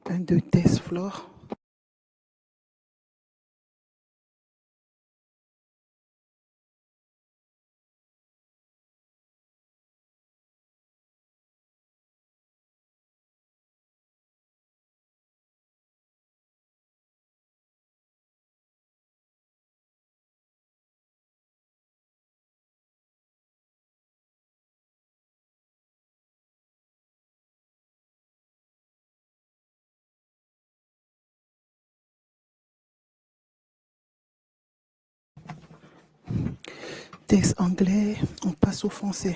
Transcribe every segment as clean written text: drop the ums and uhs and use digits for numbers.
Un, deux, test, Flore. Test anglais, on passe au français.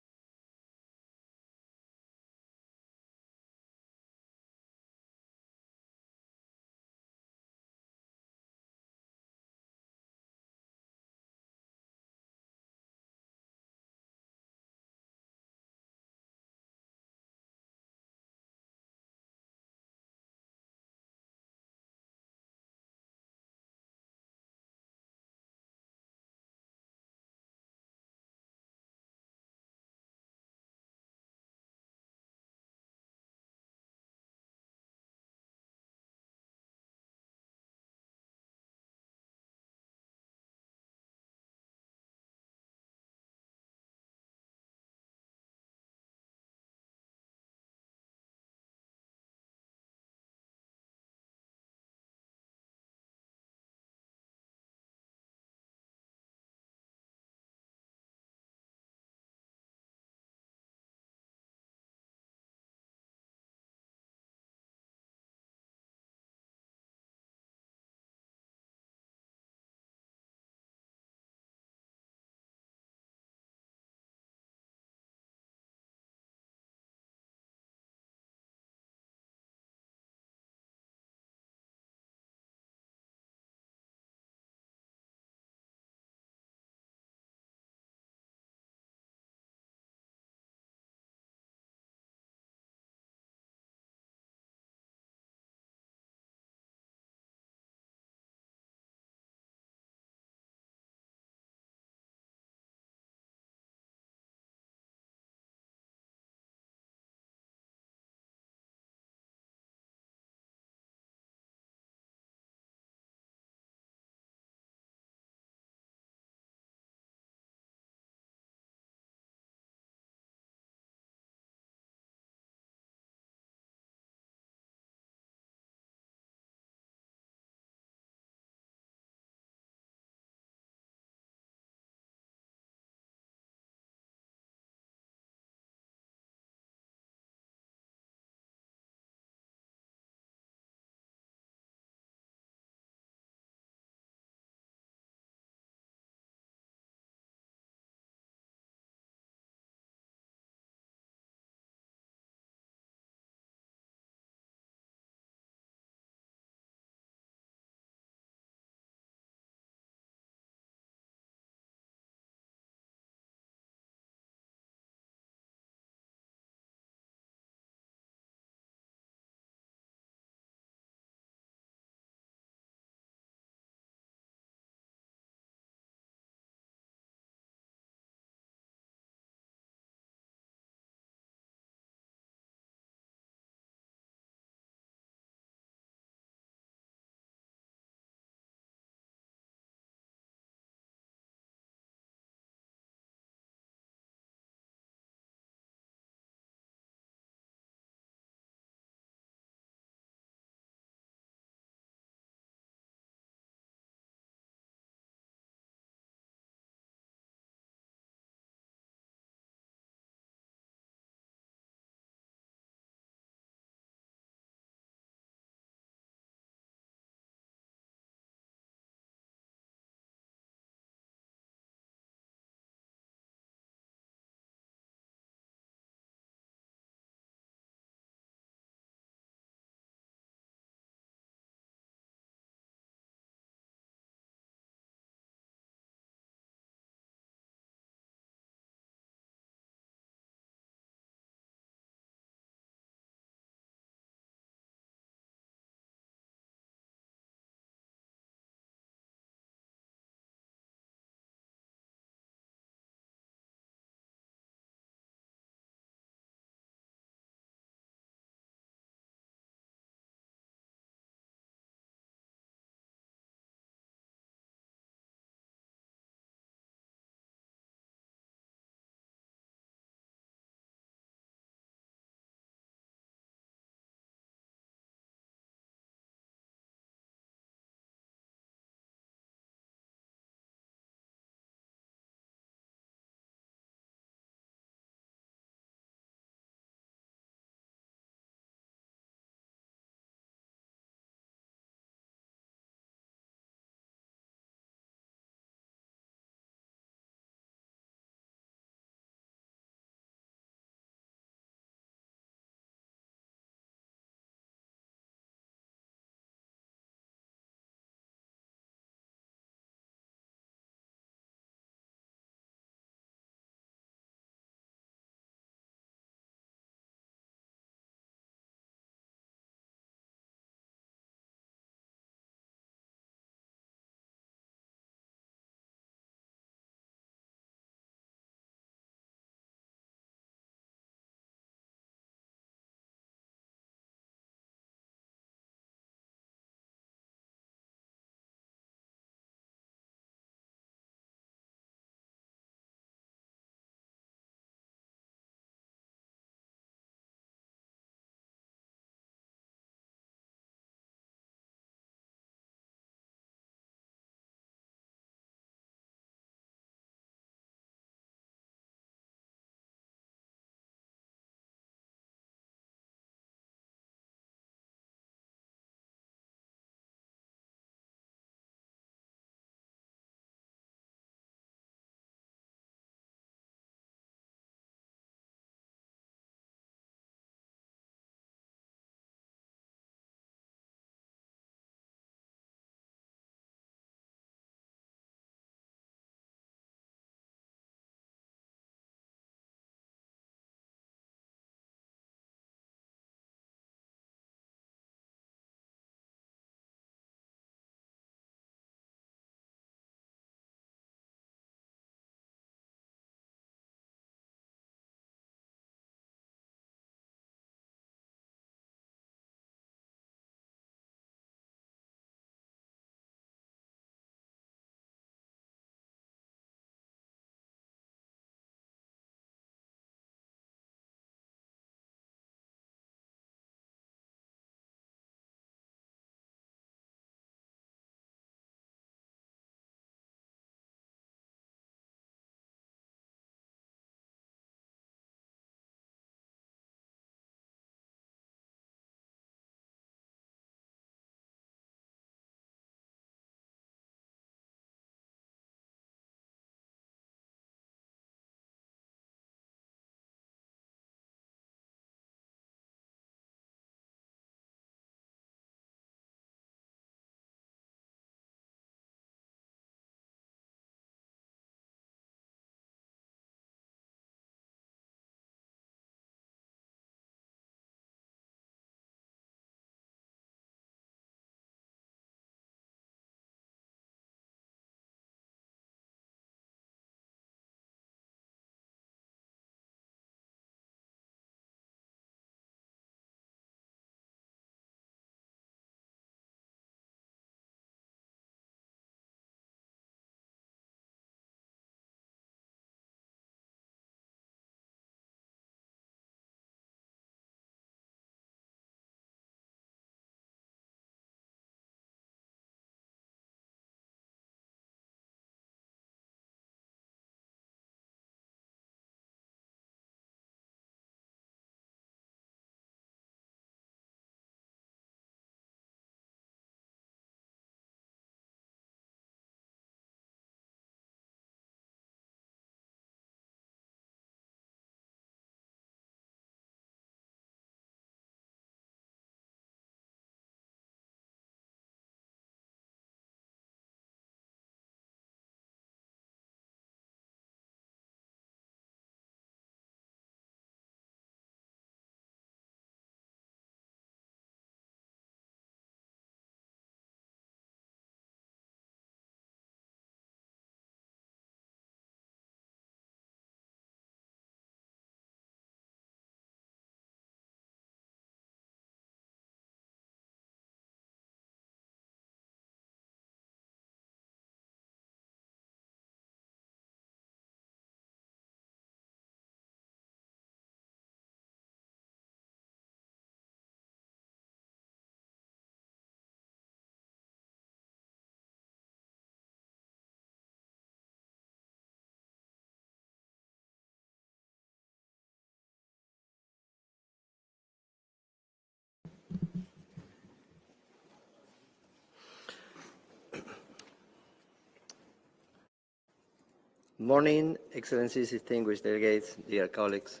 Good morning, Excellencies, distinguished delegates, dear colleagues.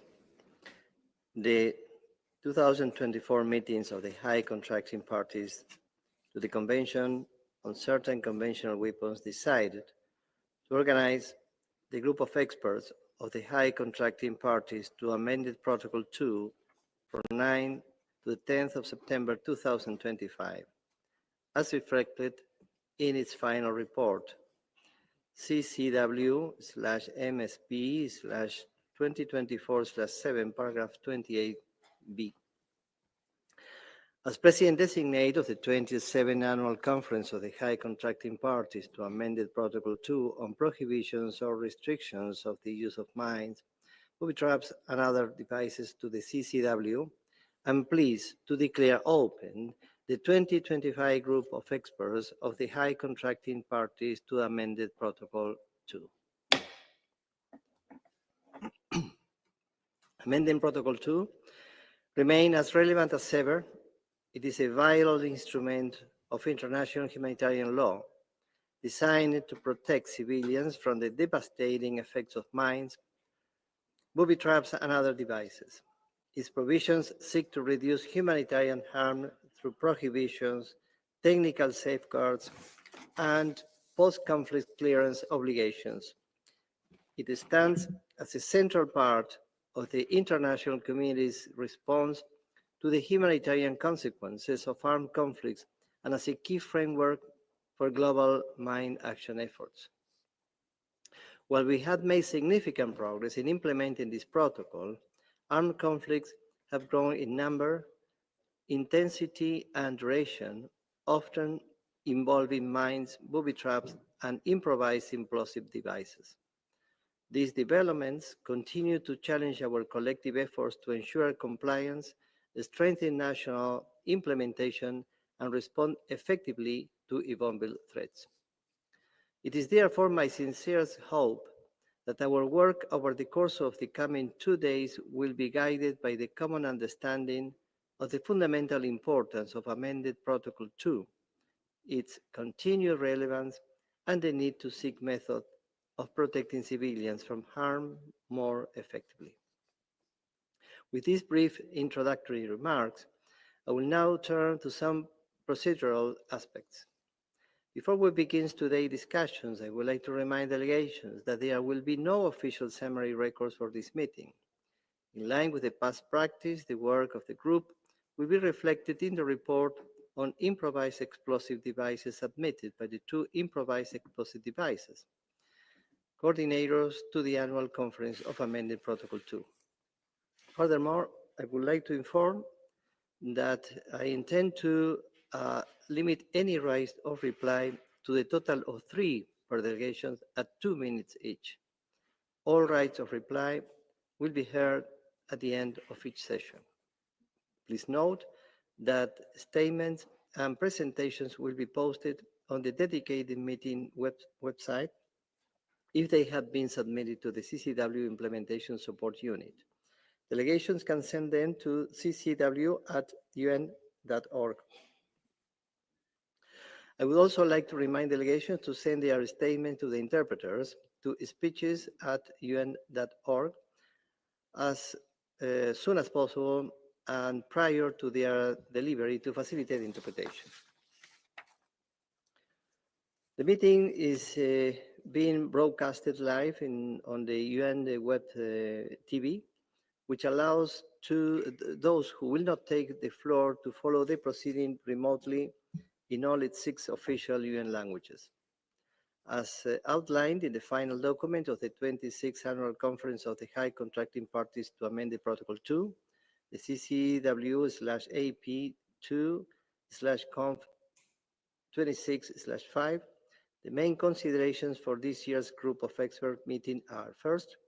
The 2024 meetings of the High Contracting Parties to the Convention on Certain Conventional Weapons decided to organize the group of experts of the High Contracting Parties to Amended Protocol 2 from 9 to the 10th of September 2025, as reflected in its final report, CCW/MSP/2024/7, paragraph 28b. As President-designate of the 27th Annual Conference of the High Contracting Parties to Amended Protocol 2 on prohibitions or restrictions of the use of mines, booby traps, and other devices to the CCW, I'm pleased to declare open the 2025 group of experts of the High Contracting Parties to Amended Protocol 2. Amending Protocol 2 remain as relevant as ever. It is a vital instrument of international humanitarian law designed to protect civilians from the devastating effects of mines, booby traps, and other devices. Its provisions seek to reduce humanitarian harm through prohibitions, technical safeguards, and post-conflict clearance obligations. It stands as a central part of the international community's response to the humanitarian consequences of armed conflicts and as a key framework for global mine action efforts. While we had made significant progress in implementing this protocol, armed conflicts have grown in number, intensity, and duration, often involving mines, booby traps, and improvised implosive devices. These developments continue to challenge our collective efforts to ensure compliance, strengthen national implementation, and respond effectively to evolving threats. It is therefore my sincerest hope that our work over the course of the coming 2 days will be guided by the common understanding of the fundamental importance of Amended Protocol 2, its continued relevance, and the need to seek methods of protecting civilians from harm more effectively. With these brief introductory remarks, I will now turn to some procedural aspects. Before we begin today's discussions, I would like to remind delegations that there will be no official summary records for this meeting. In line with the past practice, the work of the group will be reflected in the report on improvised explosive devices submitted by the two improvised explosive devices coordinators to the annual conference of Amended Protocol 2. Furthermore, I would like to inform that I intend to limit any right of reply to the total of 3 per delegation at 2 minutes each. All rights of reply will be heard at the end of each session. Please note that statements and presentations will be posted on the dedicated meeting website if they have been submitted to the CCW Implementation Support Unit. Delegations can send them to ccw@un.org. I would also like to remind delegations to send their statement to the interpreters to speeches@un.org as soon as possible and prior to their delivery to facilitate interpretation. The meeting is being broadcasted live on the UN web TV, which allows those who will not take the floor to follow the proceeding remotely in all its 6 official UN languages. As outlined in the final document of the 26th Annual Conference of the High Contracting Parties to amend the Protocol 2, the CCW/AP2/conf 26/5, the main considerations for this year's group of expert meeting are: first,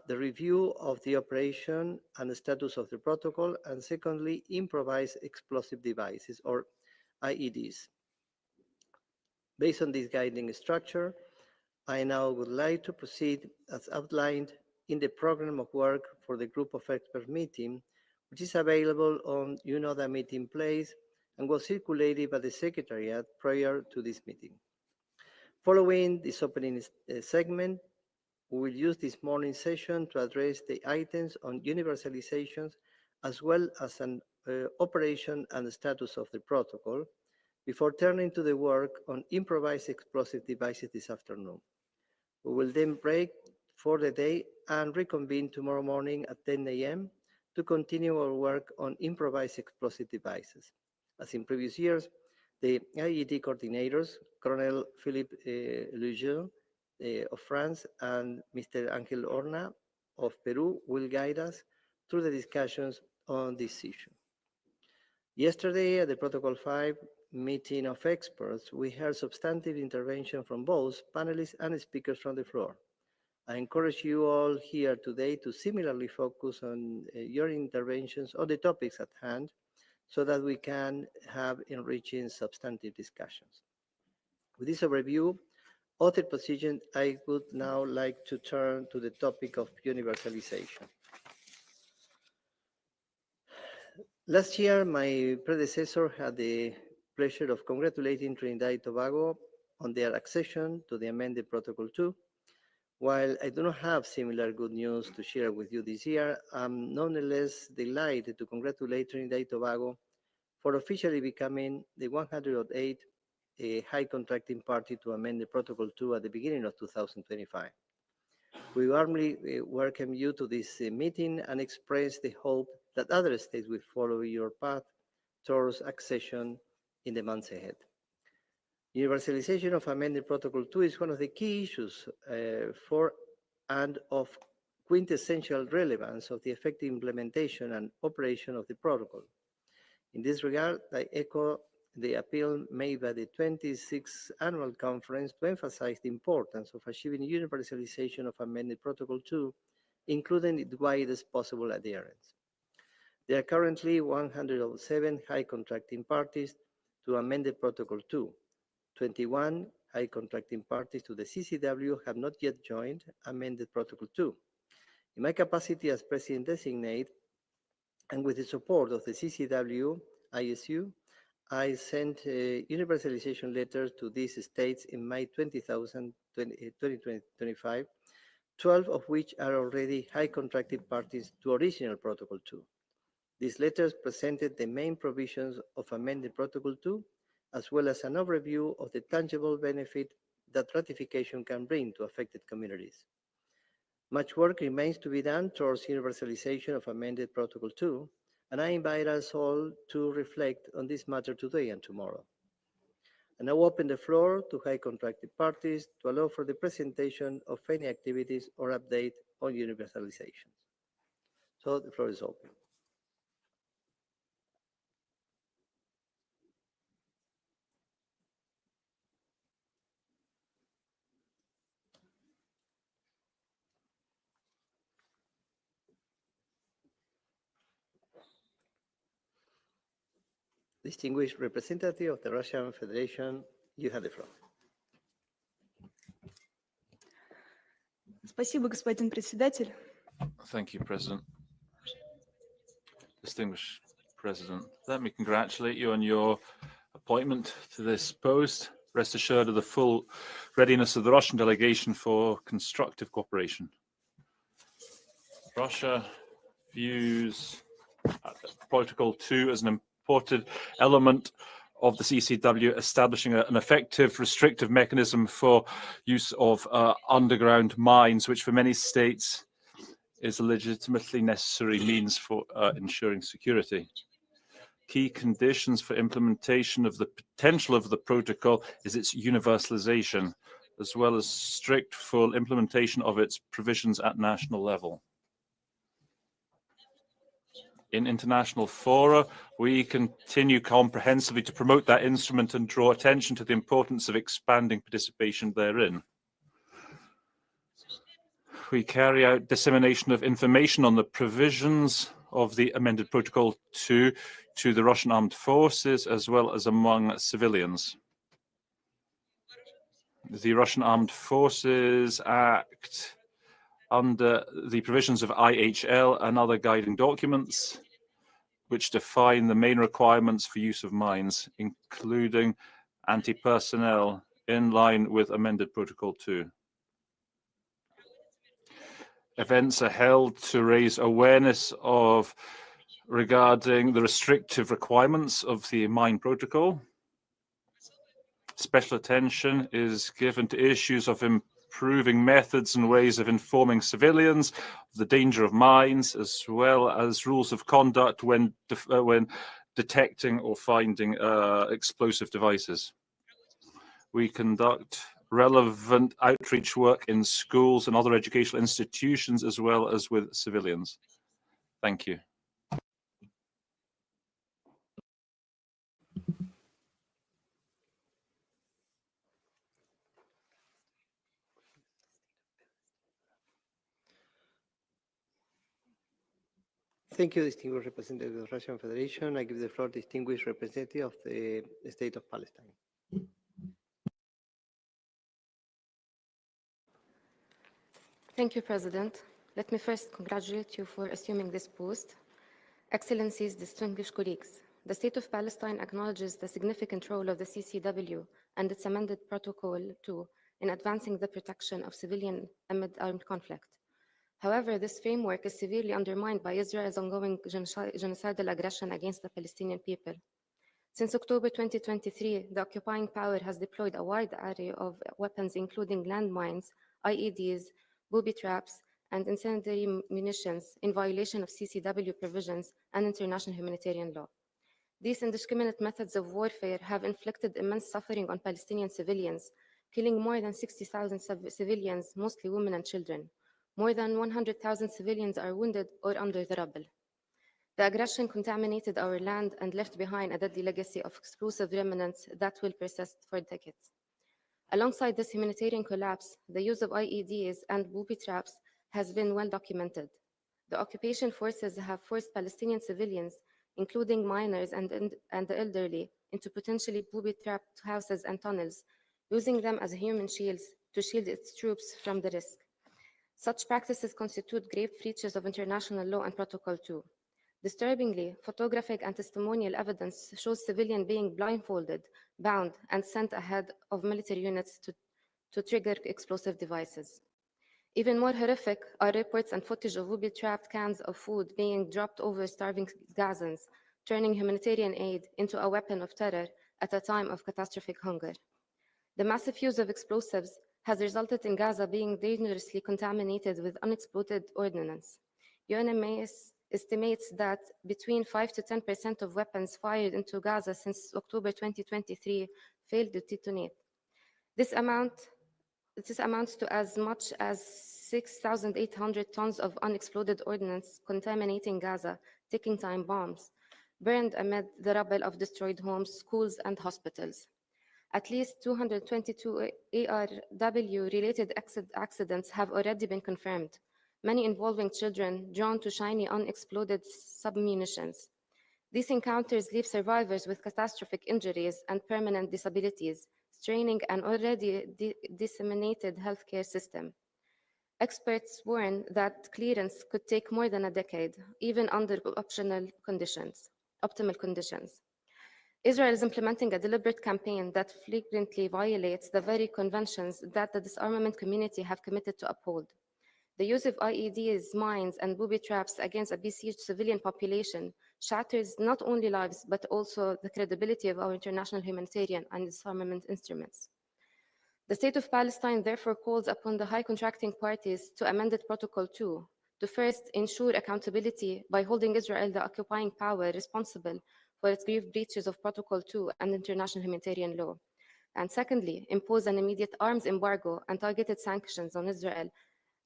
the review of the operation and the status of the protocol, and secondly, improvised explosive devices, or IEDs. Based on this guiding structure, I now would like to proceed as outlined in the program of work for the group of expert meeting, which is available on the meeting place and was circulated by the Secretariat prior to this meeting. Following this opening segment, We will use this morning's session to address the items on universalizations as well as an operation and the status of the protocol before turning to the work on improvised explosive devices this afternoon. We will then break for the day and reconvene tomorrow morning at 10 a.m. to continue our work on improvised explosive devices. As in previous years, the IED coordinators, Colonel Philippe Lejeune of France and Mr. Ángel Horna of Peru, will guide us through the discussions on this issue. Yesterday, at the Protocol 5 meeting of experts, we heard substantive intervention from both panelists and speakers from the floor. I encourage you all here today to similarly focus on your interventions on the topics at hand so that we can have enriching substantive discussions. With this overview of the position, I would now like to turn to the topic of universalization. Last year, my predecessor had the pleasure of congratulating Trinidad and Tobago on their accession to the Amended Protocol 2. While I do not have similar good news to share with you this year, I'm nonetheless delighted to congratulate Trinidad and Tobago for officially becoming the 108th high contracting party to amend the Protocol 2 at the beginning of 2025. We warmly welcome you to this meeting and express the hope that other states will follow your path towards accession in the months ahead. Universalization of Amended Protocol 2 is one of the key issues for and of quintessential relevance of the effective implementation and operation of the protocol. In this regard, I echo the appeal made by the 26th Annual Conference to emphasize the importance of achieving universalization of Amended Protocol 2, including its widest possible adherence. There are currently 107 high contracting parties to Amended Protocol 2. 21 high contracting parties to the CCW have not yet joined Amended Protocol 2. In my capacity as President-designate, and with the support of the CCW, ISU, I sent universalization letters to these states in May 2025, 12 of which are already high contracted parties to original Protocol 2. These letters presented the main provisions of Amended Protocol 2, as well as an overview of the tangible benefit that ratification can bring to affected communities. Much work remains to be done towards universalization of Amended Protocol 2, and I invite us all to reflect on this matter today and tomorrow. And now open the floor to high contracted parties to allow for the presentation of any activities or update on universalization. So the floor is open. Distinguished representative of the Russian Federation, you have the floor. Спасибо, господин председатель. Thank you, President. Distinguished President, let me congratulate you on your appointment to this post. Rest assured of the full readiness of the Russian delegation for constructive cooperation. Russia views Protocol 2 as an important element of the CCW, establishing an effective restrictive mechanism for use of underground mines, which for many states is a legitimately necessary means for ensuring security. Key conditions for implementation of the potential of the protocol is its universalization, as well as strict full implementation of its provisions at national level. In international fora, we continue comprehensively to promote that instrument and draw attention to the importance of expanding participation therein. We carry out dissemination of information on the provisions of the Amended Protocol 2 to the Russian armed forces as well as among civilians. The Russian Armed Forces act under the provisions of IHL and other guiding documents, which define the main requirements for use of mines, including anti-personnel, in line with Amended Protocol 2. events are held to raise awareness of regarding the restrictive requirements of the mine protocol. Special attention is given to issues of improving methods and ways of informing civilians of the danger of mines, as well as rules of conduct when detecting or finding explosive devices. We conduct relevant outreach work in schools and other educational institutions, as well as with civilians. Thank you. Thank you, distinguished representative of the Russian Federation. I give the floor to distinguished representative of the State of Palestine. Thank you, President. Let me first congratulate you for assuming this post. Excellencies, distinguished colleagues, the State of Palestine acknowledges the significant role of the CCW and its amended Protocol 2 in advancing the protection of civilian amid armed conflict. However, this framework is severely undermined by Israel's ongoing genocidal aggression against the Palestinian people. Since October 2023, the occupying power has deployed a wide array of weapons, including landmines, IEDs, booby traps, and incendiary munitions in violation of CCW provisions and international humanitarian law. These indiscriminate methods of warfare have inflicted immense suffering on Palestinian civilians, killing more than 60,000 civilians, mostly women and children. More than 100,000 civilians are wounded or under the rubble. The aggression contaminated our land and left behind a deadly legacy of explosive remnants that will persist for decades. Alongside this humanitarian collapse, the use of IEDs and booby traps has been well documented. The occupation forces have forced Palestinian civilians, including minors and the elderly, into potentially booby-trapped houses and tunnels, using them as human shields to shield its troops from the risk. Such practices constitute grave breaches of international law and Protocol 2. Disturbingly, photographic and testimonial evidence shows civilians being blindfolded, bound, and sent ahead of military units to trigger explosive devices. Even more horrific are reports and footage of booby-trapped cans of food being dropped over starving Gazans, turning humanitarian aid into a weapon of terror at a time of catastrophic hunger. The massive use of explosives has resulted in Gaza being dangerously contaminated with unexploded ordnance. UNMAS estimates that between 5 to 10% of weapons fired into Gaza since October 2023 failed to detonate. This amounts to as much as 6,800 tons of unexploded ordnance contaminating Gaza, ticking time bombs, burned amid the rubble of destroyed homes, schools, and hospitals. At least 222 ARW-related accidents have already been confirmed, many involving children drawn to shiny unexploded submunitions. These encounters leave survivors with catastrophic injuries and permanent disabilities, straining an already disseminated healthcare system. Experts warn that clearance could take more than a decade, even under optimal conditions. Israel is implementing a deliberate campaign that flagrantly violates the very conventions that the disarmament community have committed to uphold. The use of IEDs, mines, and booby traps against a besieged civilian population shatters not only lives, but also the credibility of our international humanitarian and disarmament instruments. The State of Palestine therefore calls upon the high contracting parties to Amended Protocol 2 to first ensure accountability by holding Israel, the occupying power, responsible for its grave breaches of Protocol 2 and international humanitarian law. And secondly, impose an immediate arms embargo and targeted sanctions on Israel,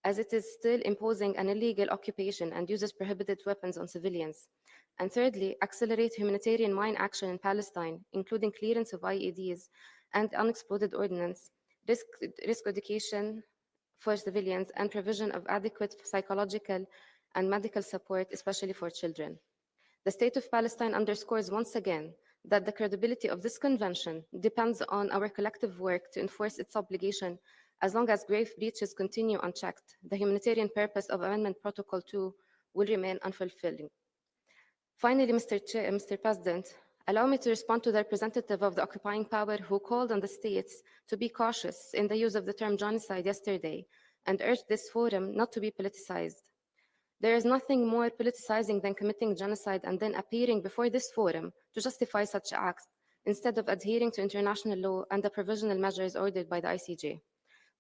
as it is still imposing an illegal occupation and uses prohibited weapons on civilians. And thirdly, accelerate humanitarian mine action in Palestine, including clearance of IEDs and unexploded ordnance, risk education for civilians, and provision of adequate psychological and medical support, especially for children. The State of Palestine underscores once again that the credibility of this convention depends on our collective work to enforce its obligation. As long as grave breaches continue unchecked, the humanitarian purpose of Amendment Protocol 2 will remain unfulfilled. Finally, Mr. President, allow me to respond to the representative of the occupying power who called on the states to be cautious in the use of the term genocide yesterday, and urged this forum not to be politicized. There is nothing more politicizing than committing genocide and then appearing before this forum to justify such acts instead of adhering to international law and the provisional measures ordered by the ICJ.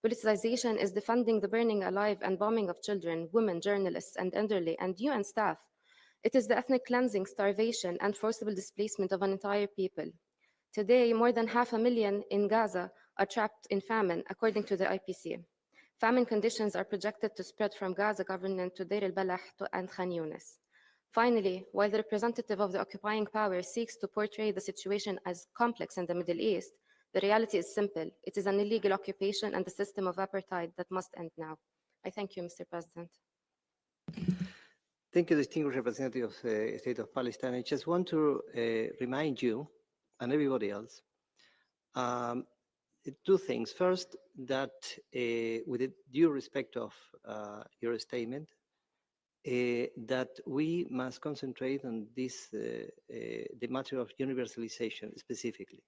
Politicization is defending the burning alive and bombing of children, women, journalists, and elderly, and UN staff. It is the ethnic cleansing, starvation, and forcible displacement of an entire people. Today, more than 500,000 in Gaza are trapped in famine, according to the IPC. Famine conditions are projected to spread from Gaza government to Deir al-Balah and Khan Yunis. Finally, while the representative of the occupying power seeks to portray the situation as complex in the Middle East, the reality is simple. It is an illegal occupation and a system of apartheid that must end now. I thank you, Mr. President. Thank you, distinguished representative of the State of Palestine. I just want to remind you and everybody else two things. First, that with the due respect of your statement, that we must concentrate on this, the matter of universalization specifically.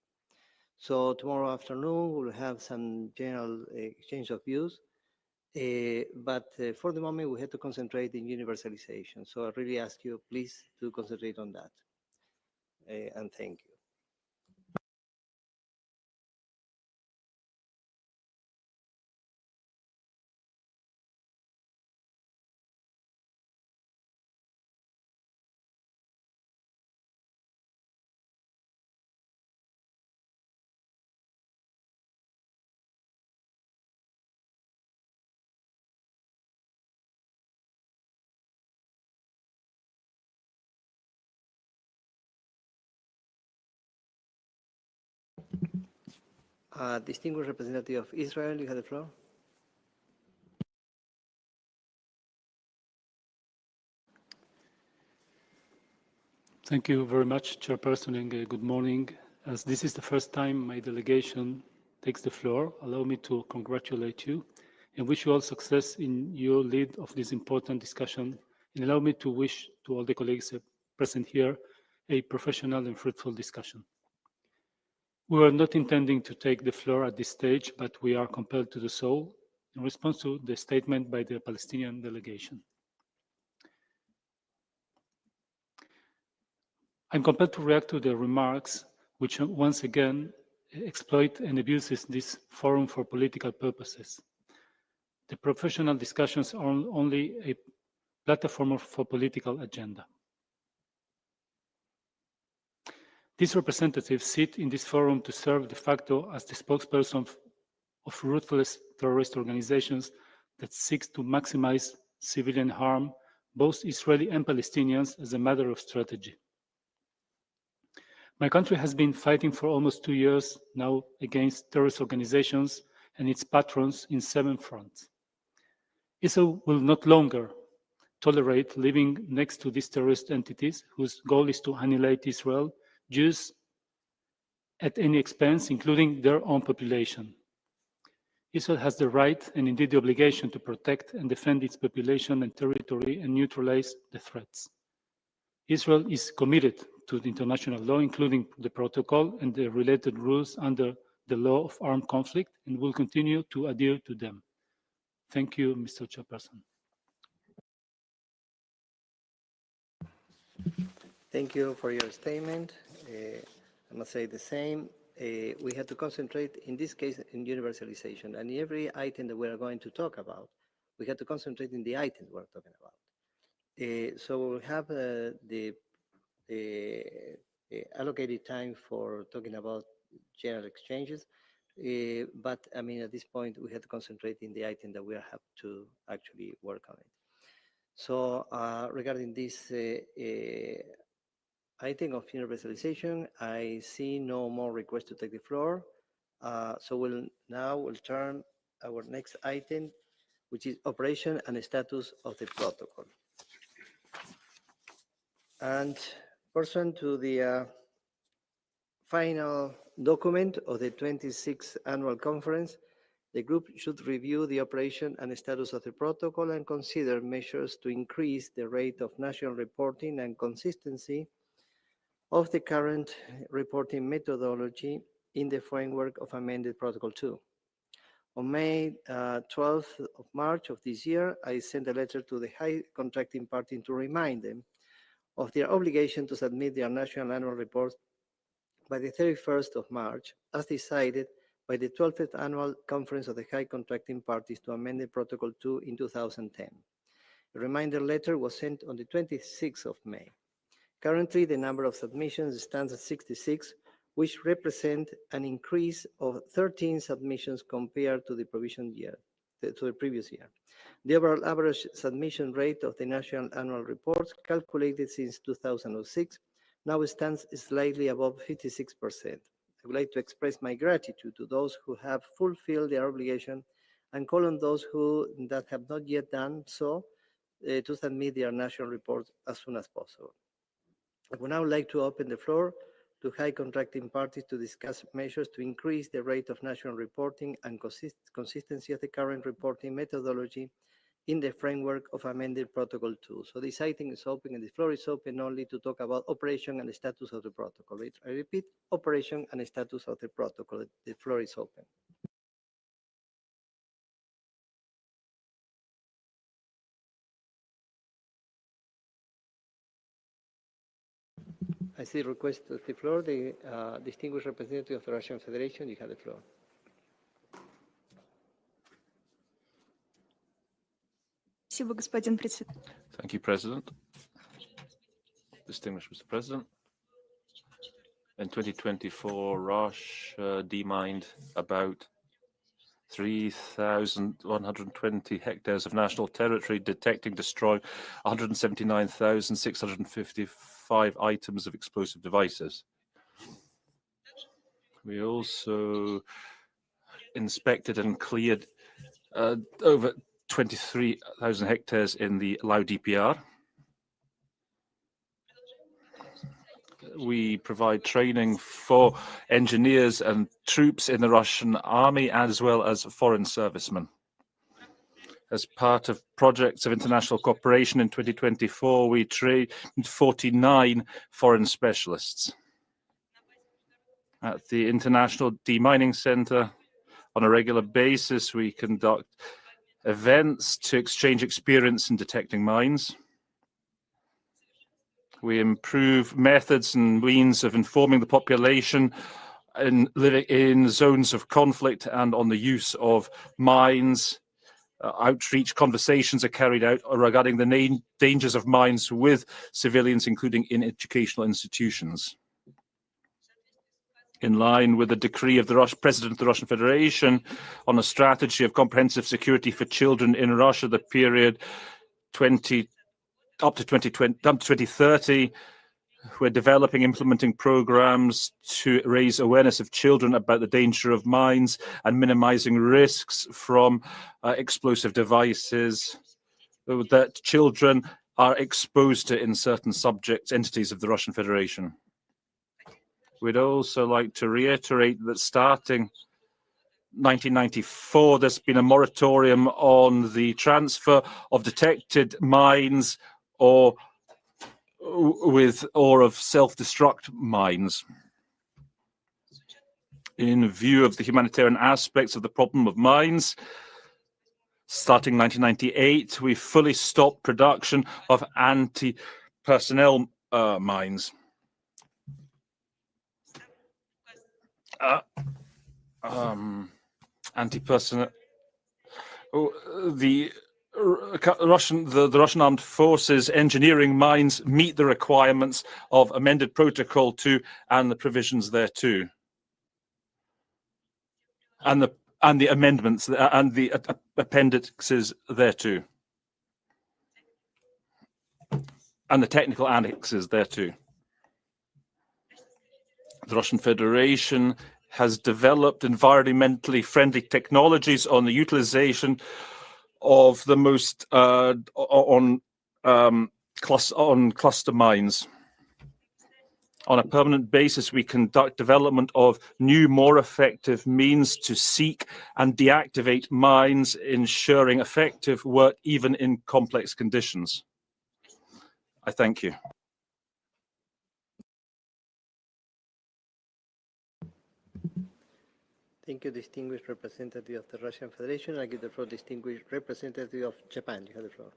So tomorrow afternoon, we'll have some general exchange of views, but for the moment, we have to concentrate in universalization. So I really ask you, please, to concentrate on that. And thank you. Distinguished representative of Israel, you have the floor. Thank you very much, Chairperson, and good morning. As this is the first time my delegation takes the floor, allow me to congratulate you and wish you all success in your lead of this important discussion, and allow me to wish to all the colleagues present here a professional and fruitful discussion. We were not intending to take the floor at this stage, but we are compelled to do so in response to the statement by the Palestinian delegation. I'm compelled to react to the remarks which once again exploit and abuses this forum for political purposes. The professional discussions are only a platform for political agenda. These representatives sit in this forum to serve de facto as the spokesperson of ruthless terrorist organizations that seeks to maximize civilian harm, both Israeli and Palestinians, as a matter of strategy. My country has been fighting for almost 2 years now against terrorist organizations and its patrons in 7 fronts. Israel will not longer tolerate living next to these terrorist entities whose goal is to annihilate Israel, Jews at any expense, including their own population. Israel has the right and indeed the obligation to protect and defend its population and territory and neutralize the threats. Israel is committed to the international law, including the protocol and the related rules under the law of armed conflict, and will continue to adhere to them. Thank you, Mr. Chairperson. Thank you for your statement. I must say the same. We have to concentrate, in this case, in universalization. And every item that we are going to talk about, we have to concentrate in the item we're talking about. So we'll have the allocated time for talking about general exchanges. But I mean, at this point, we have to concentrate in the item that we have to actually work on it. So regarding this item of universalization, I see no more requests to take the floor. So we'll turn our next item, which is operation and status of the protocol. And pursuant to the final document of the 26th Annual Conference, the group should review the operation and status of the protocol and consider measures to increase the rate of national reporting and consistency of the current reporting methodology in the framework of Amended Protocol 2. On May 12th of March of this year, I sent a letter to the high contracting party to remind them of their obligation to submit their national annual reports by the 31st of March, as decided by the 12th Annual Conference of the High Contracting Parties to Amended Protocol 2 in 2010. A reminder letter was sent on the 26th of May. Currently, the number of submissions stands at 66, which represent an increase of 13 submissions compared to the previous year. The overall average submission rate of the national annual reports calculated since 2006 now stands slightly above 56%. I would like to express my gratitude to those who have fulfilled their obligation and call on those that have not yet done so to submit their national reports as soon as possible. I would now like to open the floor to high contracting parties to discuss measures to increase the rate of national reporting and consistency of the current reporting methodology in the framework of Amended Protocol 2. So this item is open and the floor is open only to talk about operation and the status of the protocol. I repeat, operation and the status of the protocol. The floor is open. I see request of the floor. The distinguished representative of the Russian Federation, you have the floor. Thank you, President. Distinguished Mr. President. In 2024, Russia demined about 3,120 hectares of national territory, detecting, destroying 179,655 items of explosive devices. We also inspected and cleared over 23,000 hectares in the Lao DPR. We provide training for engineers and troops in the Russian army, as well as foreign servicemen. As part of projects of international cooperation in 2024, we trained 49 foreign specialists. At the International Demining Center, on a regular basis, we conduct events to exchange experience in detecting mines. We improve methods and means of informing the population in living in zones of conflict and on the use of mines. Outreach conversations are carried out regarding the dangers of mines with civilians, including in educational institutions. In line with the decree of the President of the Russian Federation on a strategy of comprehensive security for children in Russia, the period up to 2030, we're developing, implementing programs to raise awareness of children about the danger of mines and minimizing risks from explosive devices that children are exposed to in certain entities of the Russian Federation. We'd also like to reiterate that starting 1994, there's been a moratorium on the transfer of detected mines or of self-destruct mines. In view of the humanitarian aspects of the problem of mines, starting 1998, we fully stopped production of anti-personnel mines. Anti-personnel. The Russian armed forces engineering mines meet the requirements of Amended Protocol 2 and the provisions thereto, and the amendments and the appendixes thereto, and the technical annexes thereto. The Russian Federation has developed environmentally friendly technologies on the utilization of the most cluster mines. On a permanent basis, we conduct development of new, more effective means to seek and deactivate mines, ensuring effective work even in complex conditions. I thank you. Thank you, distinguished representative of the Russian Federation. I give the floor to distinguished representative of Japan. You have the floor.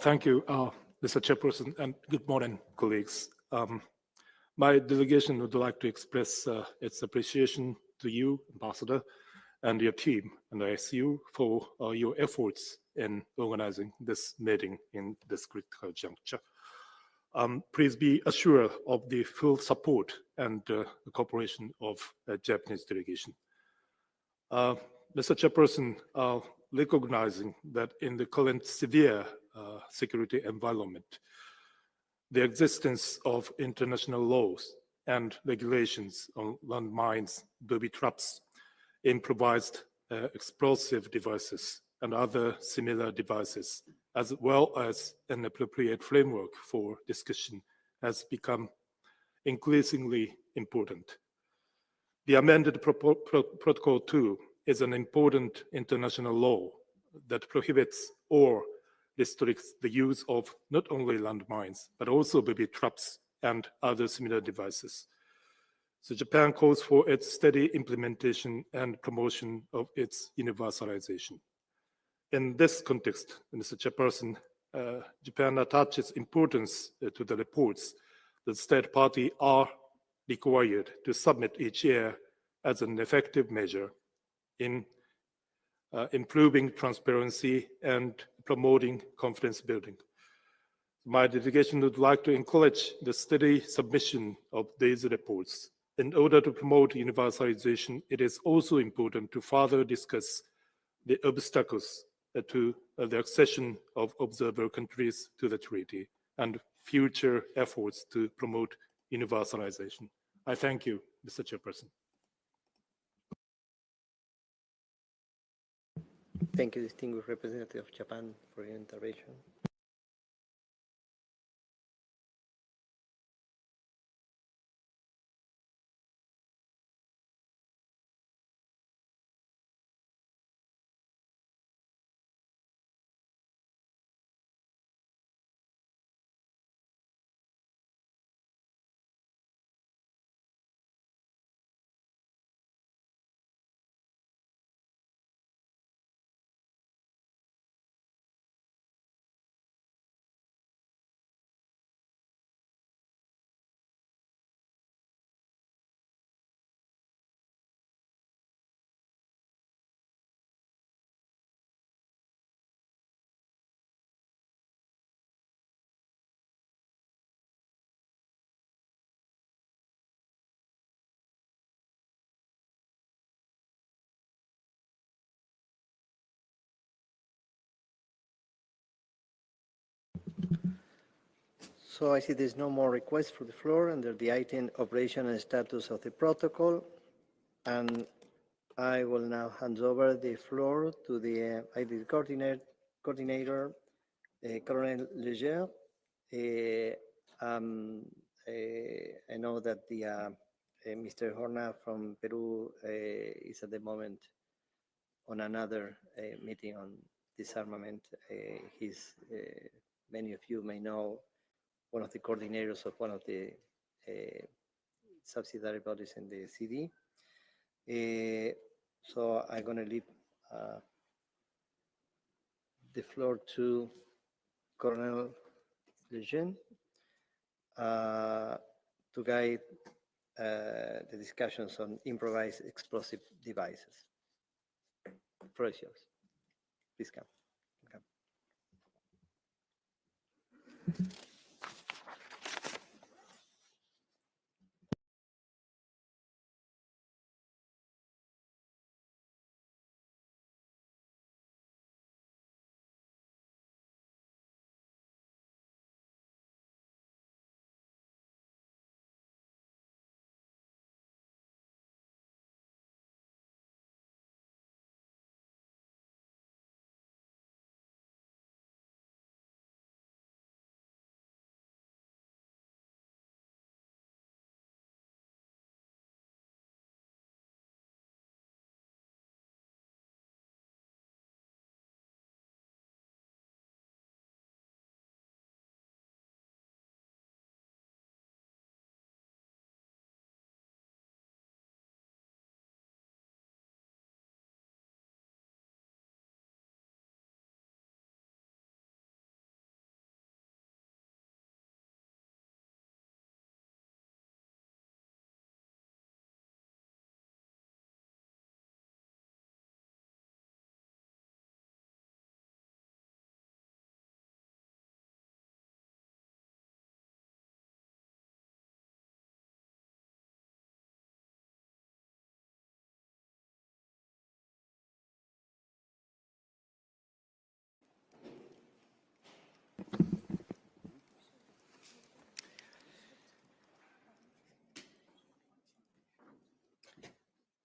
Thank you, Mr. Chairperson, and good morning, colleagues. My delegation would like to express its appreciation to you, Ambassador, and your team, and ISU for your efforts in organizing this meeting in this critical juncture. Please be assured of the full support and the cooperation of the Japanese delegation. Mr. Chairperson, recognizing that in the current severe security environment, the existence of international laws and regulations on landmines, booby traps, improvised explosive devices, and other similar devices, as well as an appropriate framework for discussion, has become increasingly important. The amended Protocol 2 is an important international law that prohibits or restricts the use of not only landmines, but also booby traps and other similar devices. So Japan calls for its steady implementation and promotion of its universalization. In this context, Mr. Chairperson, Japan attaches importance to the reports that state parties are required to submit each year as an effective measure in improving transparency and promoting confidence building. My delegation would like to encourage the steady submission of these reports. In order to promote universalization, it is also important to further discuss the obstacles to the accession of observer countries to the treaty and future efforts to promote universalization. I thank you, Mr. Chairperson. Thank you, distinguished representative of Japan, for your intervention. So I see there's no more requests for the floor under the item operation and status of the protocol. And I will now hand over the floor to the IDD coordinator, Colonel Leger. I know that the Mr. Horna from Peru is at the moment on another meeting on disarmament. He's, many of you may know, one of the coordinators of one of the subsidiary bodies in the CD. So I'm going to leave the floor to Colonel Lejeune to guide the discussions on improvised explosive devices. The floor is yours. Please come.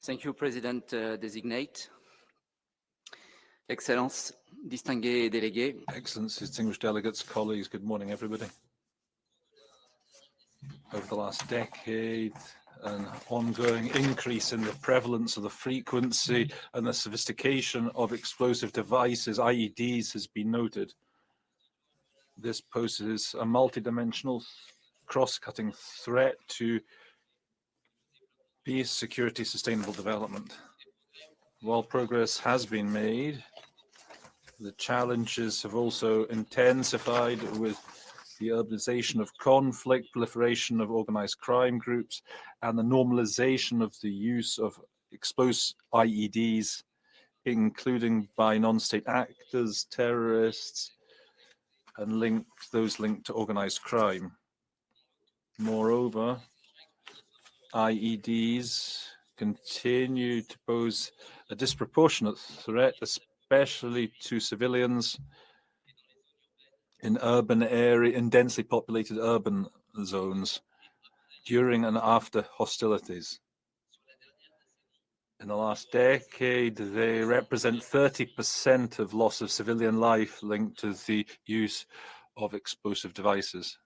Thank you, President Designate. Excellences, distingués délégués. Excellence, distinguished delegates, colleagues, good morning, everybody. Over the last decade, an ongoing increase in the prevalence of the frequency and the sophistication of explosive devices, IEDs, has been noted. This poses a multidimensional, cross-cutting threat to peace, security, sustainable development. While progress has been made, the challenges have also intensified with the urbanization of conflict, proliferation of organized crime groups, and the normalization of the use of explosive IEDs, including by non-state actors, terrorists, and those linked to organized crime. Moreover, IEDs continue to pose a disproportionate threat, especially to civilians in densely populated urban zones during and after hostilities. In the last decade, they represent 30% of loss of civilian life linked to the use of explosive devices.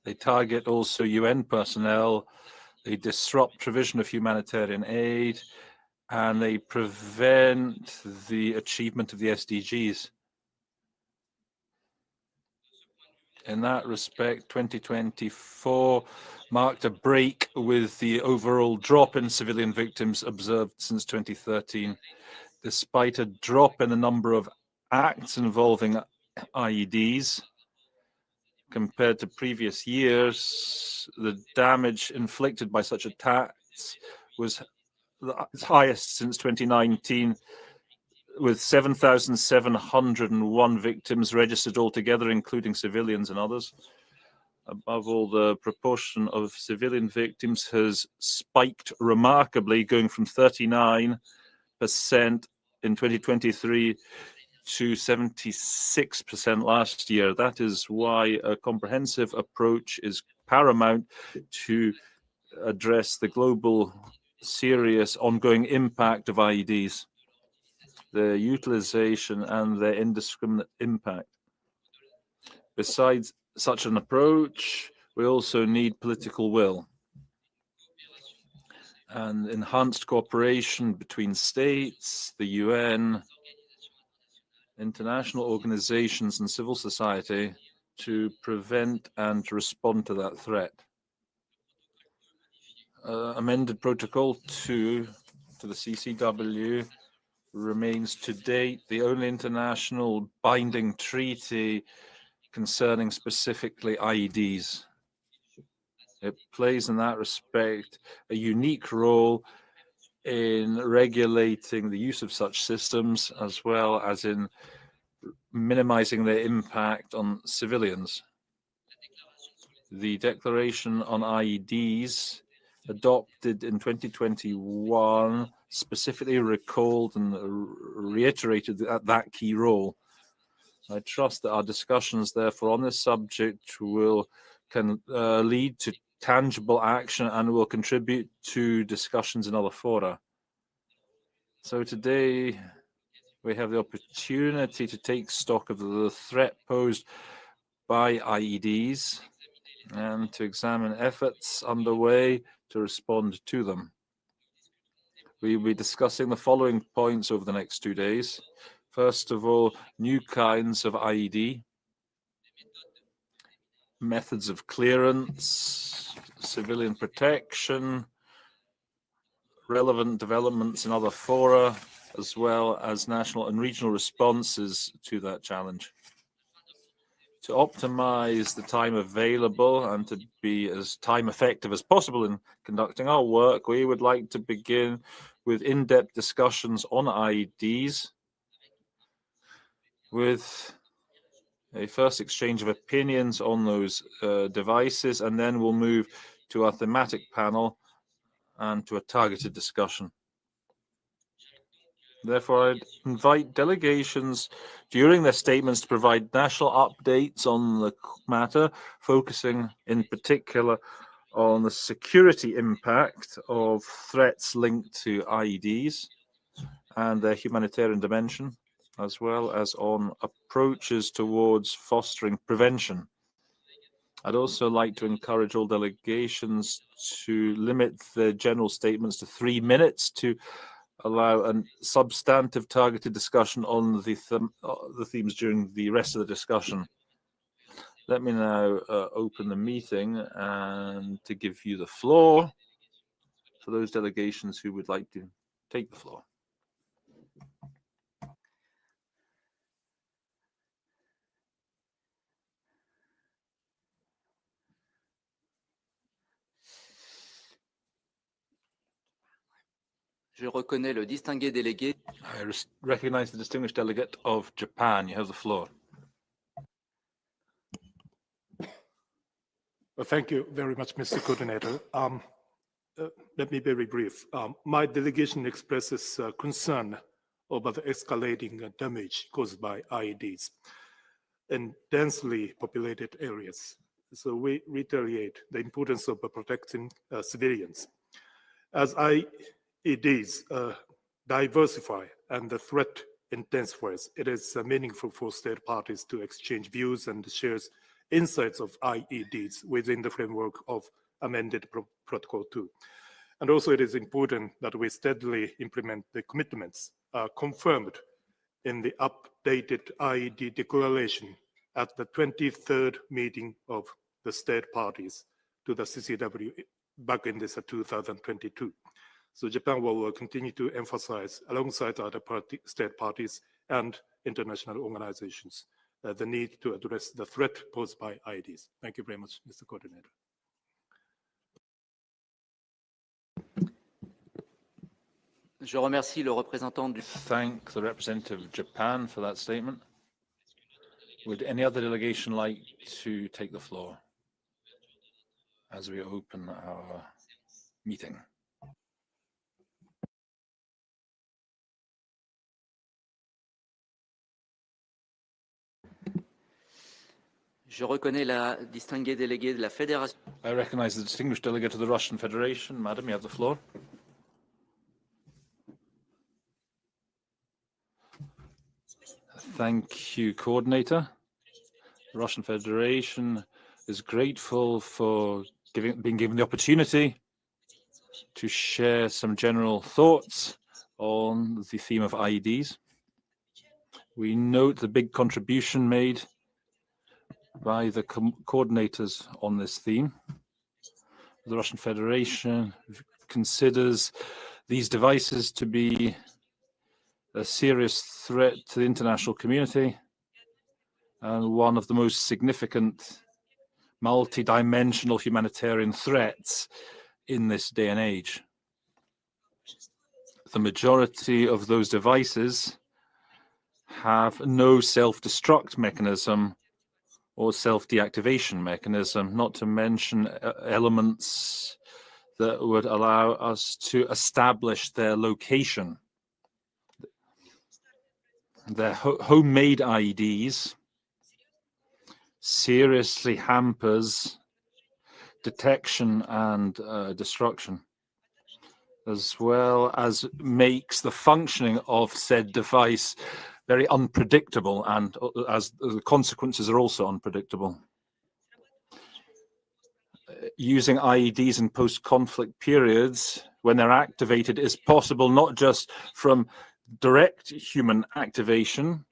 They target also UN personnel, they disrupt provision of humanitarian aid, and they prevent the achievement of the SDGs. In that respect, 2024 marked a break with the overall drop in civilian victims observed since 2013. Despite a drop in the number of acts involving IEDs, compared to previous years, the damage inflicted by such attacks was its highest since 2019, with 7,701 victims registered altogether, including civilians and others. Above all, the proportion of civilian victims has spiked remarkably, going from 39% in 2023 to 76% last year. That is why a comprehensive approach is paramount to address the global serious ongoing impact of IEDs, their utilization and their indiscriminate impact. Besides such an approach, we also need political will and enhanced cooperation between states, the UN, international organizations and civil society to prevent and respond to that threat. Amended Protocol 2 to the CCW remains to date the only international binding treaty concerning specifically IEDs. It plays in that respect a unique role in regulating the use of such systems, as well as in minimizing their impact on civilians. The Declaration on IEDs, adopted in 2021, specifically recalled and reiterated that key role. I trust that our discussions, therefore, on this subject can lead to tangible action and will contribute to discussions in other fora. So today, we have the opportunity to take stock of the threat posed by IEDs and to examine efforts underway to respond to them. We will be discussing the following points over the next 2 days. First of all, new kinds of IED, methods of clearance, civilian protection, relevant developments in other fora, as well as national and regional responses to that challenge. To optimize the time available and to be as time effective as possible in conducting our work, we would like to begin with in-depth discussions on IEDs, with a first exchange of opinions on those devices, and then we'll move to our thematic panel and to a targeted discussion. Therefore, I'd invite delegations during their statements to provide national updates on the matter, focusing in particular on the security impact of threats linked to IEDs and their humanitarian dimension, as well as on approaches towards fostering prevention. I'd also like to encourage all delegations to limit their general statements to 3 minutes to allow a substantive targeted discussion on the themes during the rest of the discussion. Let me now open the meeting and to give you the floor for those delegations who would like to take the floor. Je reconnais le distingué délégué. I recognize the distinguished delegate of Japan. You have the floor. Well, thank you very much, Mr. Coordinator. Let me be very brief. My delegation expresses concern over the escalating damage caused by IEDs in densely populated areas. So we reiterate the importance of protecting civilians. As IEDs diversify and the threat intensifies, it is meaningful for state parties to exchange views and share insights of IEDs within the framework of Amended Protocol 2. And also it is important that we steadily implement the commitments confirmed in the updated IED declaration at the 23rd meeting of the state parties to the CCW back in this 2022. So Japan will continue to emphasize, alongside other state parties and international organizations, the need to address the threat posed by IEDs. Thank you very much, Mr. Coordinator. Je remercie le représentant du... Thank the representative of Japan for that statement. Would any other delegation like to take the floor as we open our meeting? Je reconnais la distinguée déléguée de la Fédération. I recognize the distinguished delegate of the Russian Federation. Madam, you have the floor. Thank you, Coordinator. The Russian Federation is grateful for being given the opportunity to share some general thoughts on the theme of IEDs. We note the big contribution made by the coordinators on this theme. The Russian Federation considers these devices to be a serious threat to the international community and one of the most significant multi-dimensional humanitarian threats in this day and age. The majority of those devices have no self-destruct mechanism or self-deactivation mechanism, not to mention elements that would allow us to establish their location. Their homemade IEDs seriously hampers detection and destruction, as well as makes the functioning of said device very unpredictable, and as the consequences are also unpredictable. Using IEDs in post-conflict periods, when they're activated, is possible not just from direct human activation,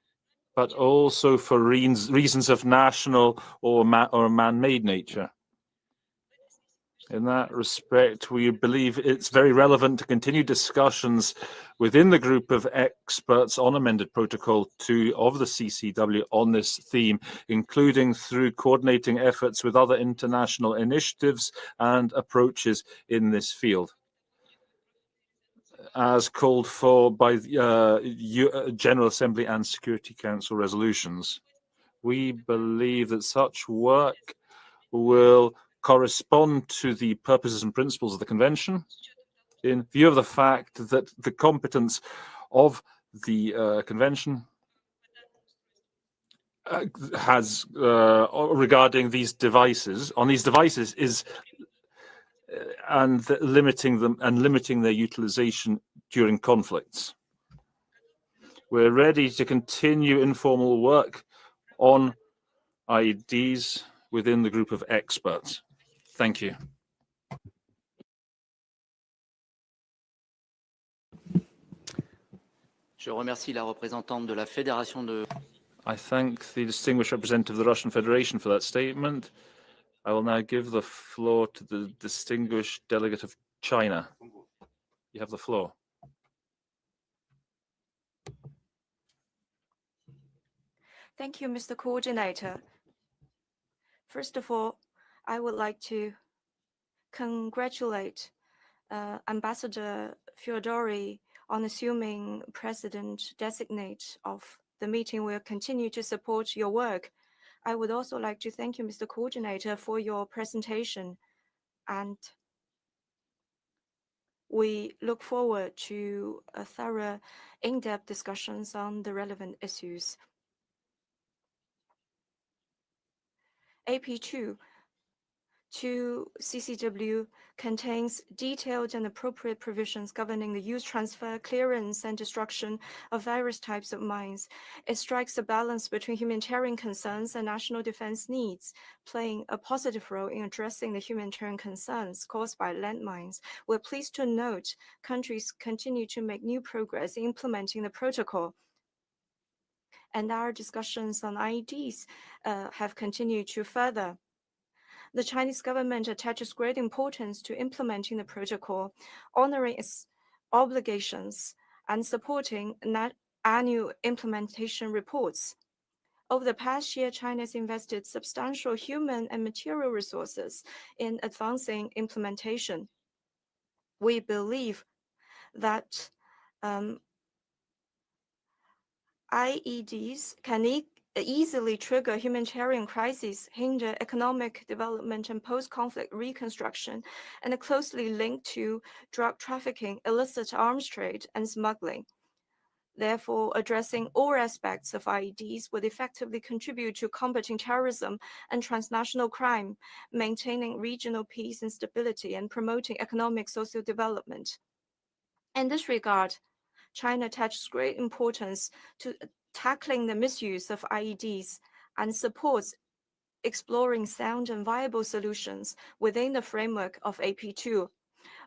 but also for reasons of national or man-made nature. In that respect, we believe it's very relevant to continue discussions within the group of experts on Amended Protocol 2 of the CCW on this theme, including through coordinating efforts with other international initiatives and approaches in this field, as called for by the General Assembly and Security Council resolutions. We believe that such work will correspond to the purposes and principles of the Convention, in view of the fact that the competence of the Convention has regarding these devices, is and limiting them and limiting their utilization during conflicts. We're ready to continue informal work on IEDs within the group of experts. Thank you. Je remercie la représentante de la Fédération de... I thank the distinguished representative of the Russian Federation for that statement. I will now give the floor to the distinguished delegate of China. You have the floor. Thank you, Mr. Coordinator. First of all, I would like to congratulate Ambassador Fiodori on assuming President-designate of the meeting. We'll continue to support your work. I would also like to thank you, Mr. Coordinator, for your presentation, and we look forward to a thorough, in-depth discussions on the relevant issues. AP2 to CCW contains detailed and appropriate provisions governing the use, transfer, clearance, and destruction of various types of mines. It strikes a balance between humanitarian concerns and national defense needs, playing a positive role in addressing the humanitarian concerns caused by landmines. We're pleased to note countries continue to make new progress in implementing the protocol, and our discussions on IEDs have continued to further. The Chinese government attaches great importance to implementing the protocol, honoring its obligations, and supporting annual implementation reports. Over the past year, China has invested substantial human and material resources in advancing implementation. We believe that IEDs can easily trigger humanitarian crises, hinder economic development and post-conflict reconstruction, and are closely linked to drug trafficking, illicit arms trade, and smuggling. Therefore, addressing all aspects of IEDs would effectively contribute to combating terrorism and transnational crime, maintaining regional peace and stability, and promoting economic social development. In this regard, China attaches great importance to tackling the misuse of IEDs and supports exploring sound and viable solutions within the framework of AP2.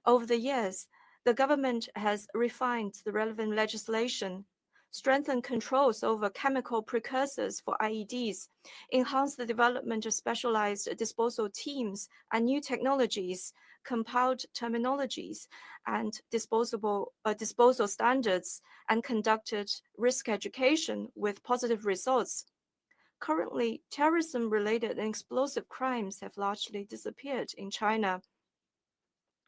Over the years, the government has refined the relevant legislation, strengthened controls over chemical precursors for IEDs, enhanced the development of specialized disposal teams and new technologies, compiled terminologies and disposal standards, and conducted risk education with positive results. Currently, terrorism-related and explosive crimes have largely disappeared in China,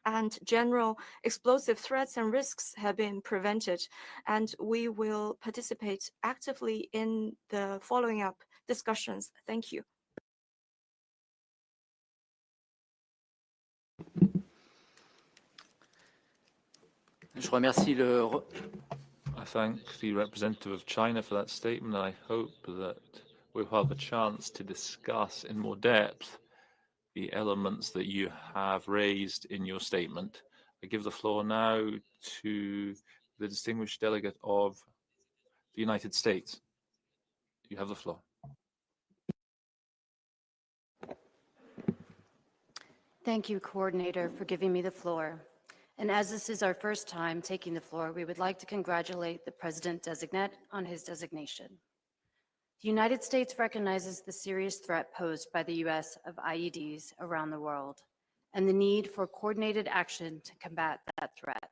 and general explosive threats and risks have been prevented, and we will participate actively in the following up discussions. Thank you. Je remercie le... I thank the representative of China for that statement. I hope that we'll have a chance to discuss in more depth the elements that you have raised in your statement. I give the floor now to the distinguished delegate of the United States. You have the floor. Thank you, Coordinator, for giving me the floor. And as this is our first time taking the floor, we would like to congratulate the President-designate on his designation. The United States recognizes the serious threat posed by the U.S. of IEDs around the world and the need for coordinated action to combat that threat.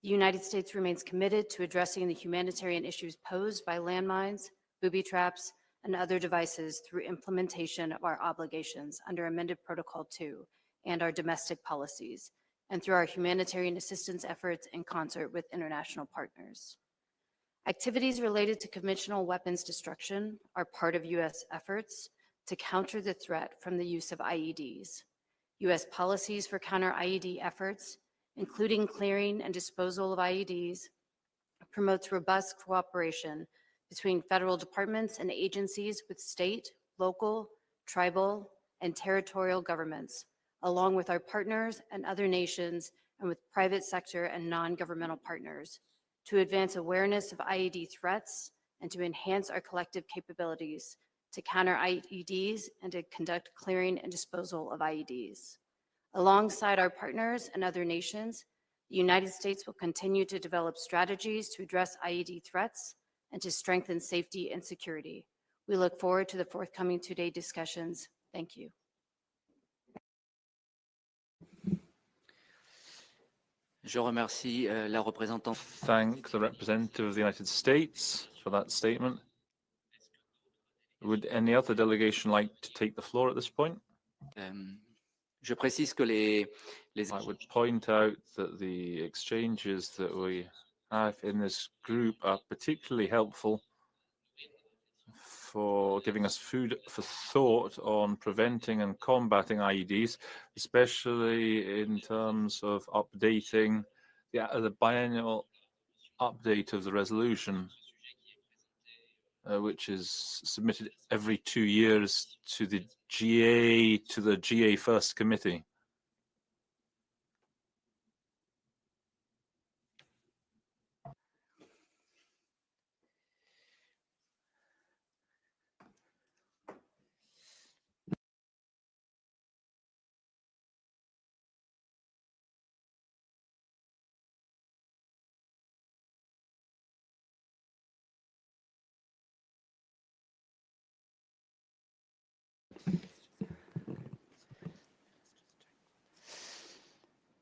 The United States remains committed to addressing the humanitarian issues posed by landmines, booby traps, and other devices through implementation of our obligations under Amended Protocol 2 and our domestic policies, and through our humanitarian assistance efforts in concert with international partners. Activities related to conventional weapons destruction are part of U.S. efforts to counter the threat from the use of IEDs. U.S. policies for counter-IED efforts, including clearing and disposal of IEDs, promotes robust cooperation between federal departments and agencies with state, local, tribal, and territorial governments along with our partners and other nations and with private sector and non-governmental partners, to advance awareness of IED threats and to enhance our collective capabilities to counter IEDs and to conduct clearing and disposal of IEDs. Alongside our partners and other nations, the United States will continue to develop strategies to address IED threats and to strengthen safety and security. We look forward to the forthcoming two-day discussions. Thank you. Je remercie la représentante. Thank the representative of the United States for that statement. Would any other delegation like to take the floor at this point? Je précise que les I would point out that the exchanges that we have in this group are particularly helpful for giving us food for thought on preventing and combating IEDs, especially in terms of updating the biannual update of the resolution, which is submitted every 2 years to the GA First Committee.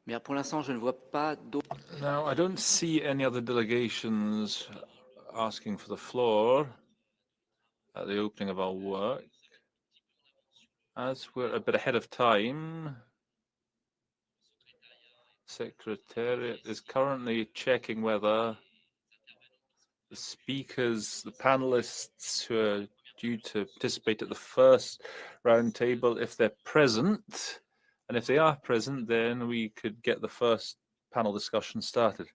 Mais pour l'instant, je ne vois pas d'autres. Now, I don't see any other delegations asking for the floor at the opening of our work. As we're a bit ahead of time, Secretariat is currently checking whether the speakers, the panelists who are due to participate at the first round table, if they're present. And if they are present, then we could get the first panel discussion started.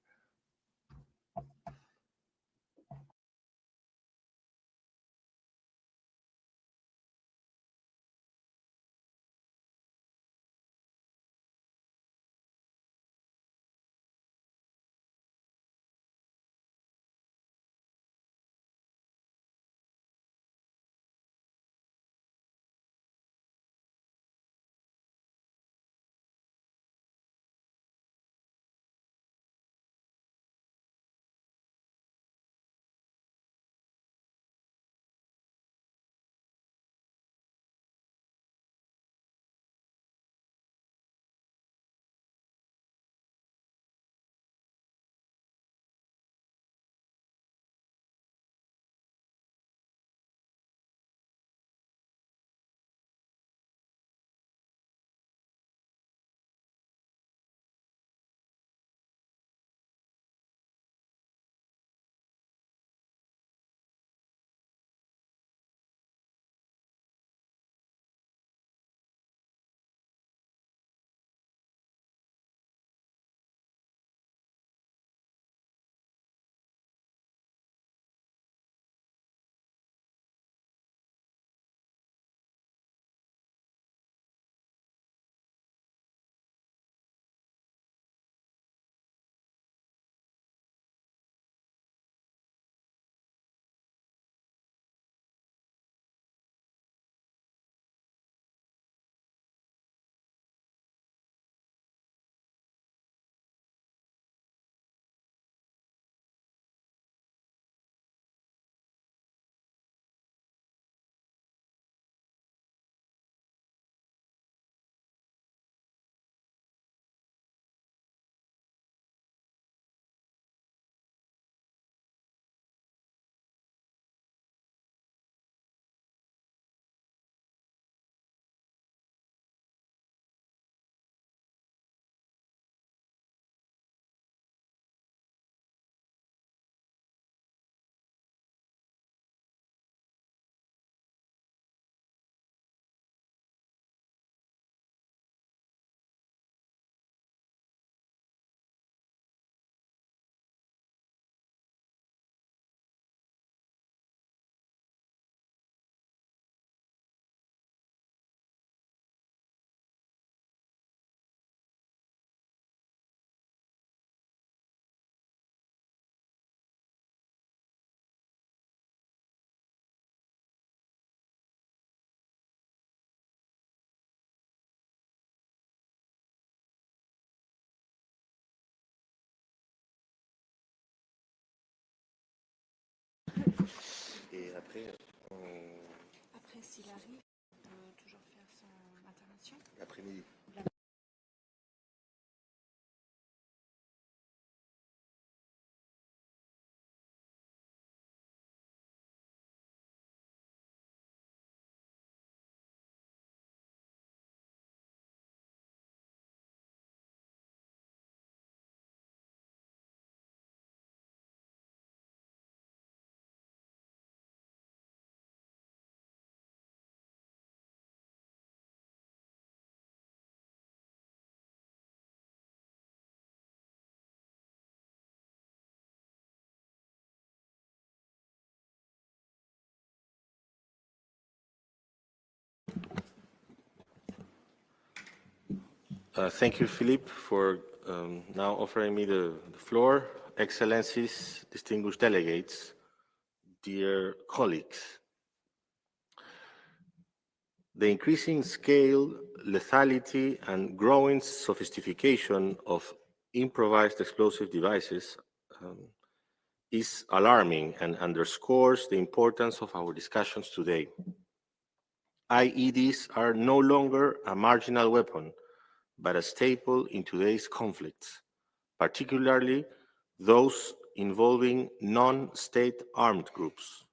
après, s'il arrive, on peut toujours faire son intervention. L'après-midi. Thank you, Philippe, for now offering me the floor. Excellencies, distinguished delegates, dear colleagues. The increasing scale, lethality, and growing sophistication of improvised explosive devices is alarming and underscores the importance of our discussions today. IEDs are no longer a marginal weapon, but a staple in today's conflicts, particularly those involving non-state armed groups.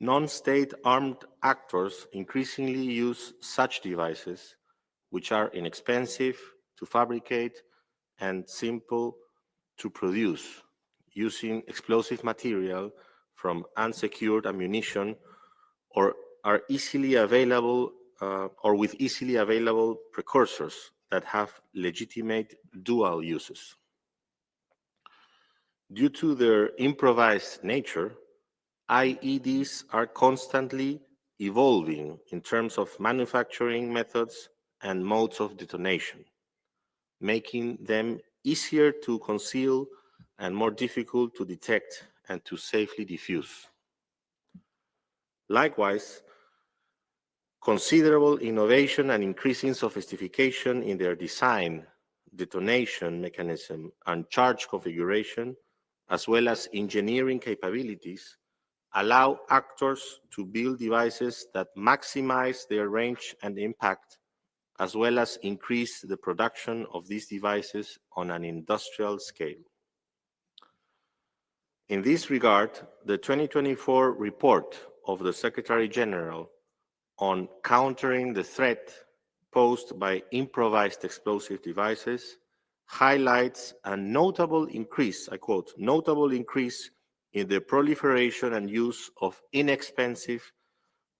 Non-state armed actors increasingly use such devices, which are inexpensive to fabricate and simple to produce, using explosive material from unsecured ammunition or are easily available or with easily available precursors that have legitimate dual uses. Due to their improvised nature, IEDs are constantly evolving in terms of manufacturing methods and modes of detonation, making them easier to conceal and more difficult to detect and to safely defuse. Likewise, considerable innovation and increasing sophistication in their design, detonation mechanism, and charge configuration, as well as engineering capabilities, allow actors to build devices that maximize their range and impact, as well as increase the production of these devices on an industrial scale. In this regard, the 2024 report of the Secretary General on countering the threat posed by improvised explosive devices highlights a notable increase, I quote, notable increase in the proliferation and use of inexpensive,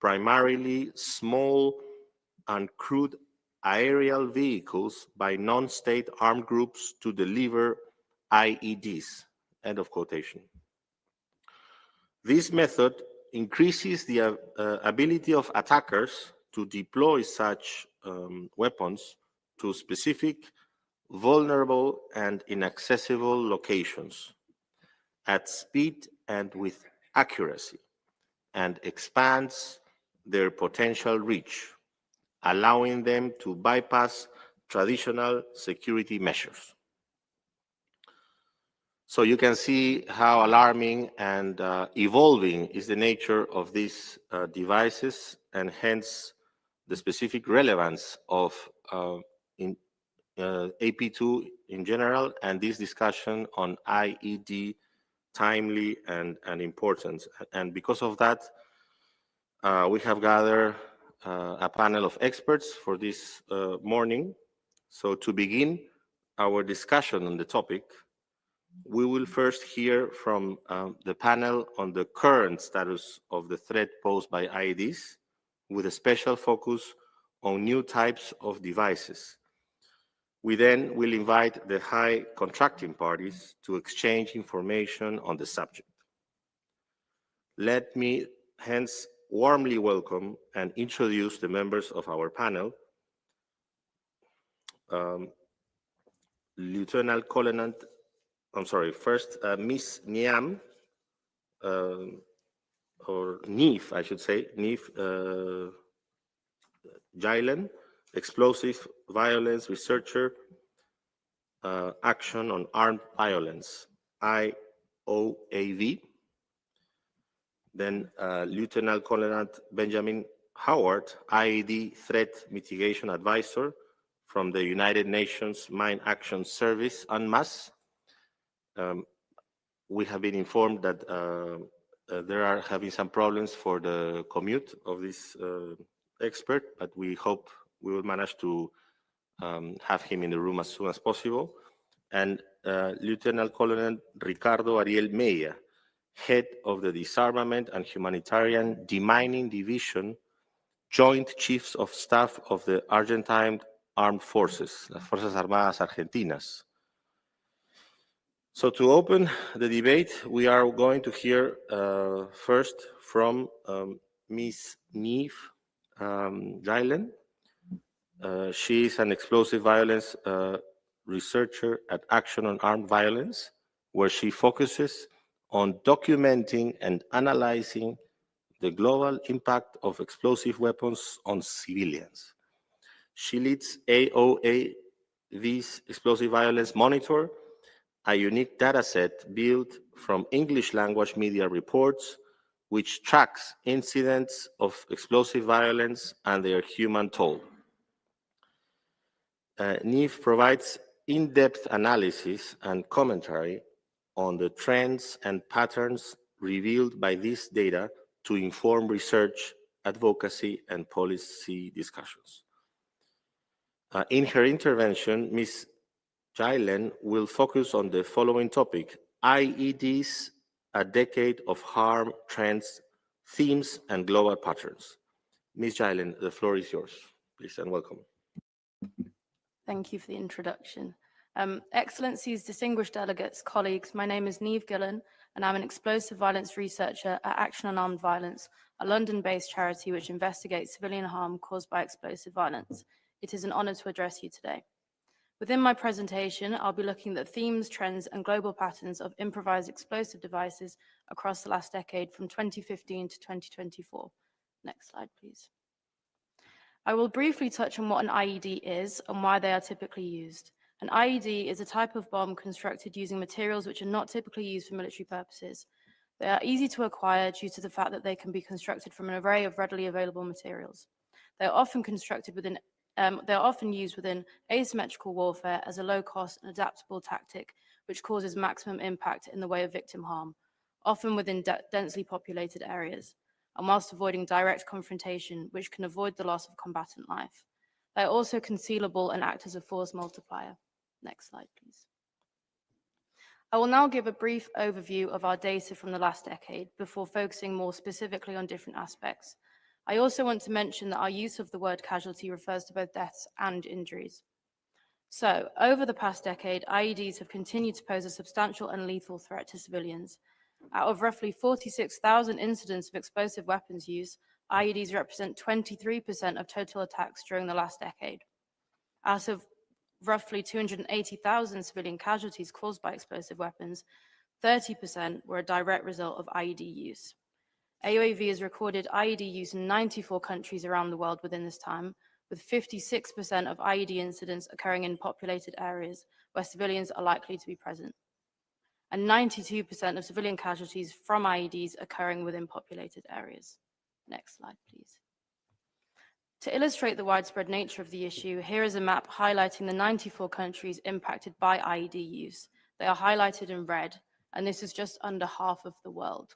primarily small and crude aerial vehicles by non-state armed groups to deliver IEDs, end of quotation. This method increases the ability of attackers to deploy such weapons to specific, vulnerable, and inaccessible locations at speed and with accuracy, and expands their potential reach, allowing them to bypass traditional security measures. So you can see how alarming and evolving is the nature of these devices, and hence the specific relevance of AP2 in general, and this discussion on IED timely and important. And because of that, we have gathered a panel of experts for this morning. So to begin our discussion on the topic, we will first hear from the panel on the current status of the threat posed by IEDs, with a special focus on new types of devices. We then will invite the high contracting parties to exchange information on the subject. Let me hence warmly welcome and introduce the members of our panel. Lieutenant Colonel, first, Miss Niam, or Neve, I should say, Neve Jailen, Explosive Violence Researcher, Action on Armed Violence, IOAV. Then Lieutenant Colonel Benjamin Howard, IED Threat Mitigation Advisor from the United Nations Mine Action Service, UNMAS. We have been informed that there are having some problems for the commute of this expert, but we hope we will manage to have him in the room as soon as possible. And Lieutenant Colonel Ricardo Ariel Meya, head of the Disarmament and Humanitarian Demining Division, Joint Chiefs of Staff of the Argentine Armed Forces, las Fuerzas Armadas Argentinas. So to open the debate, we are going to hear first from Ms. Neve Geilen. She is an explosive violence researcher at Action on Armed Violence, where she focuses on documenting and analyzing the global impact of explosive weapons on civilians. She leads AOAV's Explosive Violence Monitor, a unique data set built from English language media reports, which tracks incidents of explosive violence and their human toll. Neve provides in-depth analysis and commentary on the trends and patterns revealed by this data to inform research, advocacy, and policy discussions. In her intervention, Ms. Geilen will focus on the following topic: IEDs, a decade of harm, trends, themes, and global patterns. Ms. Geilen, the floor is yours, please, and welcome. Thank you for the introduction. Excellencies, distinguished delegates, colleagues, my name is Neve Gillen, and I'm an explosive violence researcher at Action on Armed Violence, a London-based charity which investigates civilian harm caused by explosive violence. It is an honor to address you today. Within my presentation, I'll be looking at themes, trends, and global patterns of improvised explosive devices across the last decade from 2015 to 2024. Next slide, please. I will briefly touch on what an IED is and why they are typically used. An IED is a type of bomb constructed using materials which are not typically used for military purposes. They are easy to acquire due to the fact that they can be constructed from an array of readily available materials. They are often used within asymmetrical warfare as a low-cost and adaptable tactic, which causes maximum impact in the way of victim harm, often within densely populated areas, and whilst avoiding direct confrontation, which can avoid the loss of combatant life. They are also concealable and act as a force multiplier. Next slide, please. I will now give a brief overview of our data from the last decade before focusing more specifically on different aspects. I also want to mention that our use of the word casualty refers to both deaths and injuries. So, over the past decade, IEDs have continued to pose a substantial and lethal threat to civilians. Out of roughly 46,000 incidents of explosive weapons use, IEDs represent 23% of total attacks during the last decade. Out of roughly 280,000 civilian casualties caused by explosive weapons, 30% were a direct result of IED use. AOAV has recorded IED use in 94 countries around the world within this time, with 56% of IED incidents occurring in populated areas where civilians are likely to be present, and 92% of civilian casualties from IEDs occurring within populated areas. Next slide, please. To illustrate the widespread nature of the issue, here is a map highlighting the 94 countries impacted by IED use. They are highlighted in red, and this is just under half of the world.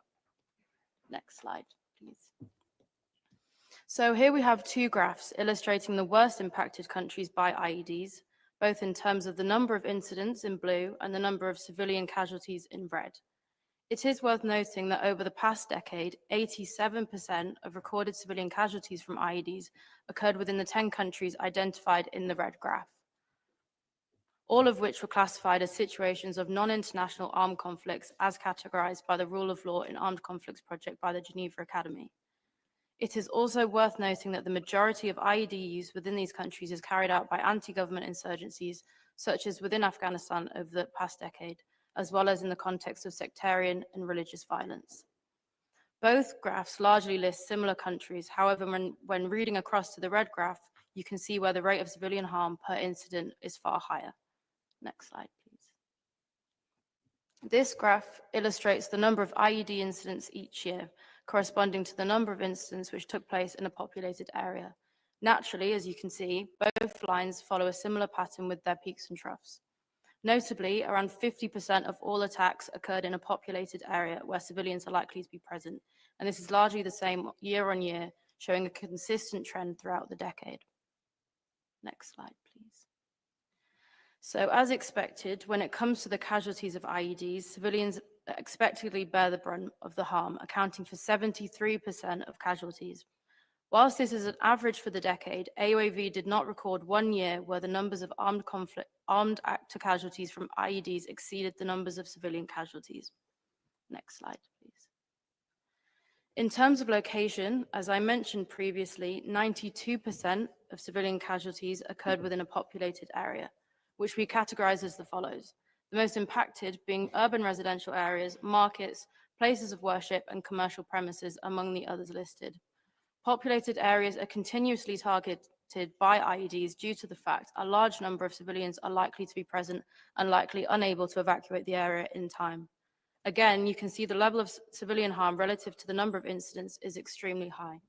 Next slide, please. So here we have two graphs illustrating the worst impacted countries by IEDs, both in terms of the number of incidents in blue and the number of civilian casualties in red. It is worth noting that over the past decade, 87% of recorded civilian casualties from IEDs occurred within the 10 countries identified in the red graph, all of which were classified as situations of non-international armed conflicts as categorized by the Rule of Law in Armed Conflicts Project by the Geneva Academy. It is also worth noting that the majority of IED use within these countries is carried out by anti-government insurgencies, such as within Afghanistan over the past decade, as well as in the context of sectarian and religious violence. Both graphs largely list similar countries. However, when reading across to the red graph, you can see where the rate of civilian harm per incident is far higher. Next slide, please. This graph illustrates the number of IED incidents each year, corresponding to the number of incidents which took place in a populated area. Naturally, as you can see, both lines follow a similar pattern with their peaks and troughs. Notably, around 50% of all attacks occurred in a populated area where civilians are likely to be present, and this is largely the same year on year, showing a consistent trend throughout the decade. Next slide, please. So as expected, when it comes to the casualties of IEDs, civilians expectedly bear the brunt of the harm, accounting for 73% of casualties. Whilst this is an average for the decade, AUAV did not record 1 year where the numbers of armed actor casualties from IEDs exceeded the numbers of civilian casualties. Next slide, please. In terms of location, as I mentioned previously, 92% of civilian casualties occurred within a populated area, which we categorize as the follows. The most impacted being urban residential areas, markets, places of worship, and commercial premises, among the others listed. Populated areas are continuously targeted by IEDs due to the fact a large number of civilians are likely to be present and likely unable to evacuate the area in time. Again, you can see the level of civilian harm relative to the number of incidents is extremely high.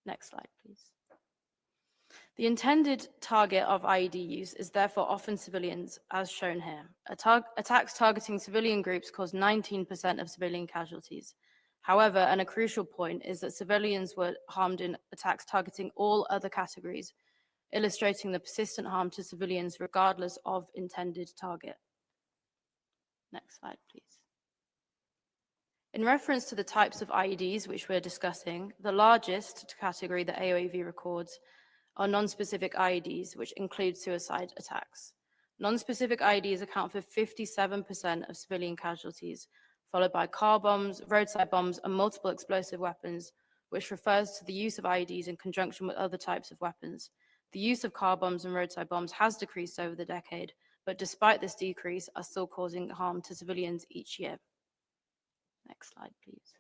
Next slide, please. The intended target of IED use is therefore often civilians, as shown here. Attacks targeting civilian groups cause 19% of civilian casualties. However, and a crucial point is that civilians were harmed in attacks targeting all other categories, illustrating the persistent harm to civilians regardless of intended target. Next slide, please. In reference to the types of IEDs which we're discussing, the largest category that AOAV records are non-specific IEDs, which include suicide attacks. Non-specific IEDs account for 57% of civilian casualties, followed by car bombs, roadside bombs, and multiple explosive weapons, which refers to the use of IEDs in conjunction with other types of weapons. The use of car bombs and roadside bombs has decreased over the decade, but despite this decrease, are still causing harm to civilians each year. Next slide, please.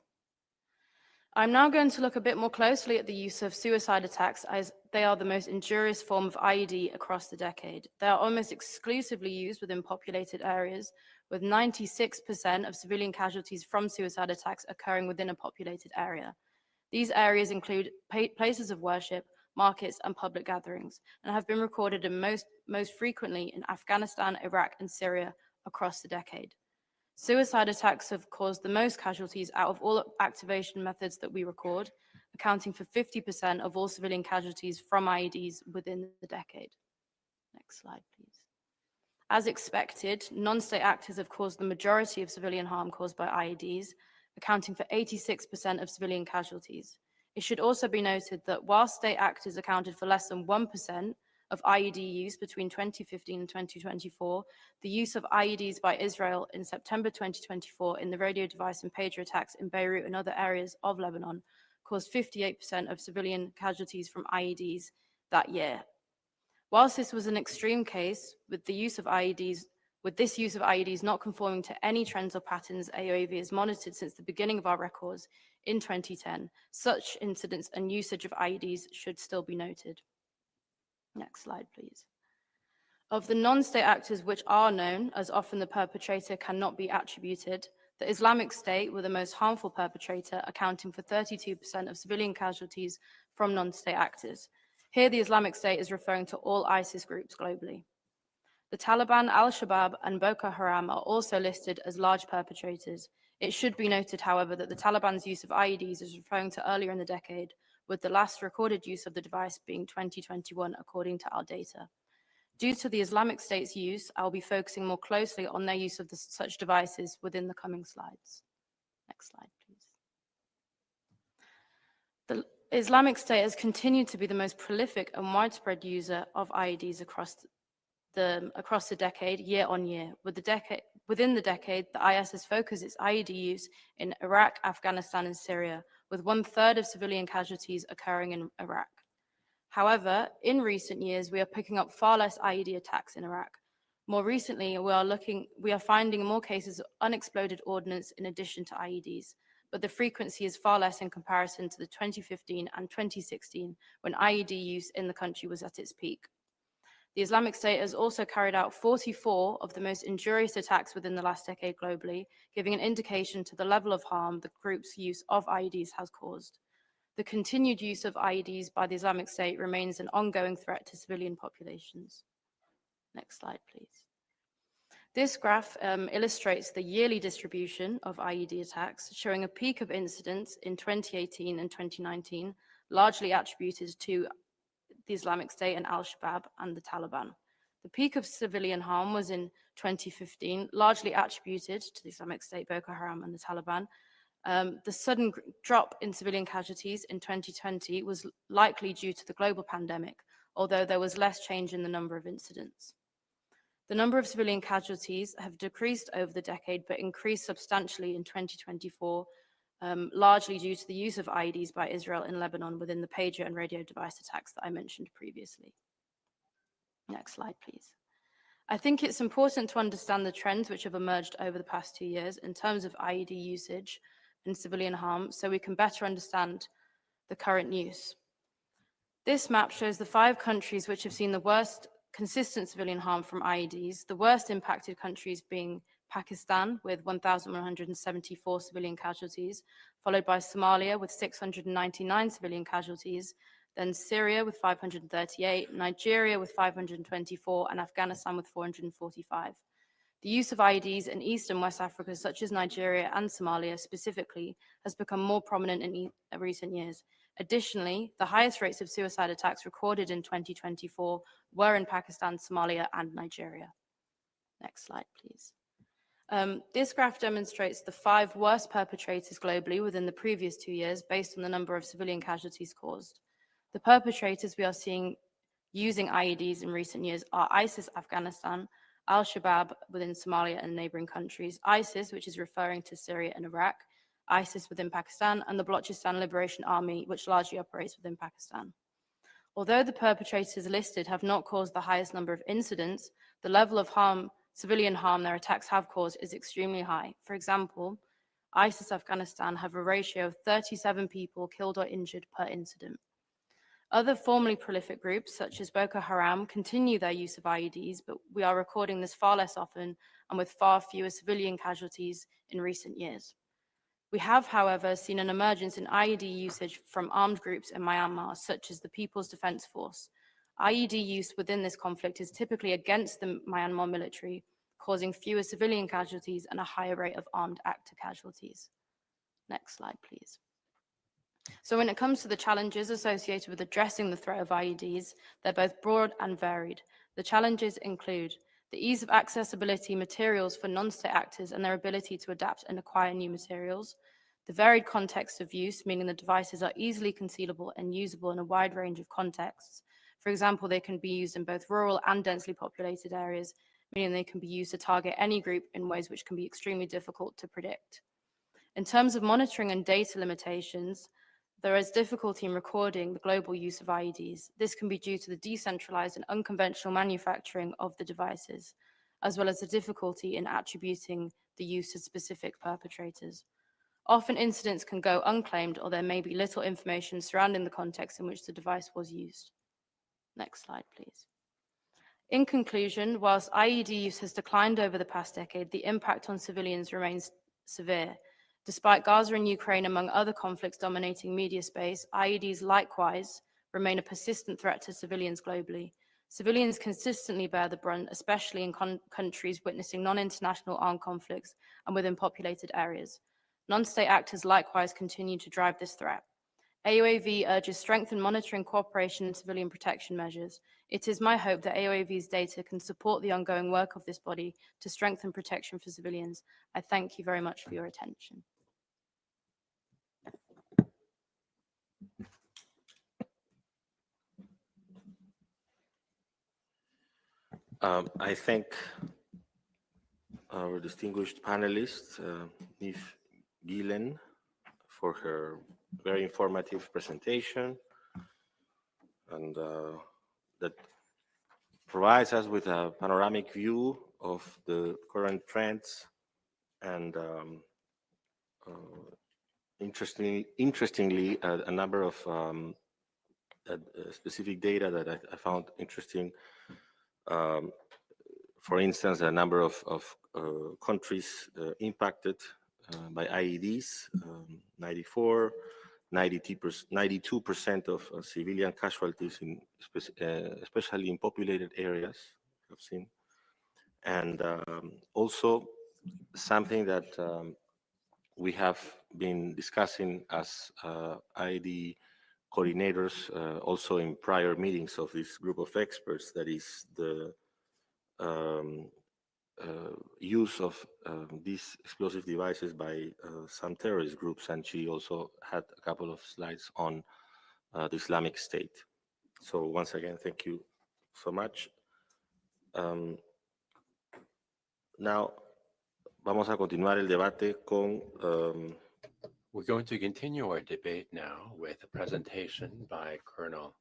I'm now going to look a bit more closely at the use of suicide attacks, as they are the most injurious form of IED across the decade. They are almost exclusively used within populated areas, with 96% of civilian casualties from suicide attacks occurring within a populated area. These areas include places of worship, markets, and public gatherings, and have been recorded in most frequently in Afghanistan, Iraq, and Syria across the decade. Suicide attacks have caused the most casualties out of all activation methods that we record, accounting for 50% of all civilian casualties from IEDs within the decade. Next slide, please. As expected, non-state actors have caused the majority of civilian harm caused by IEDs, accounting for 86% of civilian casualties. It should also be noted that while state actors accounted for less than 1% of IED use between 2015 and 2024, the use of IEDs by Israel in September 2024 in the radio device and pager attacks in Beirut and other areas of Lebanon caused 58% of civilian casualties from IEDs that year. Whilst this was an extreme case, with this use of IEDs not conforming to any trends or patterns AOAV has monitored since the beginning of our records in 2010, such incidents and usage of IEDs should still be noted. Next slide, please. Of the non-state actors which are known, as often the perpetrator cannot be attributed, the Islamic State were the most harmful perpetrator, accounting for 32% of civilian casualties from non-state actors. Here, the Islamic State is referring to all ISIS groups globally. The Taliban, Al-Shabaab, and Boko Haram are also listed as large perpetrators. It should be noted, however, that the Taliban's use of IEDs is referring to earlier in the decade, with the last recorded use of the device being 2021, according to our data. Due to the Islamic State's use, I'll be focusing more closely on their use of such devices within the coming slides. Next slide, please. The Islamic State has continued to be the most prolific and widespread user of IEDs across the decade, year on year. Within the decade, the IS has focused its IED use in Iraq, Afghanistan, and Syria, with 1/3 of civilian casualties occurring in Iraq. However, in recent years, we are picking up far less IED attacks in Iraq. More recently, we are finding more cases of unexploded ordnance in addition to IEDs, but the frequency is far less in comparison to the 2015 and 2016, when IED use in the country was at its peak. The Islamic State has also carried out 44 of the most injurious attacks within the last decade globally, giving an indication to the level of harm the group's use of IEDs has caused. The continued use of IEDs by the Islamic State remains an ongoing threat to civilian populations. Next slide, please. This graph illustrates the yearly distribution of IED attacks, showing a peak of incidents in 2018 and 2019, largely attributed to the Islamic State and Al-Shabaab and the Taliban. The peak of civilian harm was in 2015, largely attributed to the Islamic State, Boko Haram, and the Taliban. The sudden drop in civilian casualties in 2020 was likely due to the global pandemic, although there was less change in the number of incidents. The number of civilian casualties have decreased over the decade, but increased substantially in 2024, largely due to the use of IEDs by Israel in Lebanon within the pager and radio device attacks that I mentioned previously. Next slide, please. I think it's important to understand the trends which have emerged over the past 2 years in terms of IED usage and civilian harm, so we can better understand the current use. This map shows the 5 countries which have seen the worst consistent civilian harm from IEDs, the worst impacted countries being Pakistan with 1,174 civilian casualties, followed by Somalia with 699 civilian casualties, then Syria with 538, Nigeria with 524, and Afghanistan with 445. The use of IEDs in East and West Africa, such as Nigeria and Somalia specifically, has become more prominent in recent years. Additionally, the highest rates of suicide attacks recorded in 2024 were in Pakistan, Somalia, and Nigeria. Next slide, please. This graph demonstrates the 5 worst perpetrators globally within the previous 2 years based on the number of civilian casualties caused. The perpetrators we are seeing using IEDs in recent years are ISIS Afghanistan, Al-Shabaab within Somalia and neighboring countries, ISIS, which is referring to Syria and Iraq, ISIS within Pakistan, and the Balochistan Liberation Army, which largely operates within Pakistan. Although the perpetrators listed have not caused the highest number of incidents, the level of harm, civilian harm their attacks have caused is extremely high. For example, ISIS Afghanistan have a ratio of 37 people killed or injured per incident. Other formerly prolific groups, such as Boko Haram, continue their use of IEDs, but we are recording this far less often and with far fewer civilian casualties in recent years. We have, however, seen an emergence in IED usage from armed groups in Myanmar, such as the People's Defense Force. IED use within this conflict is typically against the Myanmar military, causing fewer civilian casualties and a higher rate of armed actor casualties. Next slide, please. So when it comes to the challenges associated with addressing the threat of IEDs, they're both broad and varied. The challenges include the ease of accessibility materials for non-state actors and their ability to adapt and acquire new materials, the varied context of use, meaning the devices are easily concealable and usable in a wide range of contexts. For example, they can be used in both rural and densely populated areas, meaning they can be used to target any group in ways which can be extremely difficult to predict. In terms of monitoring and data limitations, there is difficulty in recording the global use of IEDs. This can be due to the decentralized and unconventional manufacturing of the devices, as well as the difficulty in attributing the use to specific perpetrators. Often incidents can go unclaimed, or there may be little information surrounding the context in which the device was used. Next slide, please. In conclusion, whilst IED use has declined over the past decade, the impact on civilians remains severe. Despite Gaza and Ukraine, among other conflicts dominating media space, IEDs likewise remain a persistent threat to civilians globally. Civilians consistently bear the brunt, especially in countries witnessing non-international armed conflicts and within populated areas. Non-state actors likewise continue to drive this threat. AOAV urges strengthened monitoring, cooperation, and civilian protection measures. It is my hope that AOAV's data can support the ongoing work of this body to strengthen protection for civilians. I thank you very much for your attention. I thank our distinguished panelist, Ms. Gillen, for her very informative presentation, and that provides us with a panoramic view of the current trends and interestingly, a number of specific data that I found interesting For instance, a number of countries impacted by IEDs, 94, 92% of civilian casualties, especially in populated areas, I've seen. And also something that we have been discussing as IED coordinators also in prior meetings of this group of experts, that is the use of these explosive devices by some terrorist groups, and she also had a couple of slides on the Islamic State. So once again, thank you so much. Now, vamos a continuar el debate con... We're going to continue our debate now with a presentation by Colonel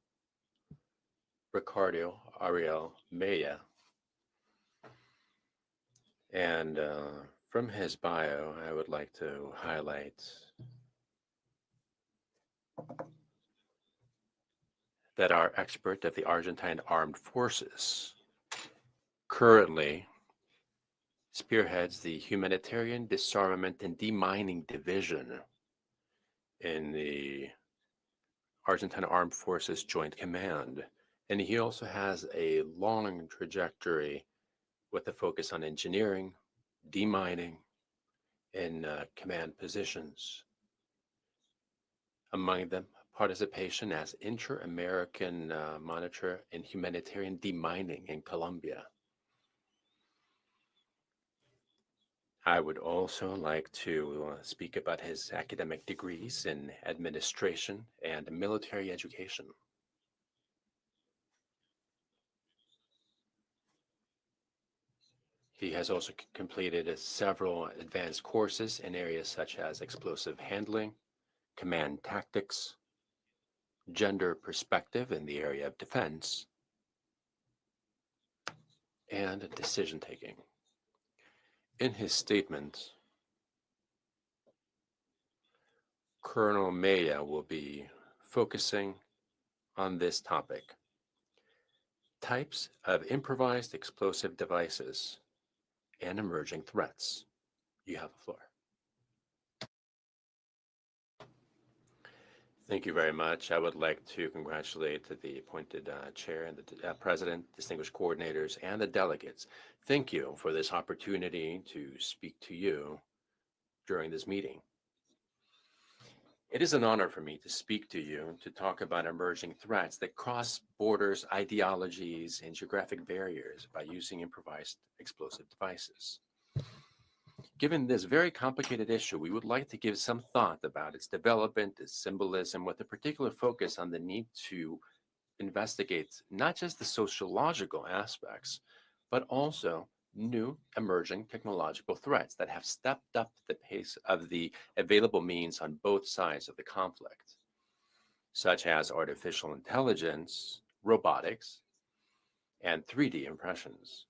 Ricardo Ariel Mella. And from his bio, I would like to highlight that our expert of the Argentine Armed Forces currently spearheads the Humanitarian, Disarmament, and Demining Division in the Argentine Armed Forces Joint Command. And he also has a long trajectory with a focus on engineering, demining, in command positions. Among them, participation as Inter-American Monitor in Humanitarian Demining in Colombia. I would also like to speak about his academic degrees in administration and military education. He has also completed several advanced courses in areas such as explosive handling, command tactics, gender perspective in the area of defense, and decision-taking. In his statement, Colonel Mella will be focusing on this topic: types of improvised explosive devices and emerging threats. You have the floor. Thank you very much. I would like to congratulate the appointed chair and the president, distinguished coordinators, and the delegates. Thank you for this opportunity to speak to you during this meeting. It is an honor for me to speak to you to talk about emerging threats that cross borders, ideologies, and geographic barriers by using improvised explosive devices. Given this very complicated issue, we would like to give some thought about its development, its symbolism, with a particular focus on the need to investigate not just the sociological aspects, but also new emerging technological threats that have stepped up the pace of the available means on both sides of the conflict, such as artificial intelligence, robotics, and 3D impressions,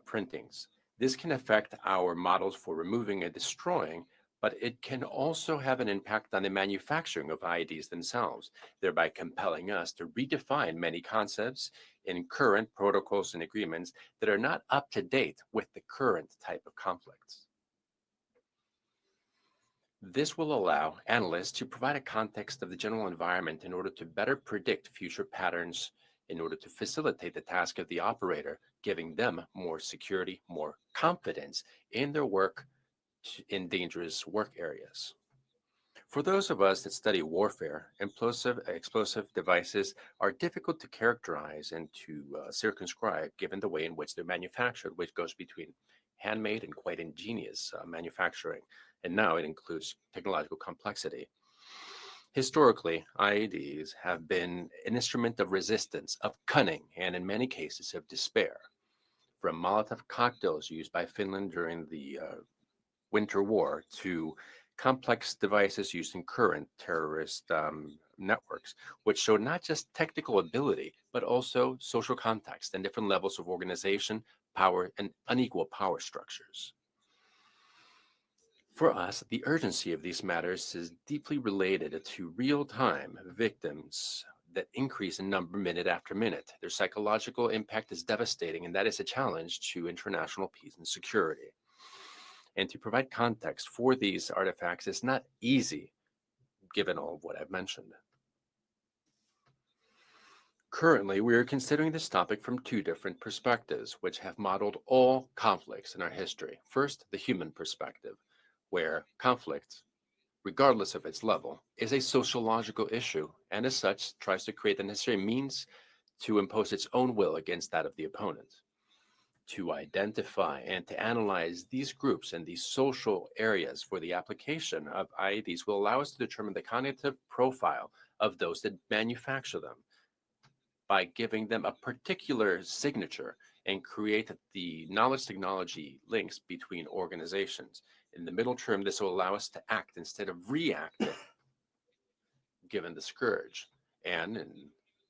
printings. This can affect our models for removing and destroying, but it can also have an impact on the manufacturing of IEDs themselves, thereby compelling us to redefine many concepts in current protocols and agreements that are not up to date with the current type of conflicts. This will allow analysts to provide a context of the general environment in order to better predict future patterns, in order to facilitate the task of the operator, giving them more security, more confidence in their work in dangerous work areas. For those of us that study warfare, explosive devices are difficult to characterize and to circumscribe, given the way in which they're manufactured, which goes between handmade and quite ingenious manufacturing, and now it includes technological complexity. Historically, IEDs have been an instrument of resistance, of cunning, and in many cases of despair. From Molotov cocktails used by Finland during the Winter War to complex devices used in current terrorist networks, which show not just technical ability, but also social context and different levels of organization, power, and unequal power structures. For us, the urgency of these matters is deeply related to real-time victims that increase in number minute after minute. Their psychological impact is devastating, and that is a challenge to international peace and security. And to provide context for these artifacts is not easy, given all of what I've mentioned. Currently, we are considering this topic from two different perspectives, which have modeled all conflicts in our history. First, the human perspective, where conflict, regardless of its level, is a sociological issue, and as such, tries to create the necessary means to impose its own will against that of the opponent. To identify and to analyze these groups and these social areas for the application of IEDs will allow us to determine the cognitive profile of those that manufacture them, by giving them a particular signature and create the knowledge technology links between organizations. In the middle term, this will allow us to act instead of react, given the scourge. And in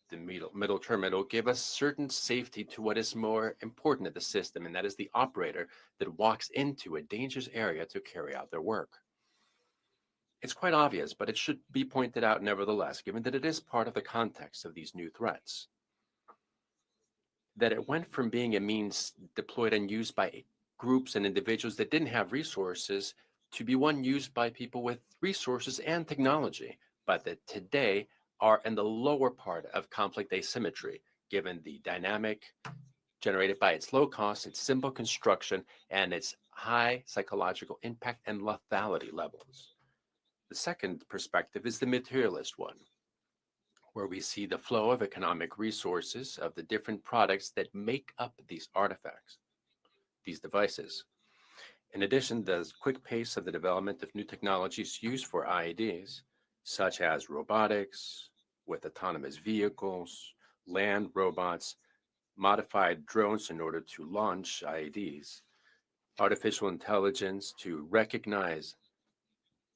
the middle term, it'll give us certain safety to what is more important in the system, and that is the operator that walks into a dangerous area to carry out their work. It's quite obvious, but it should be pointed out nevertheless, given that it is part of the context of these new threats, that it went from being a means deployed and used by groups and individuals that didn't have resources to be one used by people with resources and technology, but that today are in the lower part of conflict asymmetry, given the dynamic generated by its low cost, its simple construction, and its high psychological impact and lethality levels. The second perspective is the materialist one, where we see the flow of economic resources of the different products that make up these artifacts, these devices. In addition, the quick pace of the development of new technologies used for IEDs, such as robotics, with autonomous vehicles, land robots, modified drones in order to launch IEDs, artificial intelligence to recognize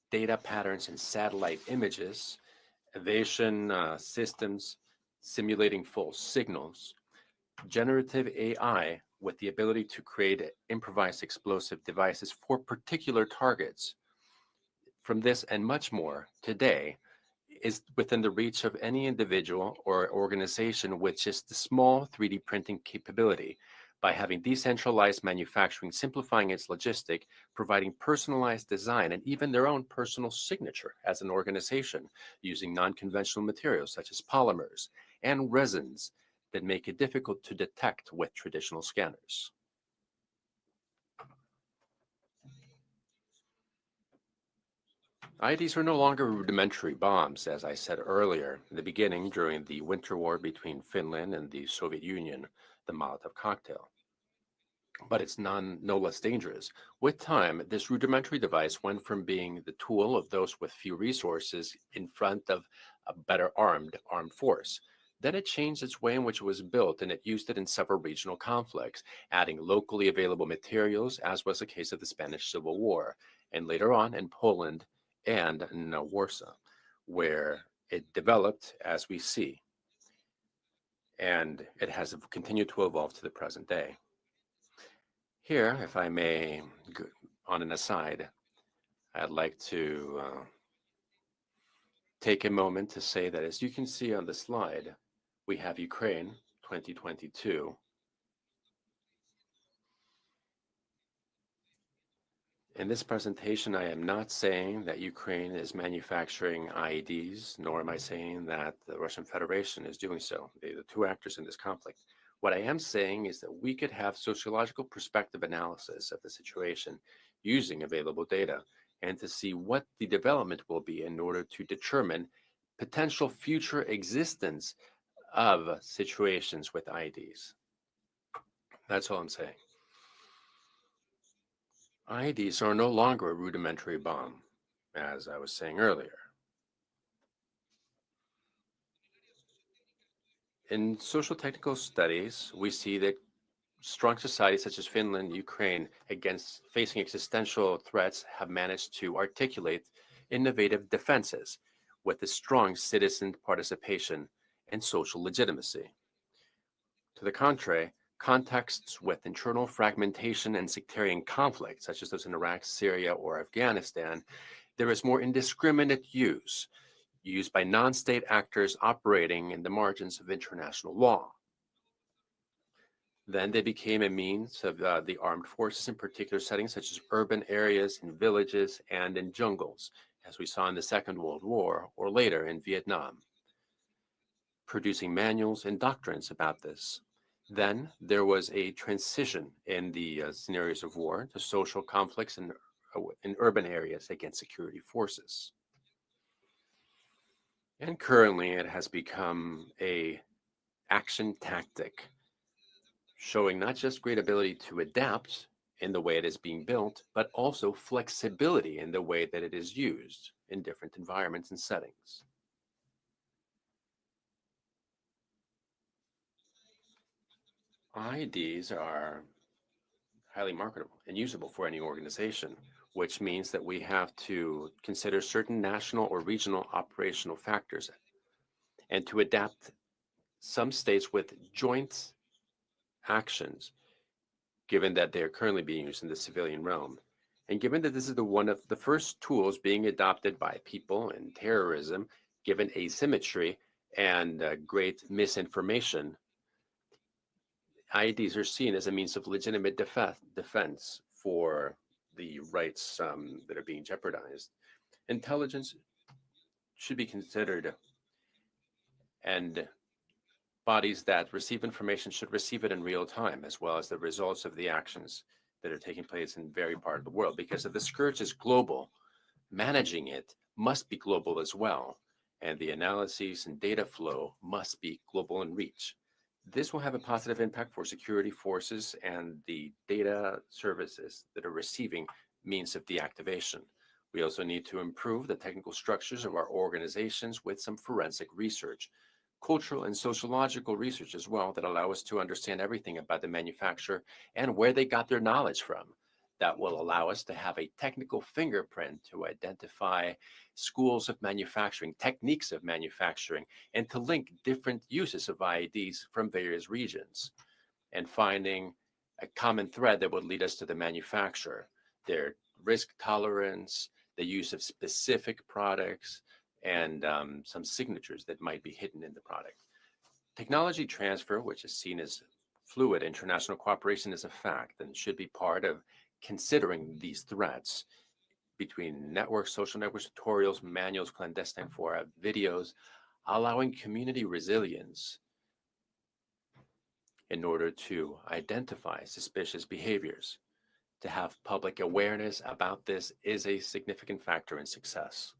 data patterns in satellite images, evasion systems simulating false signals, generative AI with the ability to create improvised explosive devices for particular targets. From this and much more today is within the reach of any individual or organization with just the small 3D printing capability, by having decentralized manufacturing, simplifying its logistic, providing personalized design, and even their own personal signature as an organization, using non-conventional materials such as polymers and resins that make it difficult to detect with traditional scanners. IEDs are no longer rudimentary bombs, as I said earlier in the beginning during the Winter War between Finland and the Soviet Union, the Molotov cocktail. But it's no less dangerous. With time, this rudimentary device went from being the tool of those with few resources in front of a better armed force. Then it changed its way in which it was built, and it used it in several regional conflicts, adding locally available materials, as was the case of the Spanish Civil War, and later on in Poland and in Warsaw, where it developed as we see. And it has continued to evolve to the present day. Here, if I may, on an aside, I'd like to take a moment to say that, as you can see on the slide, we have Ukraine 2022. In this presentation, I am not saying that Ukraine is manufacturing IEDs, nor am I saying that the Russian Federation is doing so. They're the two actors in this conflict. What I am saying is that we could have sociological perspective analysis of the situation using available data, and to see what the development will be in order to determine potential future existence of situations with IEDs. That's all I'm saying. IEDs are no longer a rudimentary bomb, as I was saying earlier. In social technical studies, we see that strong societies such as Finland, Ukraine, against facing existential threats, have managed to articulate innovative defenses with a strong citizen participation and social legitimacy. To the contrary, contexts with internal fragmentation and sectarian conflict, such as those in Iraq, Syria, or Afghanistan, there is more indiscriminate use used by non-state actors operating in the margins of international law. Then they became a means of the armed forces in particular settings such as urban areas, in villages, and in jungles, as we saw in the Second World War or later in Vietnam, producing manuals and doctrines about this. Then there was a transition in the scenarios of war to social conflicts in urban areas against security forces. And currently it has become an action tactic, showing not just great ability to adapt in the way it is being built, but also flexibility in the way that it is used in different environments and settings. IEDs are highly marketable and usable for any organization, which means that we have to consider certain national or regional operational factors and to adapt some states with joint actions, given that they are currently being used in the civilian realm. And given that this is one of the first tools being adopted by people in terrorism, given asymmetry and great misinformation, IEDs are seen as a means of legitimate defense for the rights that are being jeopardized. Intelligence should be considered, and bodies that receive information should receive it in real time, as well as the results of the actions that are taking place in every part of the world. Because if the scourge is global, managing it must be global as well, and the analyses and data flow must be global in reach. This will have a positive impact for security forces and the data services that are receiving means of deactivation. We also need to improve the technical structures of our organizations with some forensic research, cultural and sociological research as well, that allow us to understand everything about the manufacturer and where they got their knowledge from. That will allow us to have a technical fingerprint to identify schools of manufacturing, techniques of manufacturing, and to link different uses of IEDs from various regions, and finding a common thread that would lead us to the manufacturer, their risk tolerance, the use of specific products, and some signatures that might be hidden in the product. Technology transfer, which is seen as fluid international cooperation, is a fact and should be part of considering these threats between networks, social networks, tutorials, manuals, clandestine fora, videos, allowing community resilience in order to identify suspicious behaviors. To have public awareness about this is a significant factor in success.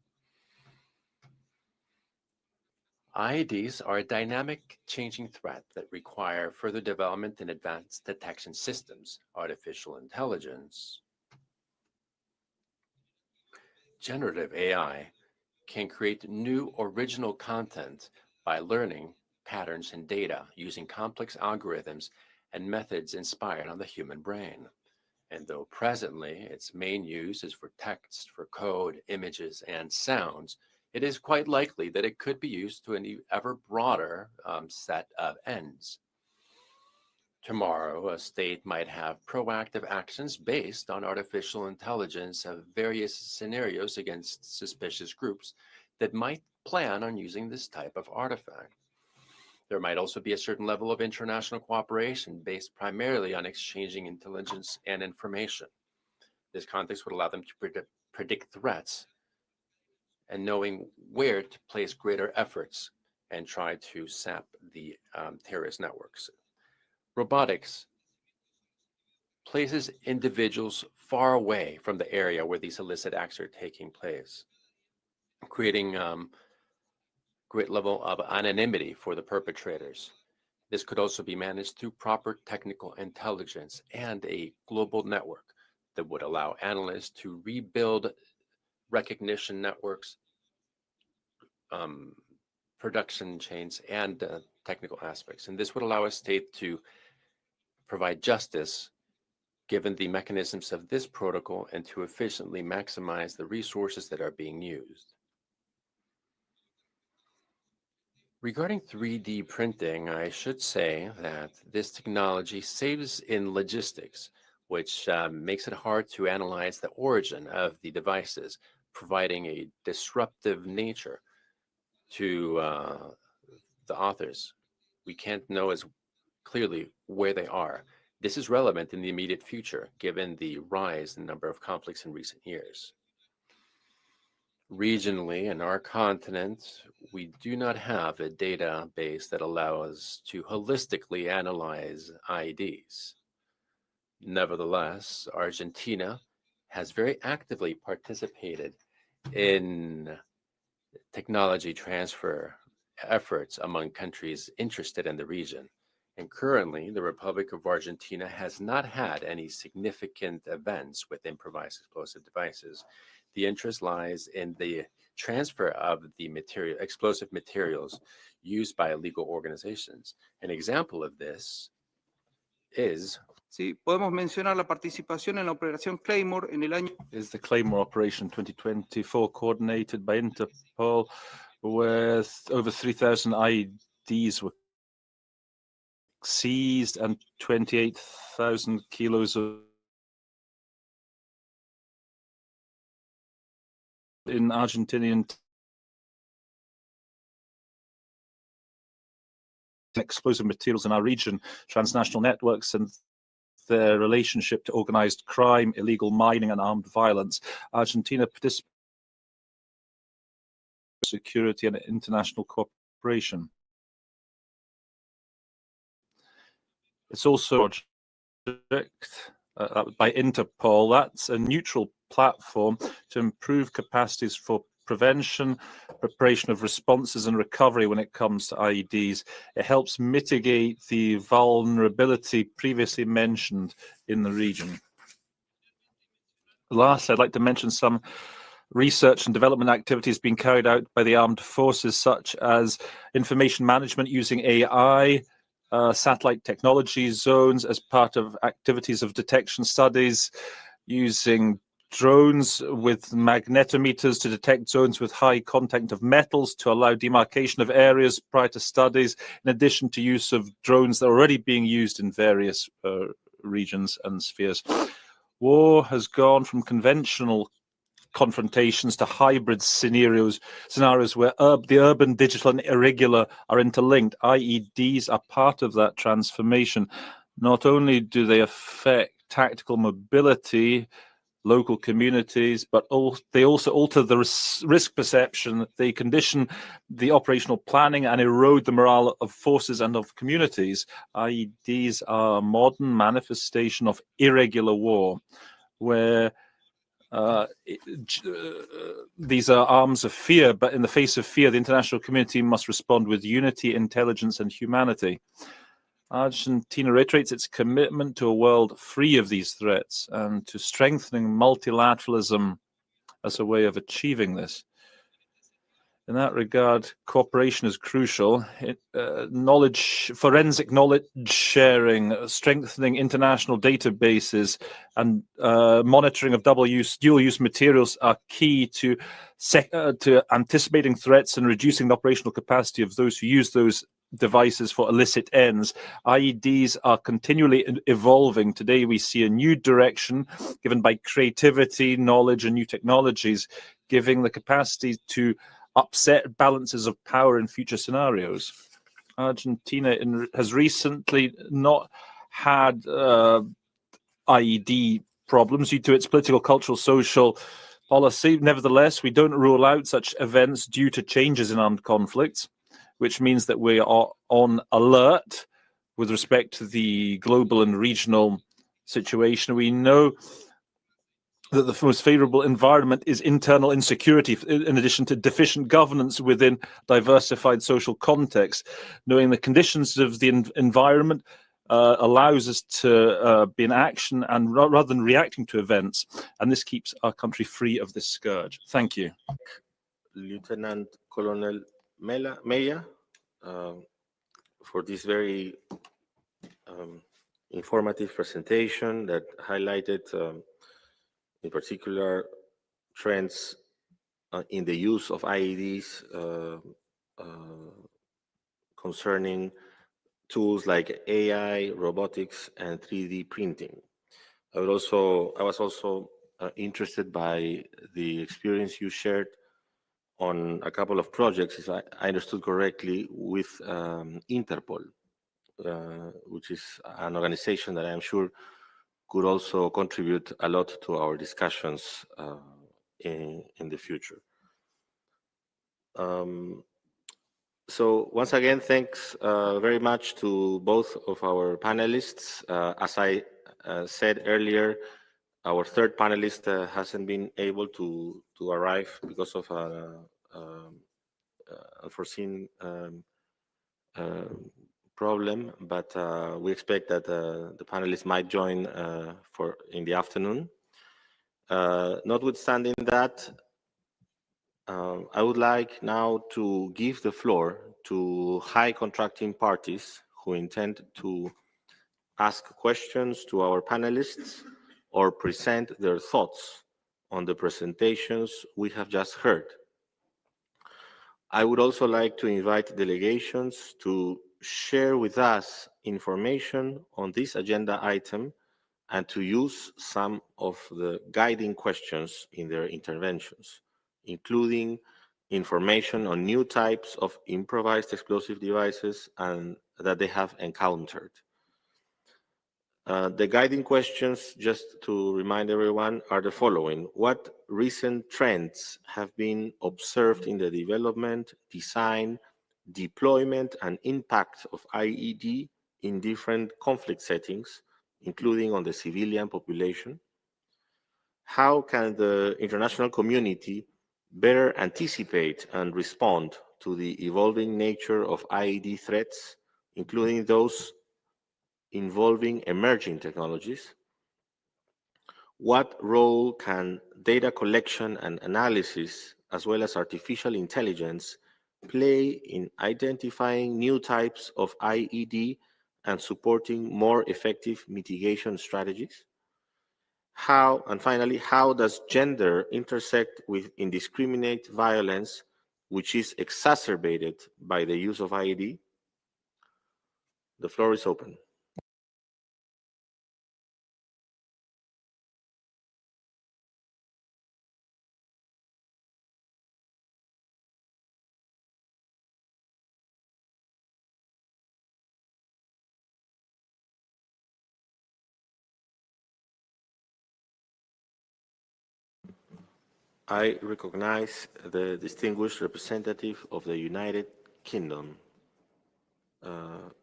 IEDs are a dynamic, changing threat that require further development in advanced detection systems, artificial intelligence. Generative AI can create new original content by learning patterns and data using complex algorithms and methods inspired on the human brain. And though presently its main use is for text, for code, images, and sounds, it is quite likely that it could be used to an ever broader set of ends. Tomorrow, a state might have proactive actions based on artificial intelligence of various scenarios against suspicious groups that might plan on using this type of artifact. There might also be a certain level of international cooperation based primarily on exchanging intelligence and information. This context would allow them to predict threats and knowing where to place greater efforts and try to sap the terrorist networks. Robotics places individuals far away from the area where these illicit acts are taking place, creating great level of anonymity for the perpetrators. This could also be managed through proper technical intelligence and a global network that would allow analysts to rebuild recognition networks, production chains, and technical aspects. And this would allow a state to provide justice given the mechanisms of this protocol and to efficiently maximize the resources that are being used. Regarding 3D printing, I should say that this technology saves in logistics, which makes it hard to analyze the origin of the devices, providing a disruptive nature to the authors. We can't know as clearly where they are. This is relevant in the immediate future, given the rise in the number of conflicts in recent years. Regionally, in our continent, we do not have a database that allows us to holistically analyze IEDs. Nevertheless, Argentina has very actively participated in technology transfer efforts among countries interested in the region. And currently, the Republic of Argentina has not had any significant events with improvised explosive devices. The interest lies in the transfer of the explosive materials used by illegal organizations. An example of this is Sí, podemos mencionar la participación en la operación Claymore en el año. Is the Claymore Operation 2024 coordinated by Interpol, with over 3,000 IEDs were seized and 28,000 kilos of in Argentinian explosive materials in our region, transnational networks and their relationship to organized crime, illegal mining and armed violence. Argentina participates in security and international cooperation. It's also a project by Interpol. That's a neutral platform to improve capacities for prevention, preparation of responses and recovery when it comes to IEDs. It helps mitigate the vulnerability previously mentioned in the region. Lastly, I'd like to mention some research and development activities being carried out by the armed forces, such as information management using AI, satellite technology zones as part of activities of detection studies, using drones with magnetometers to detect zones with high content of metals to allow demarcation of areas prior to studies, in addition to use of drones that are already being used in various regions and spheres. War has gone from conventional confrontations to hybrid scenarios where the urban, digital, and irregular are interlinked. IEDs are part of that transformation. Not only do they affect tactical mobility, local communities, but they also alter the risk perception. They condition the operational planning and erode the morale of forces and of communities. IEDs are a modern manifestation of irregular war, where these are arms of fear, but in the face of fear, the international community must respond with unity, intelligence, and humanity. Argentina reiterates its commitment to a world free of these threats and to strengthening multilateralism as a way of achieving this. In that regard, cooperation is crucial. Forensic knowledge sharing, strengthening international databases, and monitoring of dual-use materials are key to anticipating threats and reducing the operational capacity of those who use those devices for illicit ends. IEDs are continually evolving. Today, we see a new direction given by creativity, knowledge, and new technologies, giving the capacity to upset balances of power in future scenarios. Argentina has recently not had IED problems due to its political, cultural, social policy. Nevertheless, we don't rule out such events due to changes in armed conflicts, which means that we are on alert with respect to the global and regional situation. We know that the most favorable environment is internal insecurity, in addition to deficient governance within diversified social contexts. Knowing the conditions of the environment allows us to be in action and rather than reacting to events, and this keeps our country free of this scourge. Thank you. Lieutenant Colonel Meya, for this very informative presentation that highlighted in particular trends in the use of IEDs concerning tools like AI, robotics, and 3D printing. I was also interested by the experience you shared on a couple of projects, if I understood correctly, with Interpol, which is an organization that I'm sure could also contribute a lot to our discussions in the future. So once again, thanks very much to both of our panelists. As I said earlier, our third panelist hasn't been able to arrive because of an unforeseen problem, but we expect that the panelists might join in the afternoon. Notwithstanding that, I would like now to give the floor to high contracting parties who intend to ask questions to our panelists or present their thoughts on the presentations we have just heard. I would also like to invite delegations to share with us information on this agenda item and to use some of the guiding questions in their interventions, including information on new types of improvised explosive devices and that they have encountered. The guiding questions, just to remind everyone, are the following. What recent trends have been observed in the development, design, deployment, and impact of IED in different conflict settings, including on the civilian population? How can the international community better anticipate and respond to the evolving nature of IED threats, including those involving emerging technologies? What role can data collection and analysis, as well as artificial intelligence, play in identifying new types of IED and supporting more effective mitigation strategies? How, and finally, how does gender intersect with indiscriminate violence, which is exacerbated by the use of IED? The floor is open. I recognize the distinguished representative of the United Kingdom.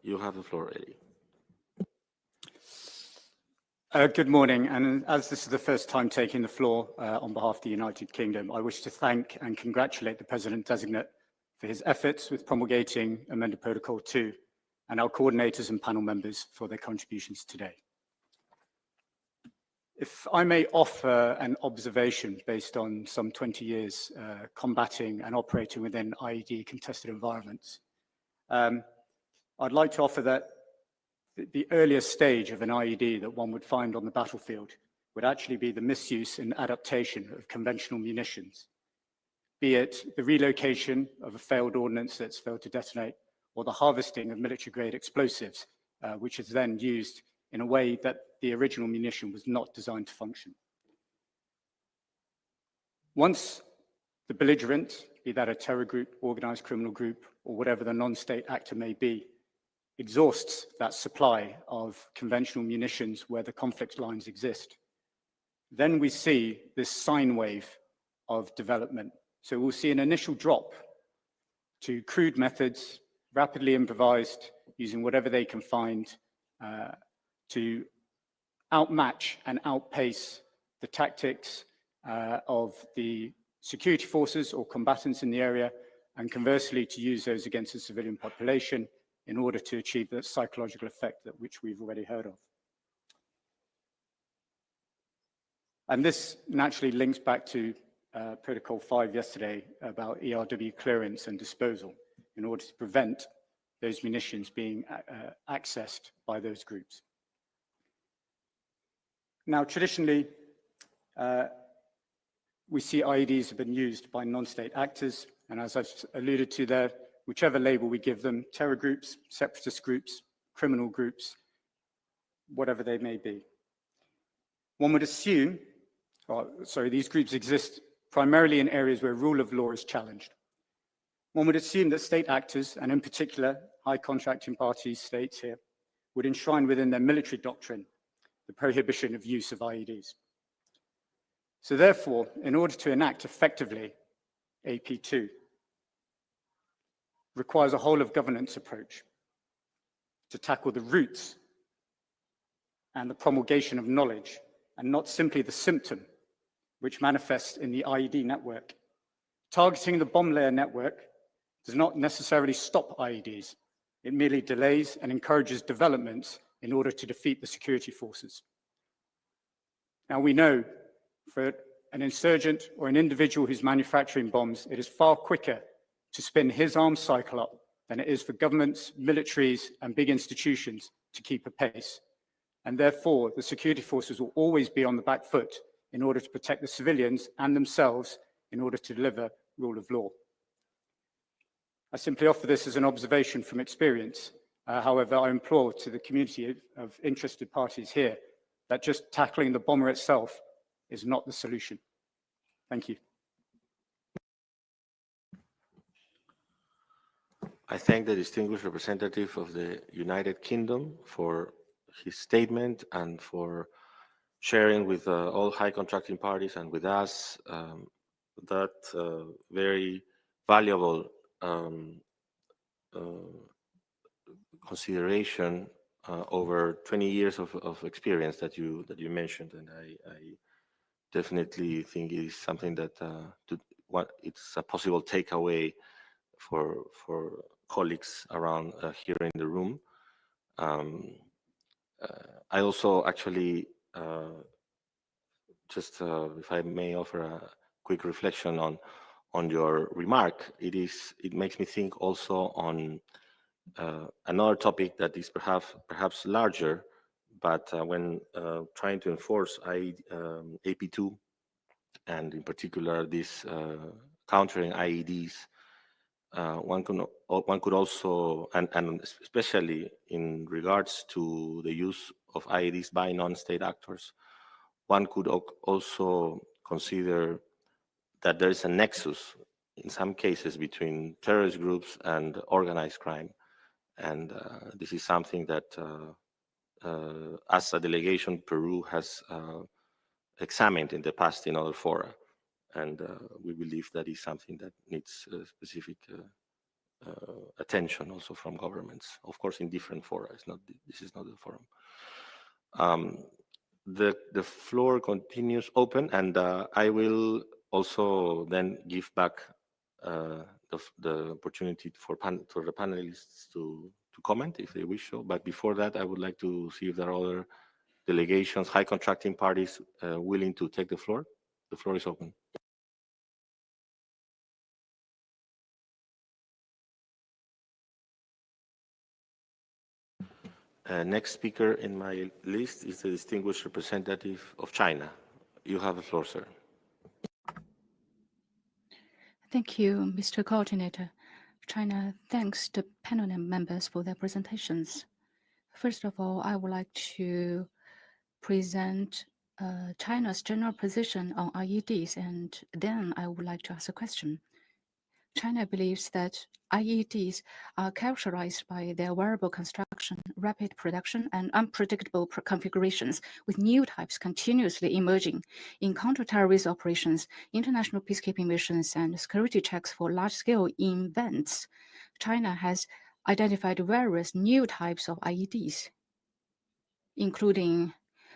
You have the floor, Eddie. Good morning, and as this is the first time taking the floor on behalf of the United Kingdom, I wish to thank and congratulate the President-designate for his efforts with promulgating Amended Protocol 2 and our coordinators and panel members for their contributions today. If I may offer an observation based on some 20 years combating and operating within IED contested environments, I'd like to offer that the earliest stage of an IED that one would find on the battlefield would actually be the misuse and adaptation of conventional munitions, be it the relocation of a failed ordnance that's failed to detonate, or the harvesting of military-grade explosives, which is then used in a way that the original munition was not designed to function. Once the belligerent, be that a terror group, organized criminal group, or whatever the non-state actor may be, exhausts that supply of conventional munitions where the conflict lines exist, then we see this sine wave of development. So we'll see an initial drop to crude methods, rapidly improvised, using whatever they can find to outmatch and outpace the tactics of the security forces or combatants in the area, and conversely to use those against the civilian population in order to achieve the psychological effect that which we've already heard of. And this naturally links back to Protocol 5 yesterday about ERW clearance and disposal in order to prevent those munitions being accessed by those groups. Now, traditionally, we see IEDs have been used by non-state actors, and as I've alluded to there, whichever label we give them, terror groups, separatist groups, criminal groups, whatever they may be. One would assume, these groups exist primarily in areas where rule of law is challenged. One would assume that state actors, and in particular, high contracting parties, states here, would enshrine within their military doctrine the prohibition of use of IEDs. So therefore, in order to enact effectively AP2, requires a whole of governance approach to tackle the roots and the promulgation of knowledge, and not simply the symptom which manifests in the IED network. Targeting the bomb layer network does not necessarily stop IEDs. It merely delays and encourages developments in order to defeat the security forces. Now we know for an insurgent or an individual who's manufacturing bombs, it is far quicker to spin his arms cycle up than it is for governments, militaries, and big institutions to keep a pace. And therefore, the security forces will always be on the back foot in order to protect the civilians and themselves in order to deliver rule of law. I simply offer this as an observation from experience. However, I implore to the community of interested parties here that just tackling the bomber itself is not the solution. Thank you. I thank the distinguished representative of the United Kingdom for his statement and for sharing with all high contracting parties and with us that very valuable consideration over 20 years of experience that you mentioned, and I definitely think it is something that it's a possible takeaway for colleagues around here in the room. I also actually just if I may offer a quick reflection on your remark, it makes me think also on another topic that is perhaps larger, but when trying to enforce AP2 and in particular this countering IEDs, one could also, and especially in regards to the use of IEDs by non-state actors, one could also consider that there is a nexus in some cases between terrorist groups and organized crime. And this is something that as a delegation, Peru has examined in the past in other fora. And we believe that is something that needs specific attention also from governments, of course, in different fora. This is not the forum. The floor continues open, and I will also then give back the opportunity for the panelists to comment if they wish so. But before that, I would like to see if there are other delegations, high contracting parties willing to take the floor. The floor is open. Next speaker in my list is the distinguished representative of China. You have the floor, sir. Thank you, Mr. Coordinator. China thanks the panel members for their presentations. First of all, I would like to present China's general position on IEDs, and then I would like to ask a question. China believes that IEDs are characterized by their variable construction, rapid production, and unpredictable configurations, with new types continuously emerging. In counter-terrorist operations, international peacekeeping missions, and security checks for large-scale events, China has identified various new types of IEDs, including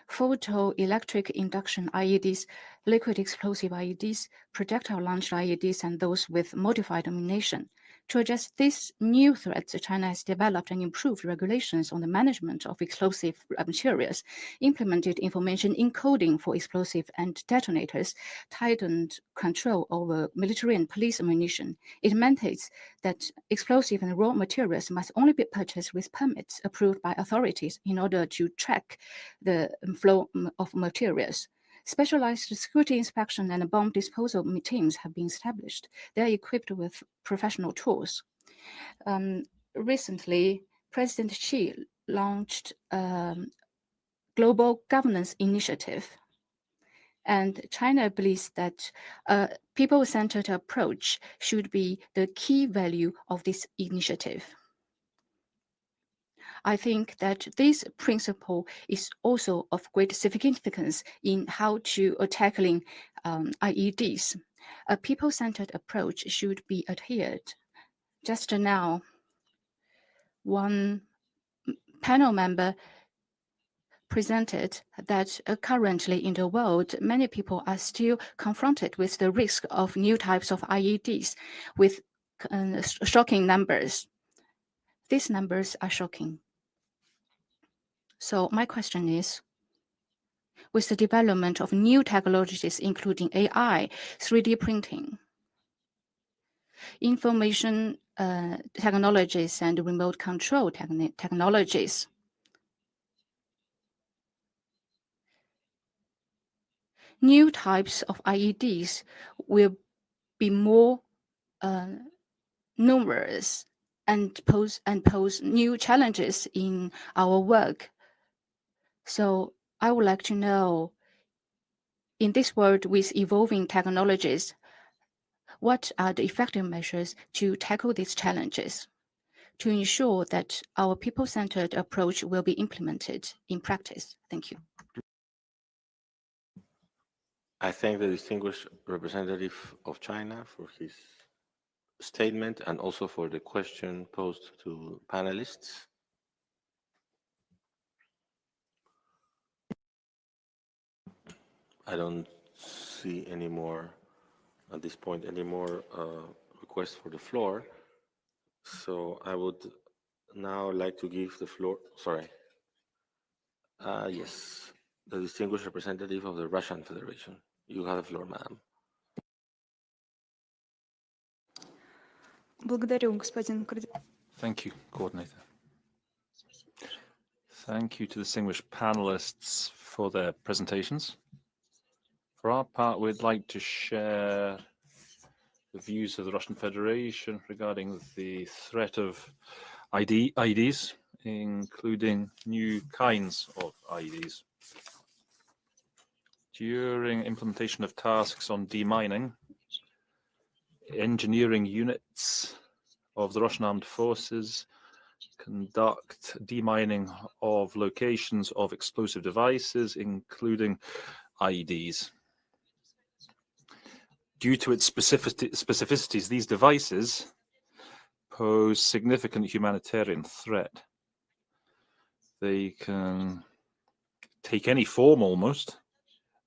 photoelectric induction IEDs, liquid explosive IEDs, projectile-launched IEDs, and those with modified ammunition. To address these new threats, China has developed and improved regulations on the management of explosive materials, implemented information encoding for explosive and detonators, tightened control over military and police ammunition. It mandates that explosive and raw materials must only be purchased with permits approved by authorities in order to track the flow of materials. Specialized security inspection and bomb disposal teams have been established. They are equipped with professional tools. Recently, President Xi launched a global governance initiative And China believes that a people-centered approach should be the key value of this initiative. I think that this principle is also of great significance in how to tackling IEDs. A people-centered approach should be adhered. Just now, one panel member presented that currently in the world, many people are still confronted with the risk of new types of IEDs with shocking numbers. These numbers are shocking. So my question is, with the development of new technologies, including AI, 3D printing, information technologies, and remote control technologies, new types of IEDs will be more numerous and pose new challenges in our work. So I would like to know, in this world with evolving technologies, what are the effective measures to tackle these challenges, to ensure that our people-centered approach will be implemented in practice? Thank you. I thank the distinguished representative of China for his statement and also for the question posed to panelists. I don't see any more, at this point, any more requests for the floor. So I would now like to give the floor, sorry. Yes, the distinguished representative of the Russian Federation. You have the floor, ma'am. Thank you, Coordinator. Thank you to the distinguished panelists for their presentations. For our part, we'd like to share the views of the Russian Federation regarding the threat of IEDs, including new kinds of IEDs. During implementation of tasks on demining, engineering units of the Russian Armed Forces conduct demining of locations of explosive devices, including IEDs. Due to its specificities, these devices pose significant humanitarian threat. They can take any form almost,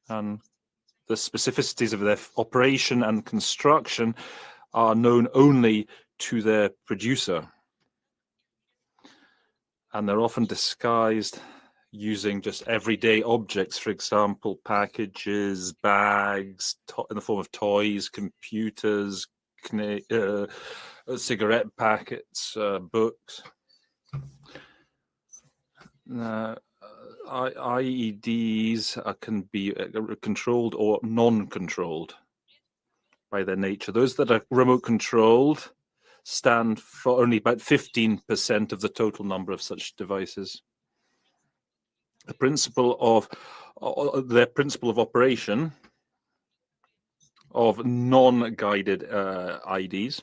and the specificities of their operation and construction are known only to their producer. And they're often disguised using just everyday objects, for example, packages, bags, in the form of toys, computers, cigarette packets, books. Now, IEDs can be controlled or non-controlled by their nature. Those that are remote controlled stand for only about 15% of the total number of such devices. The principle of operation of non-guided IEDs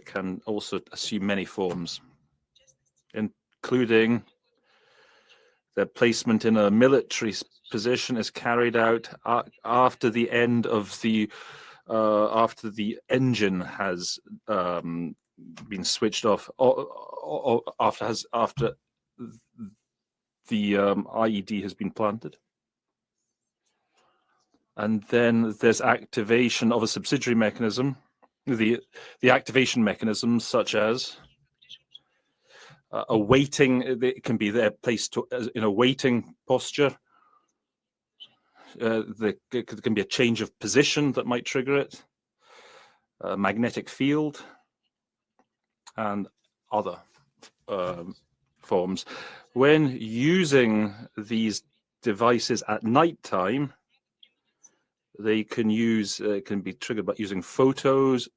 can also assume many forms, including their placement in a military position is carried out after the end of the after the engine has been switched off, or after the IED has been planted. And then there's activation of a subsidiary mechanism, the activation mechanisms such as a waiting, it can be there placed in a waiting posture. There can be a change of position that might trigger it, a magnetic field, and other forms. When using these devices at night time, they can can be triggered by using photos,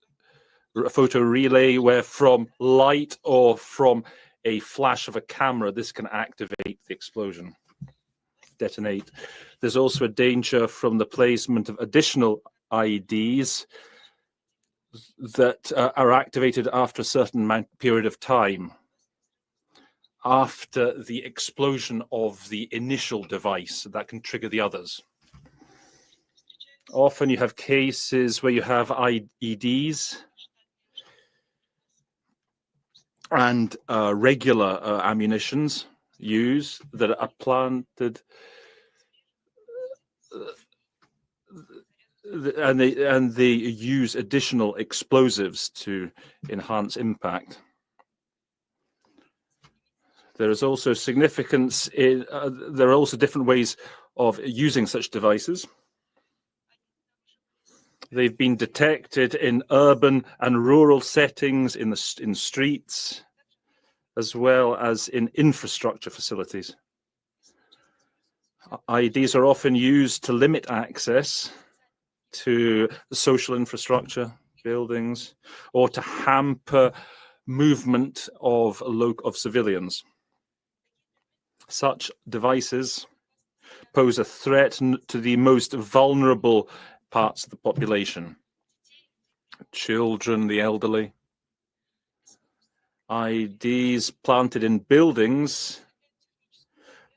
a photo relay, where from light or from a flash of a camera, this can activate the explosion. detonate. There's also a danger from the placement of additional IEDs that are activated after a certain period of time, after the explosion of the initial device that can trigger the others. Often you have cases where you have IEDs and regular ammunitions used that are planted, and they use additional explosives to enhance impact. There is also significance in, there are also different ways of using such devices. They've been detected in urban and rural settings, in streets, as well as in infrastructure facilities. IEDs are often used to limit access to social infrastructure, buildings, or to hamper movement of civilians. Such devices pose a threat to the most vulnerable parts of the population: children, the elderly. IEDs planted in buildings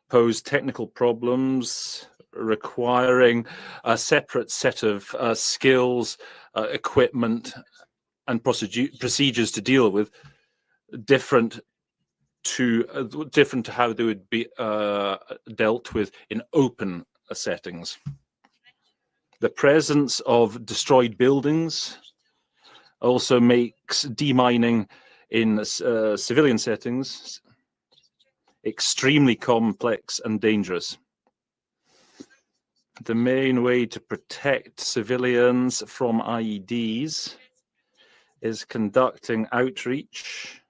pose technical problems requiring a separate set of skills, equipment, and procedures to deal with, different to how they would be dealt with in open settings. The presence of destroyed buildings also makes demining in civilian settings extremely complex and dangerous. The main way to protect civilians from IEDs is conducting outreach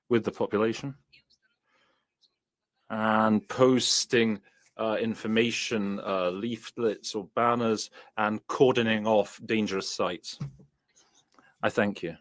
with the population and posting information, leaflets or banners, and cordoning off dangerous sites. I thank you.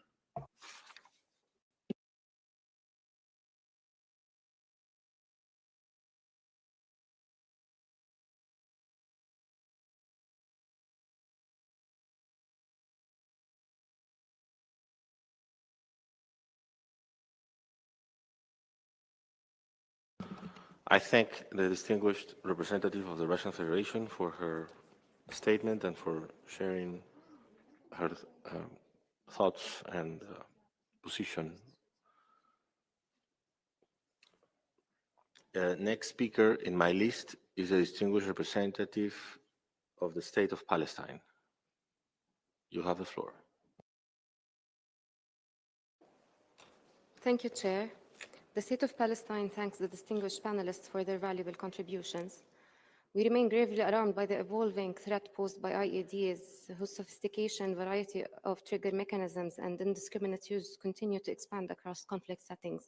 I thank the distinguished representative of the Russian Federation for her statement and for sharing her thoughts and position. Next speaker in my list is a distinguished representative of the State of Palestine. You have the floor. Thank you, Chair. The State of Palestine thanks the distinguished panelists for their valuable contributions. We remain gravely alarmed by the evolving threat posed by IEDs, whose sophistication, variety of trigger mechanisms, and indiscriminate use continue to expand across conflict settings.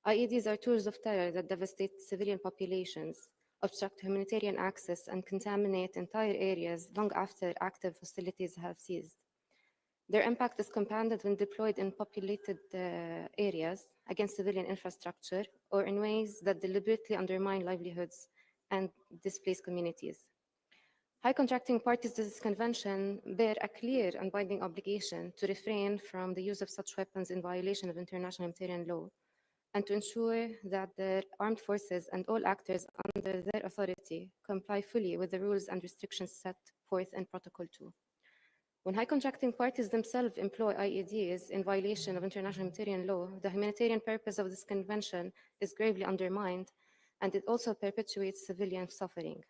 IEDs are tools of terror that devastate civilian populations, obstruct humanitarian access, and contaminate entire areas long after active hostilities have ceased. Their impact is compounded when deployed in populated areas against civilian infrastructure or in ways that deliberately undermine livelihoods and displace communities. High contracting parties to this convention bear a clear and binding obligation to refrain from the use of such weapons in violation of international humanitarian law, and to ensure that their armed forces and all actors under their authority comply fully with the rules and restrictions set forth in Protocol 2. When high contracting parties themselves employ IEDs in violation of international humanitarian law, the humanitarian purpose of this convention is gravely undermined, and it also perpetuates civilian suffering.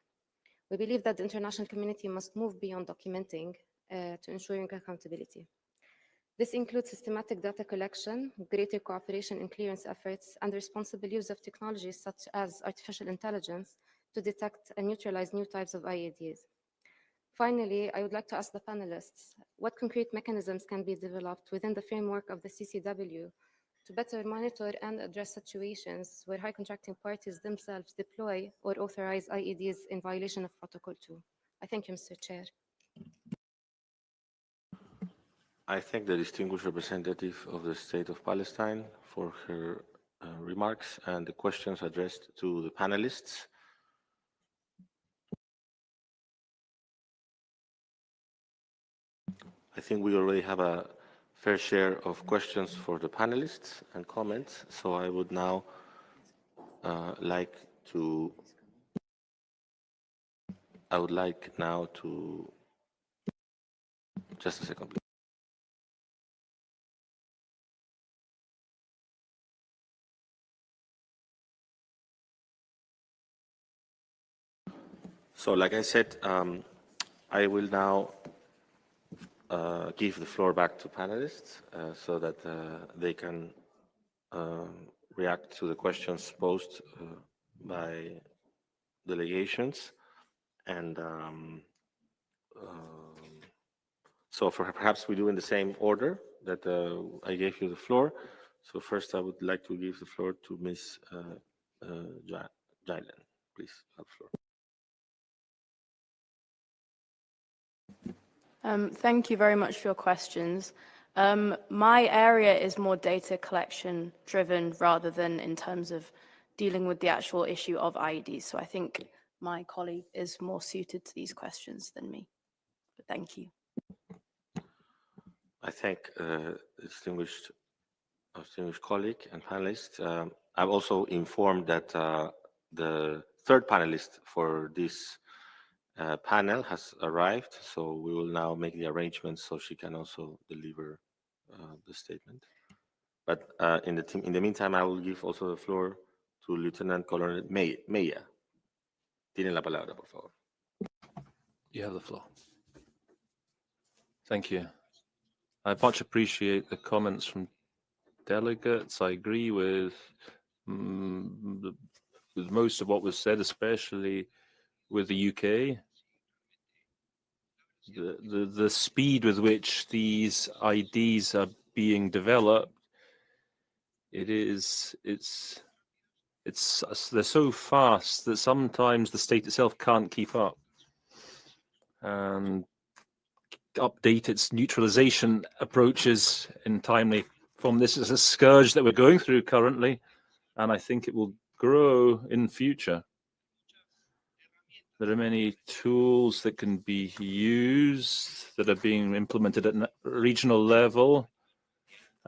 We believe that the international community must move beyond documenting to ensuring accountability. This includes systematic data collection, greater cooperation in clearance efforts, and the responsible use of technologies such as artificial intelligence to detect and neutralize new types of IEDs. Finally, I would like to ask the panelists, what concrete mechanisms can be developed within the framework of the CCW to better monitor and address situations where high contracting parties themselves deploy or authorize IEDs in violation of Protocol 2? I thank you, Mr. Chair. I thank the distinguished representative of the State of Palestine for her remarks and the questions addressed to the panelists. I think we already have a fair share of questions for the panelists and comments. So I would now like to just a second, please. So like I said, I will now give the floor back to panelists so that they can react to the questions posed by delegations. And so perhaps we do in the same order that I gave you the floor. So first I would like to give the floor to Ms. Jailen. Please, have the floor. Thank you very much for your questions. My area is more data collection driven rather than in terms of dealing with the actual issue of IEDs. So I think my colleague is more suited to these questions than me. But thank you. I thank distinguished colleague and panelists. I'm also informed that the third panelist for this panel has arrived, so we will now make the arrangements so she can also deliver the statement. But in the meantime, I will give also the floor to Lieutenant Colonel Meya. Tienen la palabra, por favor. You have the floor. Thank you. I much appreciate the comments from delegates. I agree with most of what was said, especially with the UK. The speed with which these IDs are being developed, they're so fast that sometimes the state itself can't keep up and update its neutralization approaches in timely form. This is a scourge that we're going through currently, and I think it will grow in future. There are many tools that can be used that are being implemented at a regional level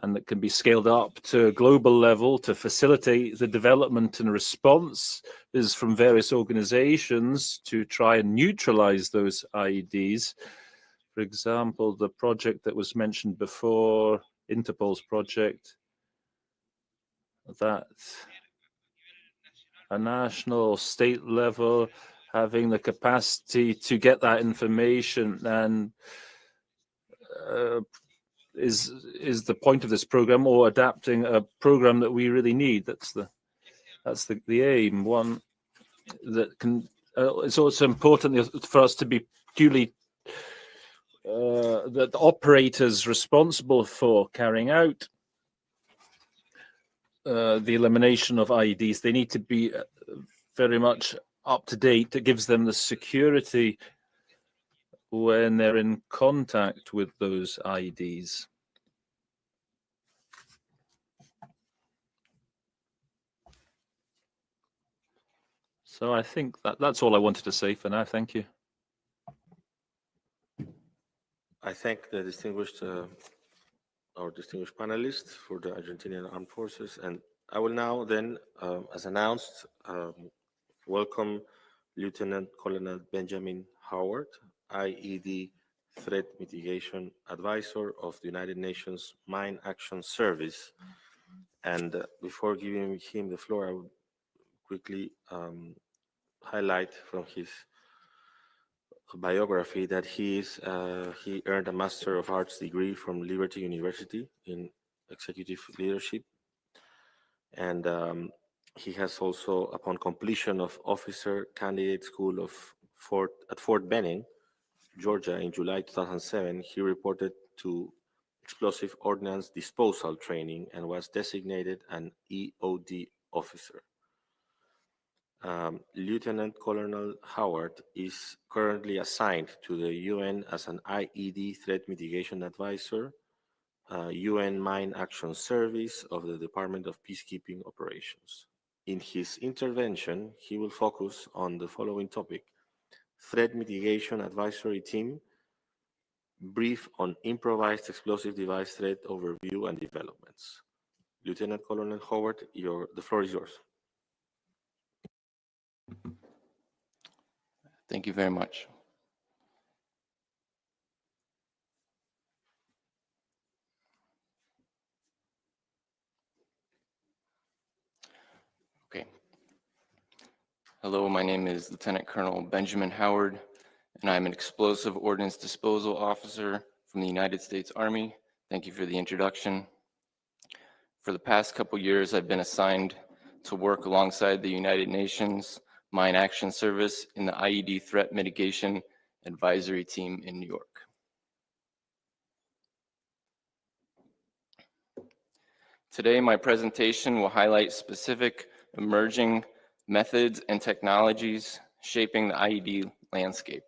and that can be scaled up to a global level to facilitate the development and response is from various organizations to try and neutralize those IEDs. For example, the project that was mentioned before, Interpol's project, that a national state level having the capacity to get that information and is the point of this program, or adapting a program that we really need. That's the aim. One that can. It's also important for us to be duly that the operators responsible for carrying out the elimination of IEDs, they need to be very much up to date. It gives them the security when they're in contact with those IEDs. So I think that's all I wanted to say for now. Thank you. I thank the our distinguished panelists for the Argentinian Armed Forces, and I will now then, as announced, welcome Lieutenant Colonel Benjamin Howard, IED Threat Mitigation Advisor of the United Nations Mine Action Service. And before giving him the floor, I would quickly highlight from his biography that he earned a Master of Arts degree from Liberty University in Executive Leadership, and he has also, upon completion of Officer Candidate School at Fort Benning, Georgia, in July 2007, he reported to Explosive Ordnance Disposal Training and was designated an EOD officer. Lieutenant Colonel Howard is currently assigned to the UN as an IED Threat Mitigation Advisor, UN Mine Action Service of the Department of Peacekeeping Operations. In his intervention, he will focus on the following topic: Threat Mitigation Advisory Team brief on improvised explosive device threat overview and developments. Lieutenant Colonel Howard, the floor is yours. Thank you very much. Okay. Hello, my name is Lieutenant Colonel Benjamin Howard, and I'm an explosive ordnance disposal officer from the United States Army. Thank you for the introduction. For the past couple years, I've been assigned to work alongside the United Nations Mine Action Service in the IED Threat Mitigation Advisory Team in New York. Today, my presentation will highlight specific emerging methods and technologies shaping the IED landscape.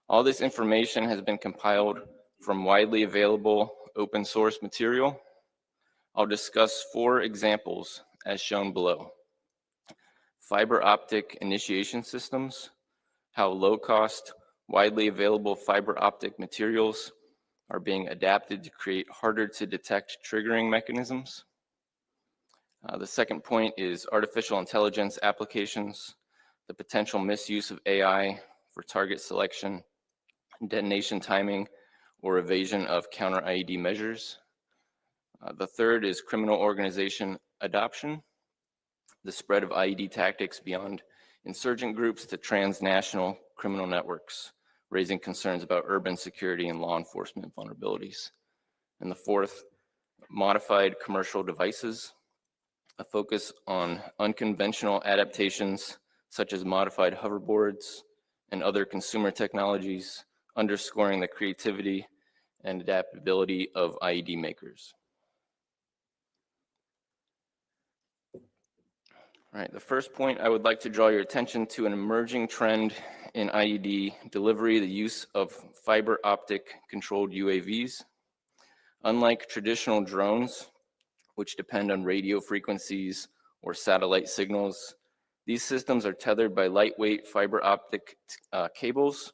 All this information has been compiled from widely available open source material. I'll discuss 4 examples as shown below. Fiber optic initiation systems, how low-cost, widely available fiber optic materials are being adapted to create harder to detect triggering mechanisms. The second point is artificial intelligence applications, the potential misuse of AI for target selection, detonation timing, or evasion of counter-IED measures. The third is criminal organization adoption, the spread of IED tactics beyond insurgent groups to transnational criminal networks, raising concerns about urban security and law enforcement vulnerabilities. And the fourth, modified commercial devices, a focus on unconventional adaptations such as modified hoverboards and other consumer technologies, underscoring the creativity and adaptability of IED makers. All right, the first point I would like to draw your attention to an emerging trend in IED delivery, the use of fiber optic controlled UAVs. Unlike traditional drones, which depend on radio frequencies or satellite signals, these systems are tethered by lightweight fiber optic cables.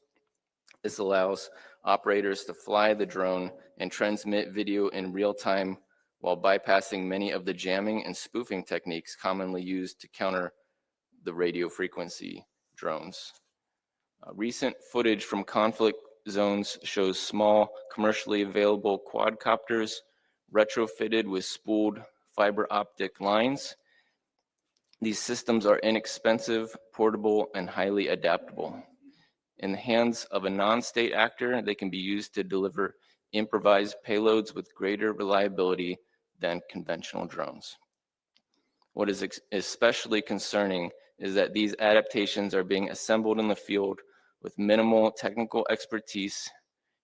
This allows operators to fly the drone and transmit video in real time while bypassing many of the jamming and spoofing techniques commonly used to counter the radio frequency drones. Recent footage from conflict zones shows small, commercially available quadcopters retrofitted with spooled fiber optic lines. These systems are inexpensive, portable, and highly adaptable. In the hands of a non-state actor, they can be used to deliver improvised payloads with greater reliability than conventional drones. What is especially concerning is that these adaptations are being assembled in the field with minimal technical expertise,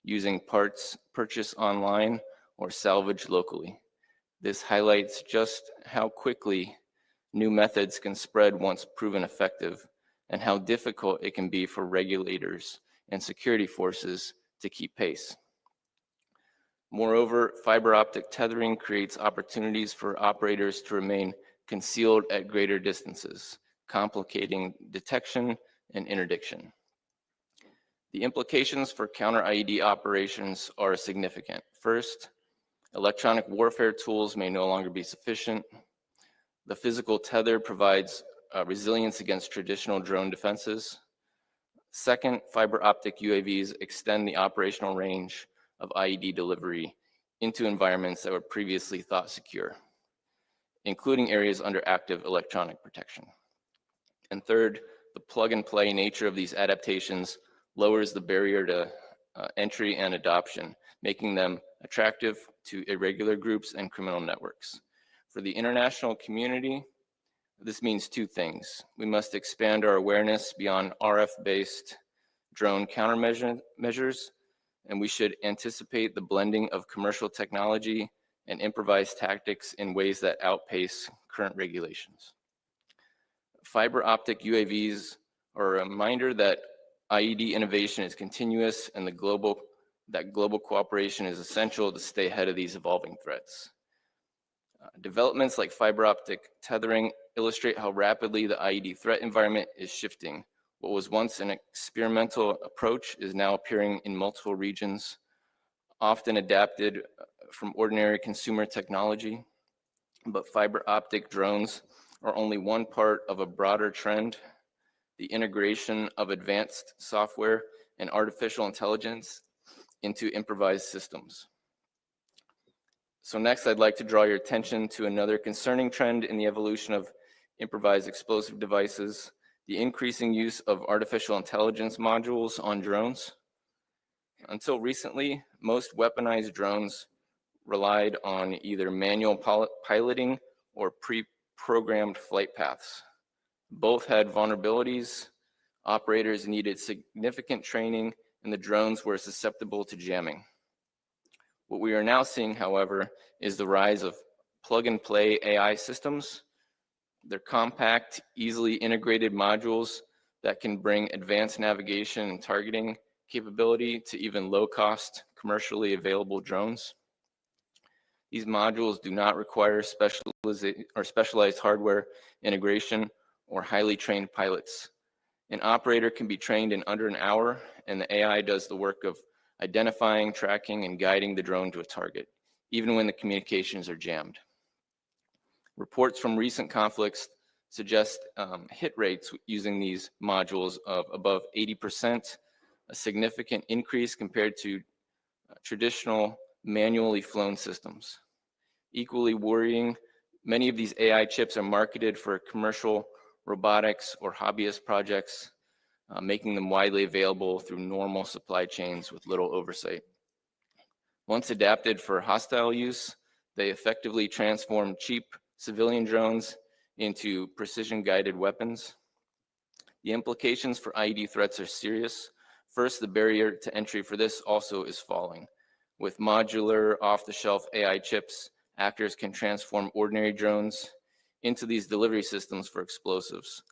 using parts purchased online or salvaged locally. This highlights just how quickly new methods can spread once proven effective, and how difficult it can be for regulators and security forces to keep pace. Moreover, fiber optic tethering creates opportunities for operators to remain concealed at greater distances, complicating detection and interdiction. The implications for counter-IED operations are significant. First, electronic warfare tools may no longer be sufficient. The physical tether provides resilience against traditional drone defenses. Second, fiber optic UAVs extend the operational range of IED delivery into environments that were previously thought secure, including areas under active electronic protection. And third, the plug-and-play nature of these adaptations lowers the barrier to entry and adoption, making them attractive to irregular groups and criminal networks. For the international community, this means 2 things. We must expand our awareness beyond RF-based drone countermeasures, and we should anticipate the blending of commercial technology and improvised tactics in ways that outpace current regulations. Fiber optic UAVs are a reminder that IED innovation is continuous and that global cooperation is essential to stay ahead of these evolving threats. Developments like fiber optic tethering illustrate how rapidly the IED threat environment is shifting. What was once an experimental approach is now appearing in multiple regions often adapted from ordinary consumer technology, but fiber optic drones are only one part of a broader trend, the integration of advanced software and artificial intelligence into improvised systems. So next, I'd like to draw your attention to another concerning trend in the evolution of improvised explosive devices, the increasing use of artificial intelligence modules on drones. Until recently, most weaponized drones relied on either manual piloting or pre-programmed flight paths. Both had vulnerabilities, operators needed significant training, and the drones were susceptible to jamming. What we are now seeing, however, is the rise of plug-and-play AI systems. They're compact, easily integrated modules that can bring advanced navigation and targeting capability to even low-cost, commercially available drones. These modules do not require specialized hardware integration or highly trained pilots. An operator can be trained in under an hour, and the AI does the work of identifying, tracking, and guiding the drone to a target, even when the communications are jammed. Reports from recent conflicts suggest hit rates using these modules of above 80%, a significant increase compared to traditional manually flown systems. Equally worrying, many of these AI chips are marketed for commercial robotics or hobbyist projects, making them widely available through normal supply chains with little oversight. Once adapted for hostile use, they effectively transform cheap civilian drones into precision-guided weapons. The implications for IED threats are serious. First, the barrier to entry for this also is falling. With modular, off-the-shelf AI chips, actors can transform ordinary drones into these delivery systems for explosives.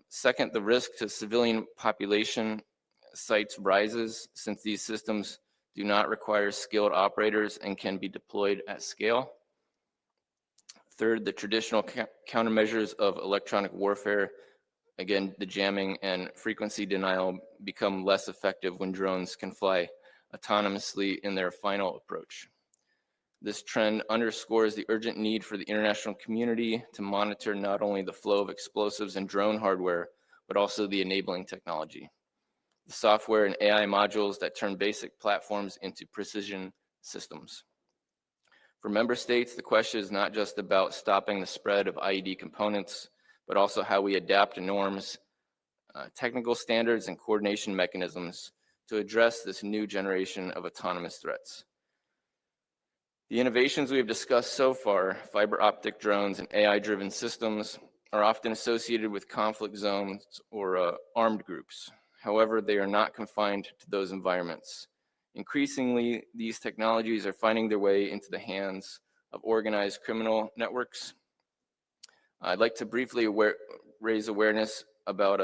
Second, the risk to civilian population sites rises since these systems do not require skilled operators and can be deployed at scale. Third, the traditional countermeasures of electronic warfare, again, the jamming and frequency denial, become less effective when drones can fly autonomously in their final approach. This trend underscores the urgent need for the international community to monitor not only the flow of explosives and drone hardware, but also the enabling technology, the software and AI modules that turn basic platforms into precision systems. For member states, the question is not just about stopping the spread of IED components, but also how we adapt norms, technical standards, and coordination mechanisms to address this new generation of autonomous threats. The innovations we have discussed so far, fiber optic drones and AI-driven systems, are often associated with conflict zones or armed groups. However, they are not confined to those environments. Increasingly, these technologies are finding their way into the hands of organized criminal networks. I'd like to briefly raise awareness about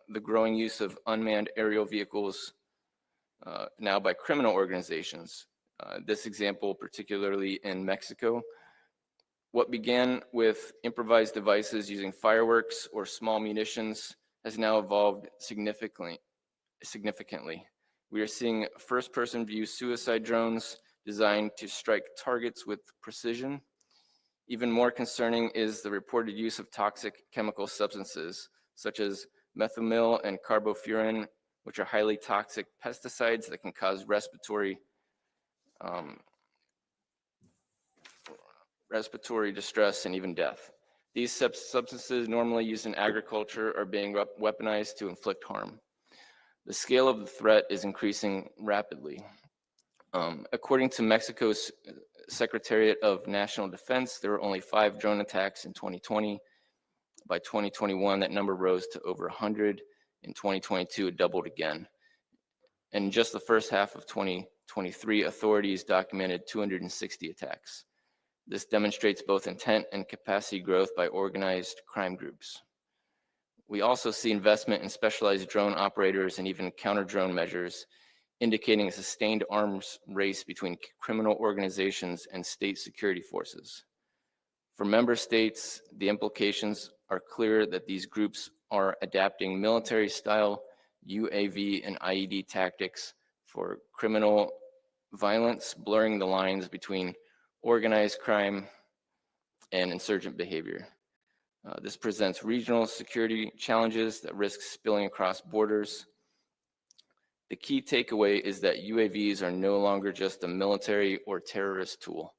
the growing use of unmanned aerial vehicles now by criminal organizations. This example particularly in Mexico. What began with improvised devices using fireworks or small munitions has now evolved significantly. We are seeing first-person view suicide drones designed to strike targets with precision. Even more concerning is the reported use of toxic chemical substances, such as methomyl and carbofuran, which are highly toxic pesticides that can cause respiratory distress and even death. These substances normally used in agriculture are being weaponized to inflict harm. The scale of the threat is increasing rapidly. According to Mexico's Secretariat of National Defense, there were only 5 drone attacks in 2020. By 2021, that number rose to over 100. In 2022, it doubled again. And in just the first half of 2023, authorities documented 260 attacks. This demonstrates both intent and capacity growth by organized crime groups. We also see investment in specialized drone operators and even counter-drone measures, indicating a sustained arms race between criminal organizations and state security forces. For member states, the implications are clear that these groups are adapting military-style UAV and IED tactics for criminal violence, blurring the lines between organized crime and insurgent behavior. This presents regional security challenges that risk spilling across borders. The key takeaway is that UAVs are no longer just a military or terrorist tool.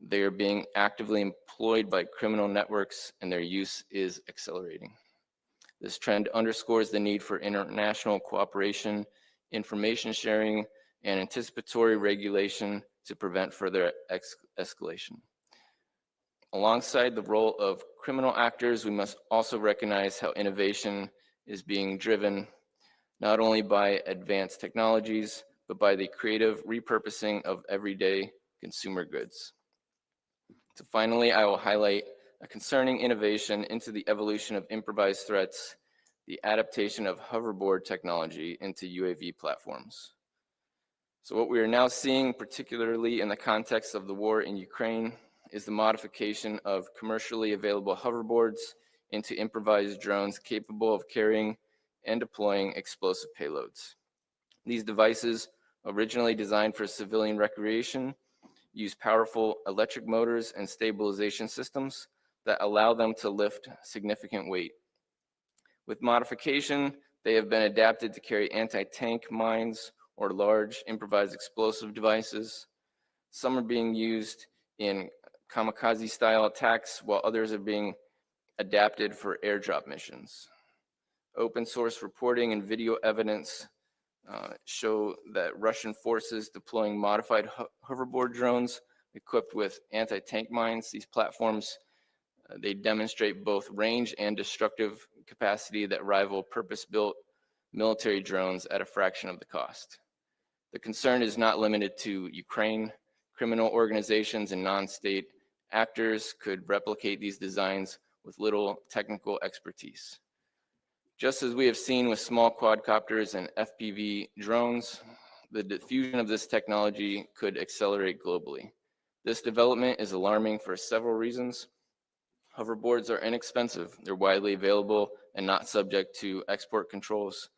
They are being actively employed by criminal networks, and their use is accelerating. This trend underscores the need for international cooperation, information sharing, and anticipatory regulation to prevent further escalation. Alongside the role of criminal actors, we must also recognize how innovation is being driven not only by advanced technologies, but by the creative repurposing of everyday consumer goods. So finally, I will highlight a concerning innovation into the evolution of improvised threats, the adaptation of hoverboard technology into UAV platforms. So what we are now seeing, particularly in the context of the war in Ukraine, is the modification of commercially available hoverboards into improvised drones capable of carrying and deploying explosive payloads. These devices, originally designed for civilian recreation, use powerful electric motors and stabilization systems that allow them to lift significant weight. With modification, they have been adapted to carry anti-tank mines or large improvised explosive devices. Some are being used in kamikaze-style attacks, while others are being adapted for airdrop missions. Open source reporting and video evidence show that Russian forces deploying modified hoverboard drones equipped with anti-tank mines. These platforms, they demonstrate both range and destructive capacity that rival purpose-built military drones at a fraction of the cost. The concern is not limited to Ukraine. Criminal organizations and non-state actors could replicate these designs with little technical expertise. Just as we have seen with small quadcopters and FPV drones, the diffusion of this technology could accelerate globally. This development is alarming for several reasons. Hoverboards are inexpensive, they're widely available and not subject to export controls.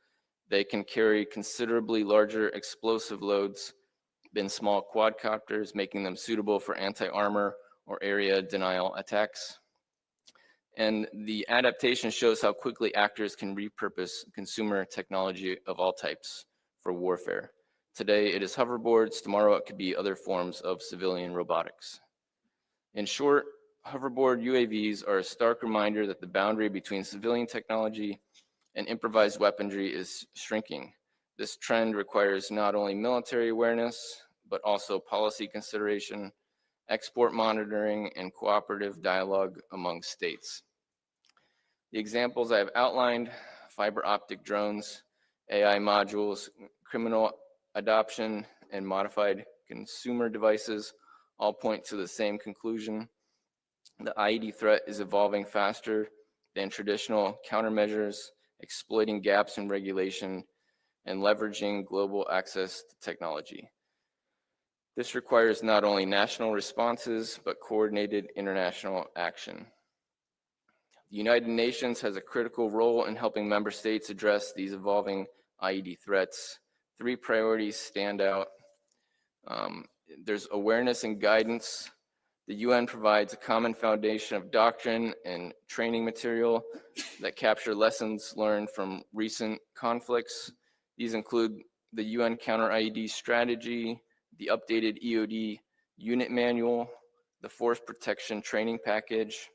They can carry considerably larger explosive loads than small quadcopters, making them suitable for anti-armor or area denial attacks. And the adaptation shows how quickly actors can repurpose consumer technology of all types for warfare. Today it is hoverboards, tomorrow it could be other forms of civilian robotics. In short, hoverboard UAVs are a stark reminder that the boundary between civilian technology and improvised weaponry is shrinking. This trend requires not only military awareness, but also policy consideration, export monitoring, and cooperative dialogue among states. The examples I have outlined, fiber optic drones, AI modules, criminal adoption, and modified consumer devices all point to the same conclusion. The IED threat is evolving faster than traditional countermeasures, exploiting gaps in regulation, and leveraging global access to technology. This requires not only national responses, but coordinated international action. The United Nations has a critical role in helping member states address these evolving IED threats. 3 priorities stand out. There's awareness and guidance. The UN provides a common foundation of doctrine and training material that capture lessons learned from recent conflicts. These include the UN Counter-IED strategy, the updated EOD unit manual, the force protection training package,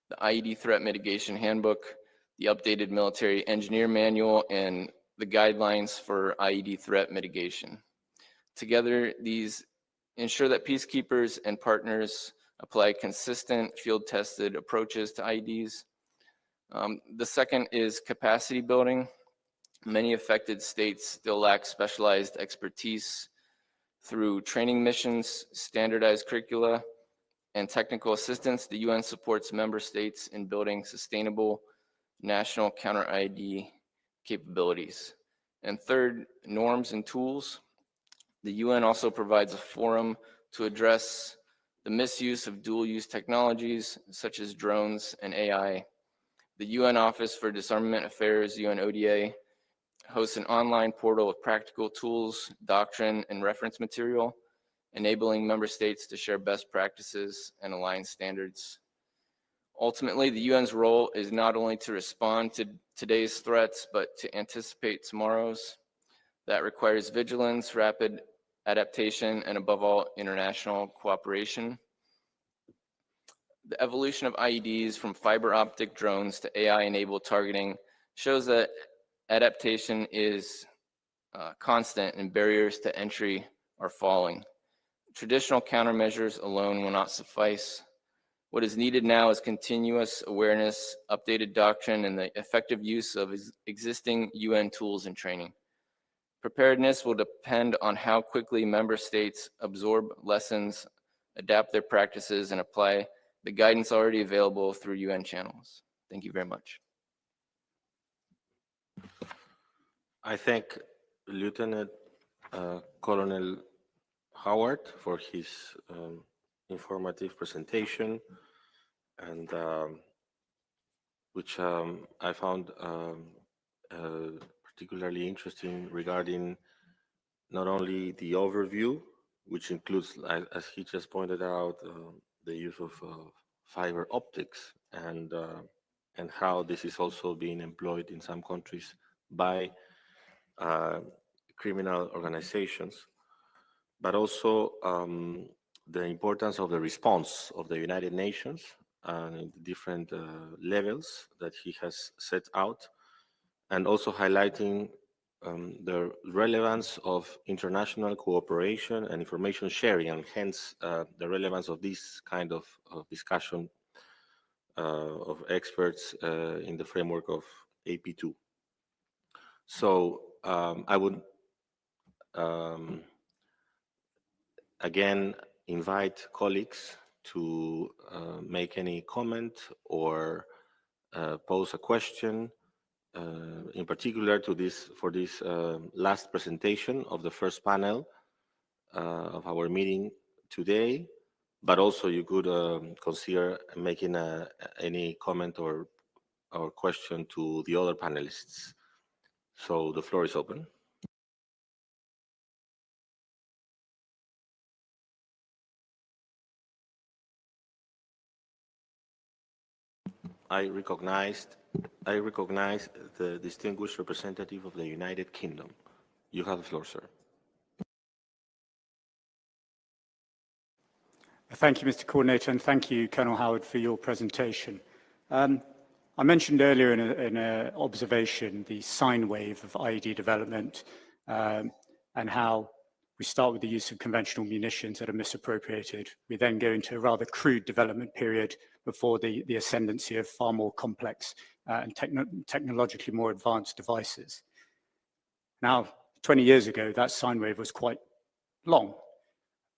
the IED threat mitigation handbook, the updated military engineer manual, and the guidelines for IED threat mitigation. Together, these ensure that peacekeepers and partners apply consistent field-tested approaches to IEDs. The second is capacity building. Many affected states still lack specialized expertise. Through training missions, standardized curricula, and technical assistance, the UN supports member states in building sustainable national counter-IED capabilities. And third, norms and tools. The UN also provides a forum to address the misuse of dual-use technologies such as drones and AI. The UN Office for Disarmament Affairs, UNODA, hosts an online portal of practical tools, doctrine, and reference material, enabling member states to share best practices and align standards. Ultimately, the UN's role is not only to respond to today's threats, but to anticipate tomorrow's. That requires vigilance, rapid adaptation, and above all, international cooperation. The evolution of IEDs from fiber optic drones to AI-enabled targeting shows that adaptation is constant and barriers to entry are falling. Traditional countermeasures alone will not suffice. What is needed now is continuous awareness, updated doctrine, and the effective use of existing UN tools and training. Preparedness will depend on how quickly member states absorb lessons, adapt their practices, and apply the guidance already available through UN channels. Thank you very much. I thank Lieutenant Colonel Howard for his informative presentation, and which I found particularly interesting regarding not only the overview, which includes, as he just pointed out, the use of fiber optics and how this is also being employed in some countries by criminal organizations, but also the importance of the response of the United Nations and different levels that he has set out, and also highlighting the relevance of international cooperation and information sharing, and hence the relevance of this kind of discussion of experts in the framework of AP2. So I would again invite colleagues to make any comment or pose a question, in particular to this last presentation of the first panel of our meeting today. But also you could consider making any comment or question to the other panelists. So the floor is open. I recognize the distinguished representative of the United Kingdom. You have the floor, sir. Thank you, Mr. Coordinator, and thank you, Colonel Howard, for your presentation. I mentioned earlier in an observation the sine wave of IED development and how we start with the use of conventional munitions that are misappropriated. We then go into a rather crude development period before the ascendancy of far more complex and technologically more advanced devices. Now, 20 years ago, that sine wave was quite long,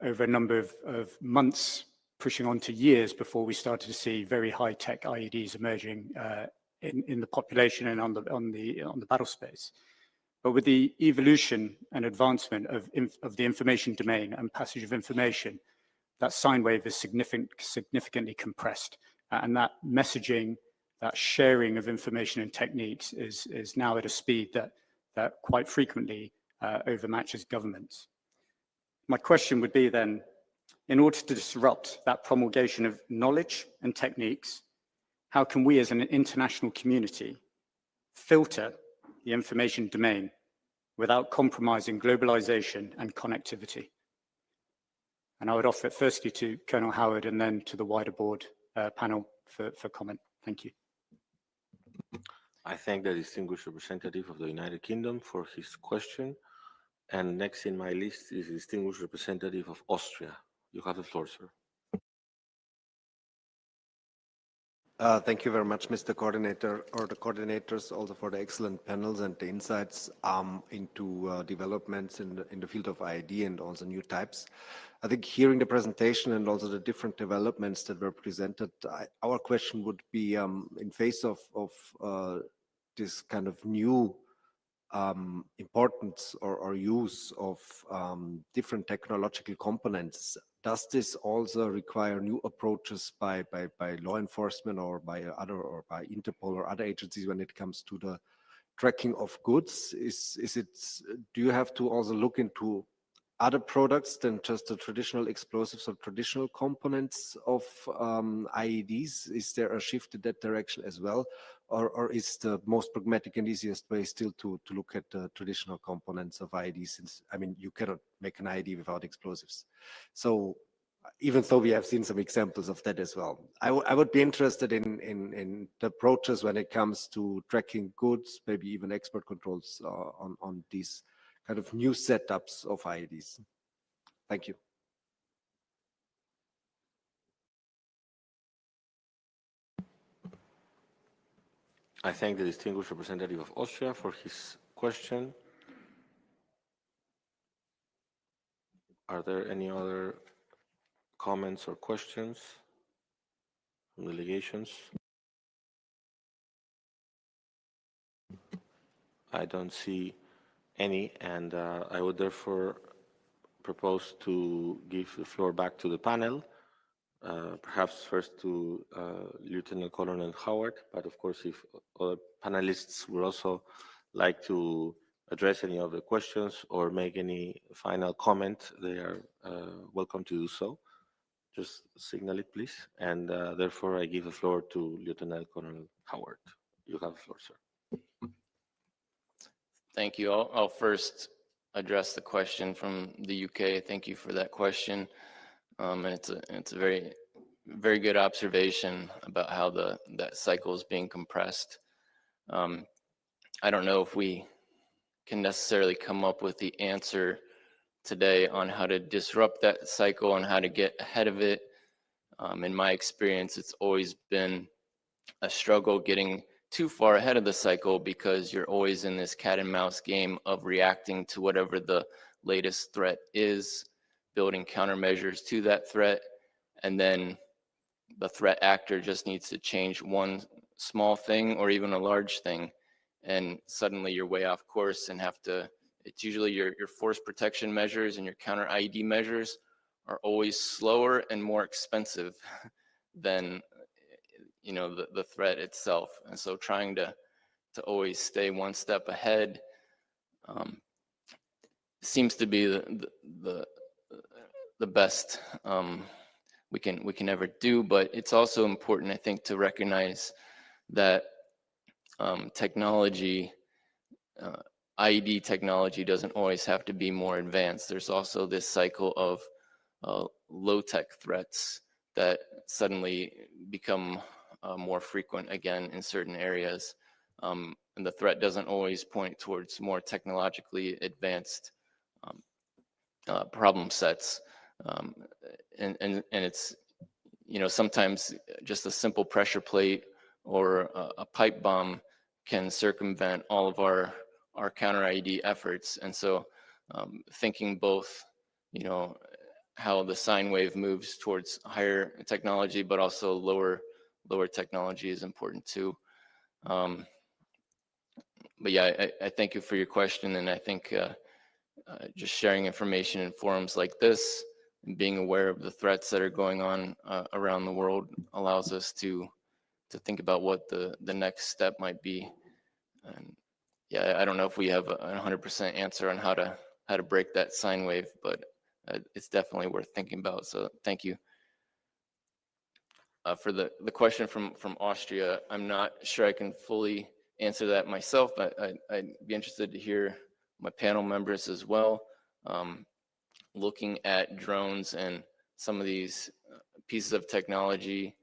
over a number of months, pushing on to years before we started to see very high-tech IEDs emerging in the population and on the battle space. But with the evolution and advancement of the information domain and passage of information, that sine wave is significantly compressed. And that messaging, that sharing of information and techniques is now at a speed that quite frequently overmatches governments. My question would be then, in order to disrupt that promulgation of knowledge and techniques, how can we as an international community filter the information domain without compromising globalization and connectivity? And I would offer it firstly to Colonel Howard and then to the wider board panel for comment. Thank you. I thank the distinguished representative of the United Kingdom for his question. And next in my list is the distinguished representative of Austria. You have the floor, sir. Thank you very much, Mr. Coordinator, or the coordinators, also for the excellent panels and the insights into developments in the field of IED and also new types. I think hearing the presentation and also the different developments that were presented, our question would be in face of this kind of new importance or use of different technological components. Does this also require new approaches by law enforcement or by Interpol or other agencies when it comes to the tracking of goods? Do you have to also look into other products than just the traditional explosives or traditional components of IEDs? Is there a shift in that direction as well? Or is the most pragmatic and easiest way still to look at the traditional components of IEDs? Since, I mean, you cannot make an IED without explosives. So even though we have seen some examples of that as well, I would be interested in the approaches when it comes to tracking goods, maybe even export controls on these kind of new setups of IEDs. Thank you. I thank the distinguished representative of Austria for his question. Are there any other comments or questions from delegations? I don't see any, and I would therefore propose to give the floor back to the panel, perhaps first to Lieutenant Colonel Howard, but of course if other panelists would also like to address any of the questions or make any final comment, they are welcome to do so. Just signal it, please. And therefore, I give the floor to Lieutenant Colonel Howard. You have the floor, sir. Thank you. I'll first address the question from the UK. Thank you for that question. And it's a very good observation about how that cycle is being compressed. I don't know if we can necessarily come up with the answer today on how to disrupt that cycle and how to get ahead of it. In my experience, it's always been a struggle getting too far ahead of the cycle because you're always in this cat and mouse game of reacting to whatever the latest threat is, building countermeasures to that threat, and then the threat actor just needs to change one small thing or even a large thing, and suddenly you're way off course and have to, it's usually your force protection measures and your counter IED measures are always slower and more expensive than the threat itself. And so trying to always stay one step ahead seems to be the best we can ever do. But it's also important, I think, to recognize that technology, IED technology doesn't always have to be more advanced. There's also this cycle of low-tech threats that suddenly become more frequent again in certain areas. And the threat doesn't always point towards more technologically advanced problem sets. And it's, sometimes just a simple pressure plate or a pipe bomb can circumvent all of our counter IED efforts. And so thinking both, how the sine wave moves towards higher technology, but also lower technology is important too. But yeah, I thank you for your question, and I think just sharing information in forums like this and being aware of the threats that are going on around the world allows us to think about what the next step might be. And yeah, I don't know if we have a 100% answer on how to break that sine wave, but it's definitely worth thinking about. So thank you. For the question from Austria, I'm not sure I can fully answer that myself, but I'd be interested to hear my panel members as well. Looking at drones and some of these pieces of technology,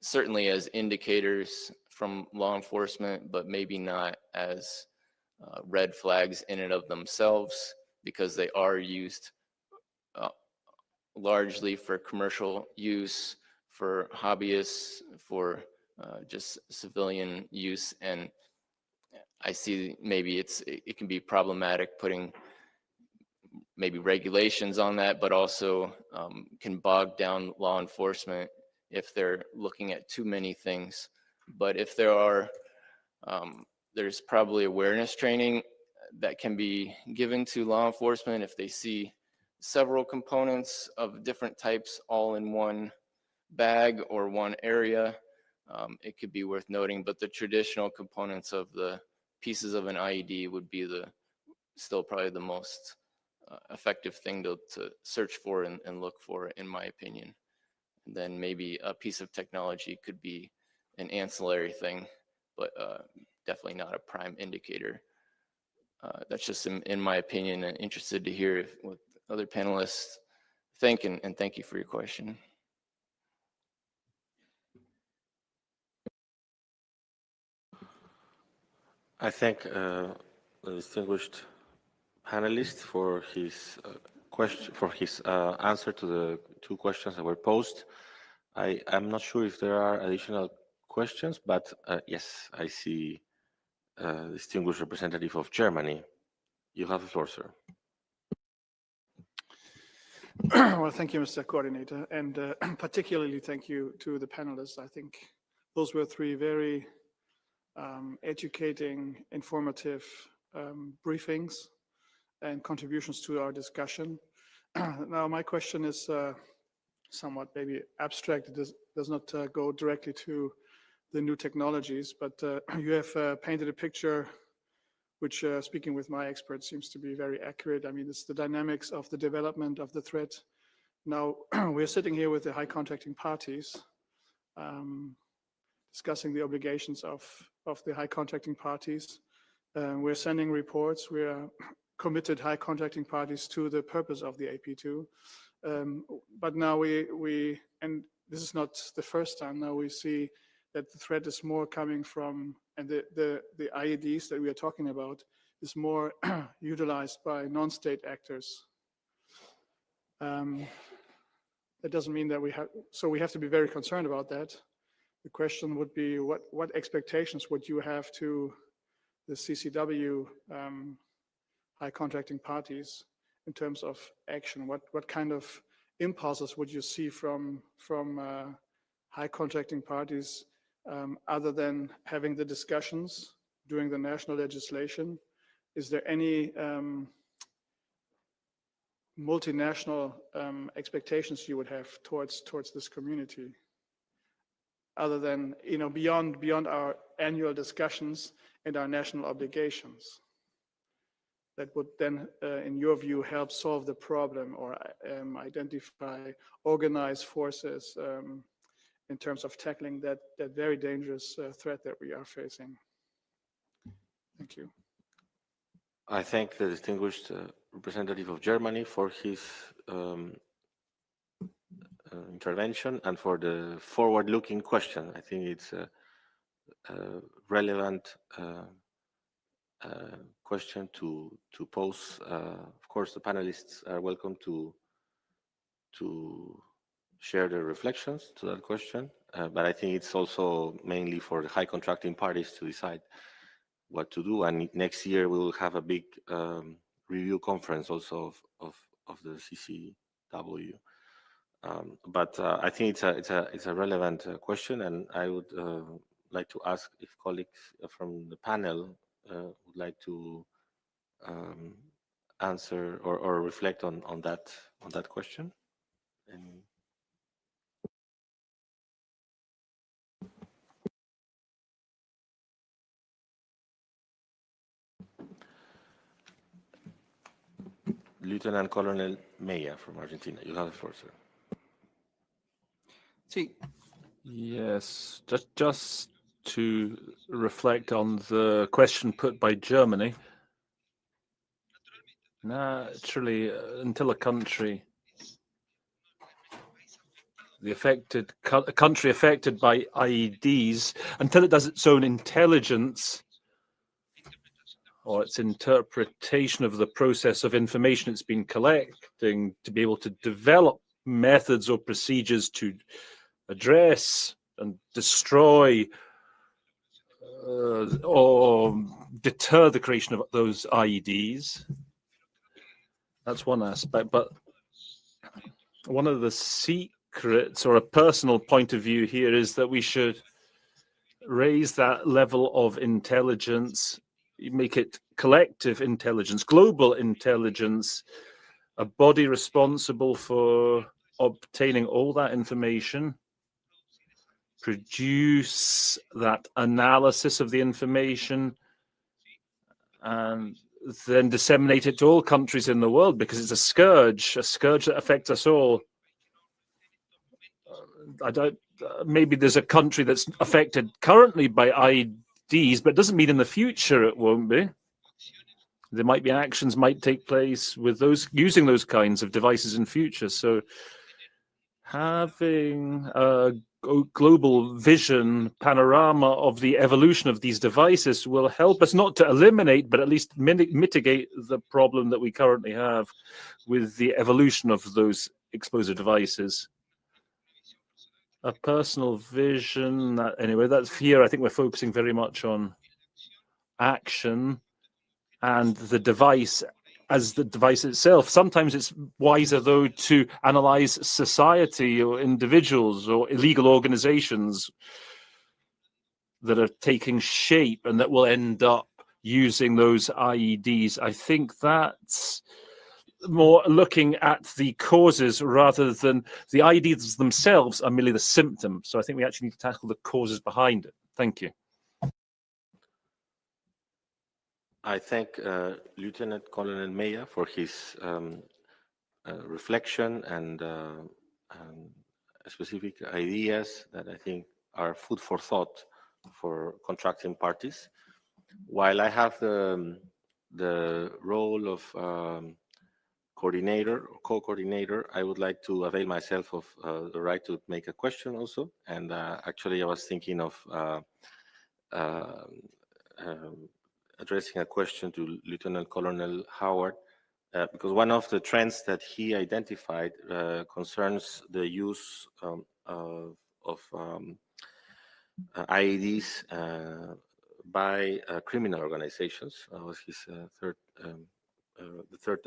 certainly as indicators from law enforcement, but maybe not as red flags in and of themselves, because they are used largely for commercial use, for hobbyists, for just civilian use. And I see maybe it can be problematic putting maybe regulations on that, but also can bog down law enforcement if they're looking at too many things. But if there are, there's probably awareness training that can be given to law enforcement if they see several components of different types all in one bag or one area. It could be worth noting, but the traditional components of the pieces of an IED would be still probably the most effective thing to search for and look for, in my opinion. And then maybe a piece of technology could be an ancillary thing, but definitely not a prime indicator. That's just in my opinion, and interested to hear what other panelists think, and thank you for your question. I thank the distinguished panelist for his answer to the two questions that were posed. I'm not sure if there are additional questions, but yes, I see distinguished representative of Germany. You have the floor, sir. Well, thank you, Mr. Coordinator, and particularly thank you to the panelists. I think those were three very educating, informative briefings and contributions to our discussion. Now, my question is somewhat maybe abstract. It does not go directly to the new technologies, but you have painted a picture which, speaking with my experts, seems to be very accurate. I mean, it's the dynamics of the development of the threat. Now, we're sitting here with the high contracting parties, discussing the obligations of the high contracting parties. We're sending reports. We are committed high contracting parties to the purpose of the AP2. But now and this is not the first time, now we see that the threat is more coming from, and the IEDs that we are talking about is more utilized by non-state actors. That doesn't mean that we have to be very concerned about that. The question would be, what expectations would you have to the CCW high contracting parties in terms of action? What kind of impulses would you see from high contracting parties other than having the discussions during the national legislation? Is there any multinational expectations you would have towards this community, other than beyond our annual discussions and our national obligations, that would then, in your view, help solve the problem or identify organized forces in terms of tackling that very dangerous threat that we are facing? Thank you. I thank the distinguished representative of Germany for his intervention and for the forward-looking question. I think it's a relevant question to pose. Of course, the panelists are welcome to share their reflections to that question, but I think it's also mainly for the high contracting parties to decide what to do. And next year we will have a big review conference also of the CCW. But I think it's a relevant question, and I would like to ask if colleagues from the panel would like to answer or reflect on that question. And Lieutenant Colonel Meya from Argentina, you have the floor, sir. Yes, just to reflect on the question put by Germany. Naturally, until a country, a country affected by IEDs, until it does its own intelligence or its interpretation of the process of information it's been collecting, to be able to develop methods or procedures to address and destroy or deter the creation of those IEDs. That's one aspect, but one of the secrets or a personal point of view here is that we should raise that level of intelligence, make it collective intelligence, global intelligence, a body responsible for obtaining all that information, produce that analysis of the information, and then disseminate it to all countries in the world, because it's a scourge that affects us all. I don't. Maybe there's a country that's affected currently by IEDs, but it doesn't mean in the future it won't be. There might be actions might take place with those using those kinds of devices in future. So having a global vision panorama of the evolution of these devices will help us not to eliminate, but at least mitigate the problem that we currently have with the evolution of those explosive devices. A personal vision, anyway, that's here. I think we're focusing very much on action and the device as the device itself. Sometimes it's wiser, though, to analyze society or individuals or illegal organizations that are taking shape and that will end up using those IEDs. I think that's more looking at the causes rather than the IEDs themselves are merely the symptom. So I think we actually need to tackle the causes behind it. Thank you. I thank Lieutenant Colonel Meyer for his reflection and specific ideas that I think are food for thought for contracting parties. While I have the role of coordinator or co-coordinator, I would like to avail myself of the right to make a question also. And actually, I was thinking of addressing a question to Lieutenant Colonel Howard, because one of the trends that he identified concerns the use of IEDs by criminal organizations. Was his the third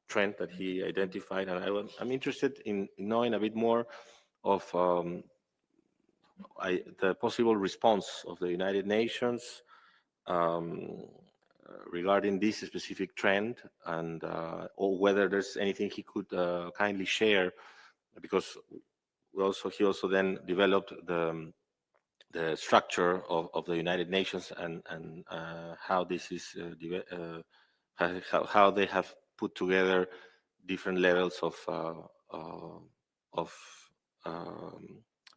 trend that he identified, and I'm interested in knowing a bit more of the possible response of the United Nations regarding this specific trend, and or whether there's anything he could kindly share, because he also then developed the structure of the United Nations and how this is how they have put together different levels of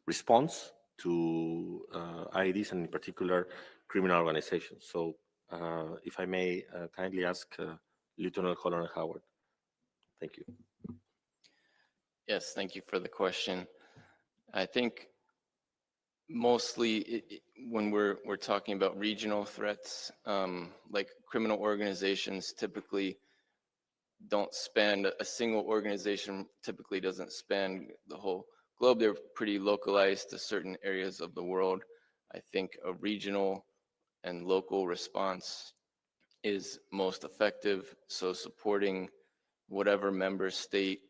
response to IEDs, and in particular criminal organizations. So if I may kindly ask Lieutenant Colonel Howard. Thank you. Yes, thank you for the question. I think mostly when we're talking about regional threats, like criminal organizations typically don't span, a single organization typically doesn't span the whole globe. They're pretty localized to certain areas of the world. I think a regional and local response is most effective. So supporting whatever member state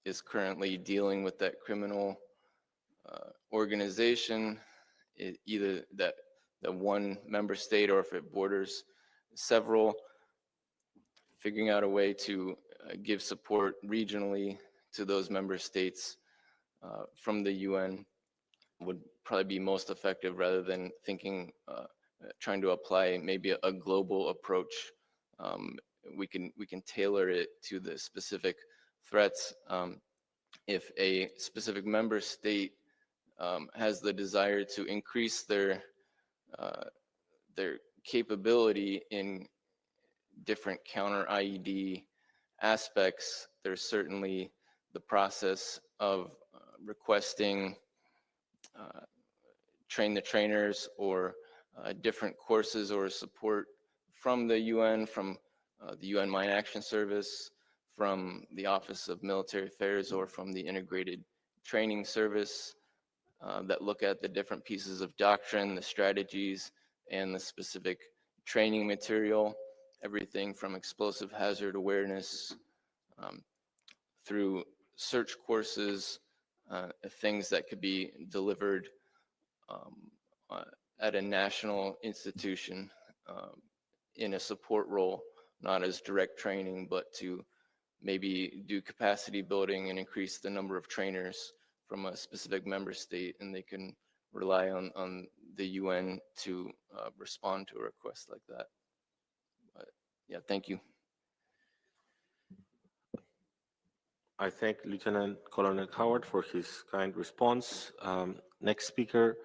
is currently dealing with that criminal organization, either that one member state or if it borders several, figuring out a way to give support regionally to those member states from the UN would probably be most effective, rather than thinking, trying to apply maybe a global approach. We can tailor it to the specific threats. If a specific member state has the desire to increase their capability in different counter IED aspects, there's certainly the process of requesting train the trainers or different courses or support from the UN, from the UN Mine Action Service, from the Office of Military Affairs, or from the Integrated Training Service that look at the different pieces of doctrine, the strategies, and the specific training material, everything from explosive hazard awareness through search courses, things that could be delivered at a national institution in a support role, not as direct training, but to maybe do capacity building and increase the number of trainers from a specific member state, and they can rely on the UN to respond to a request like that. Yeah, thank you. I thank Lieutenant Colonel Howard for his kind response. Next speaker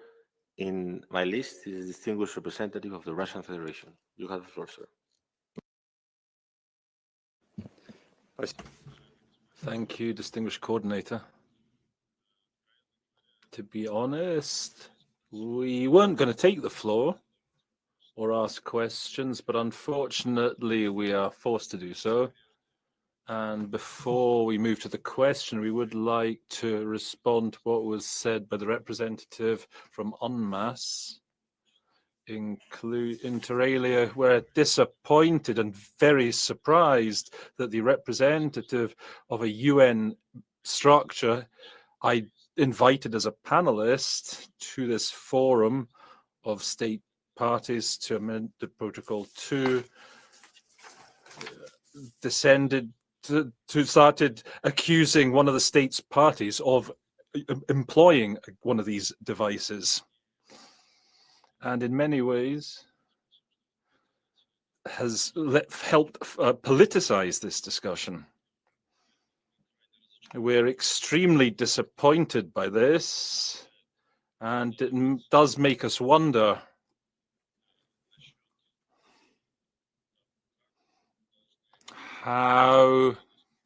in my list is distinguished representative of the Russian Federation. You have the floor, sir. Thank you, distinguished coordinator. To be honest, we weren't going to take the floor or ask questions, but unfortunately we are forced to do so. And before we move to the question, we would like to respond to what was said by the representative from UNMAS. Inter alia, we're disappointed and very surprised that the representative of a UN structure I invited as a panelist to this forum of state parties to amend the Protocol 2 descended to started accusing one of the state's parties of employing one of these devices, and in many ways has helped politicize this discussion. We're extremely disappointed by this, and it does make us wonder how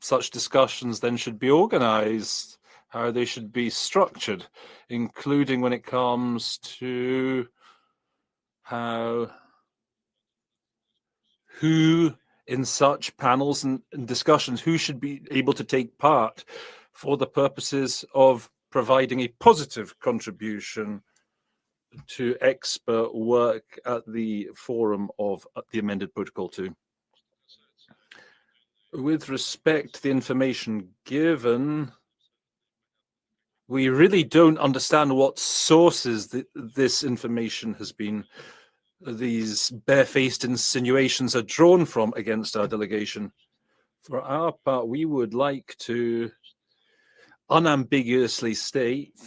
such discussions then should be organized, how they should be structured, including when it comes to who in such panels and discussions, who should be able to take part for the purposes of providing a positive contribution to expert work at the forum of the amended Protocol 2. With respect to the information given, we really don't understand what sources this information has been. These barefaced insinuations are drawn from against our delegation. For our part, we would like to unambiguously state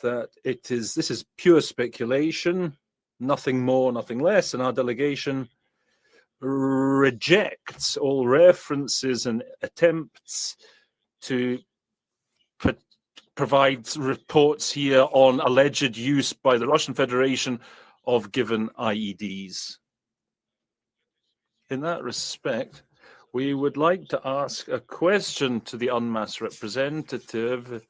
that this is pure speculation, nothing more, nothing less, and our delegation rejects all references and attempts to provide reports here on alleged use by the Russian Federation of given IEDs. In that respect, we would like to ask a question to the UNMAS representative,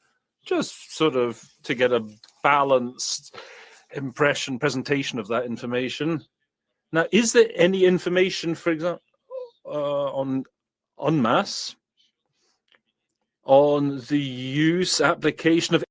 just sort of to get a balanced presentation of that information. Now, is there any information, for example, on UNMAS on the application of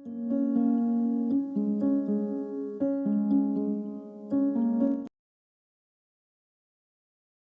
you.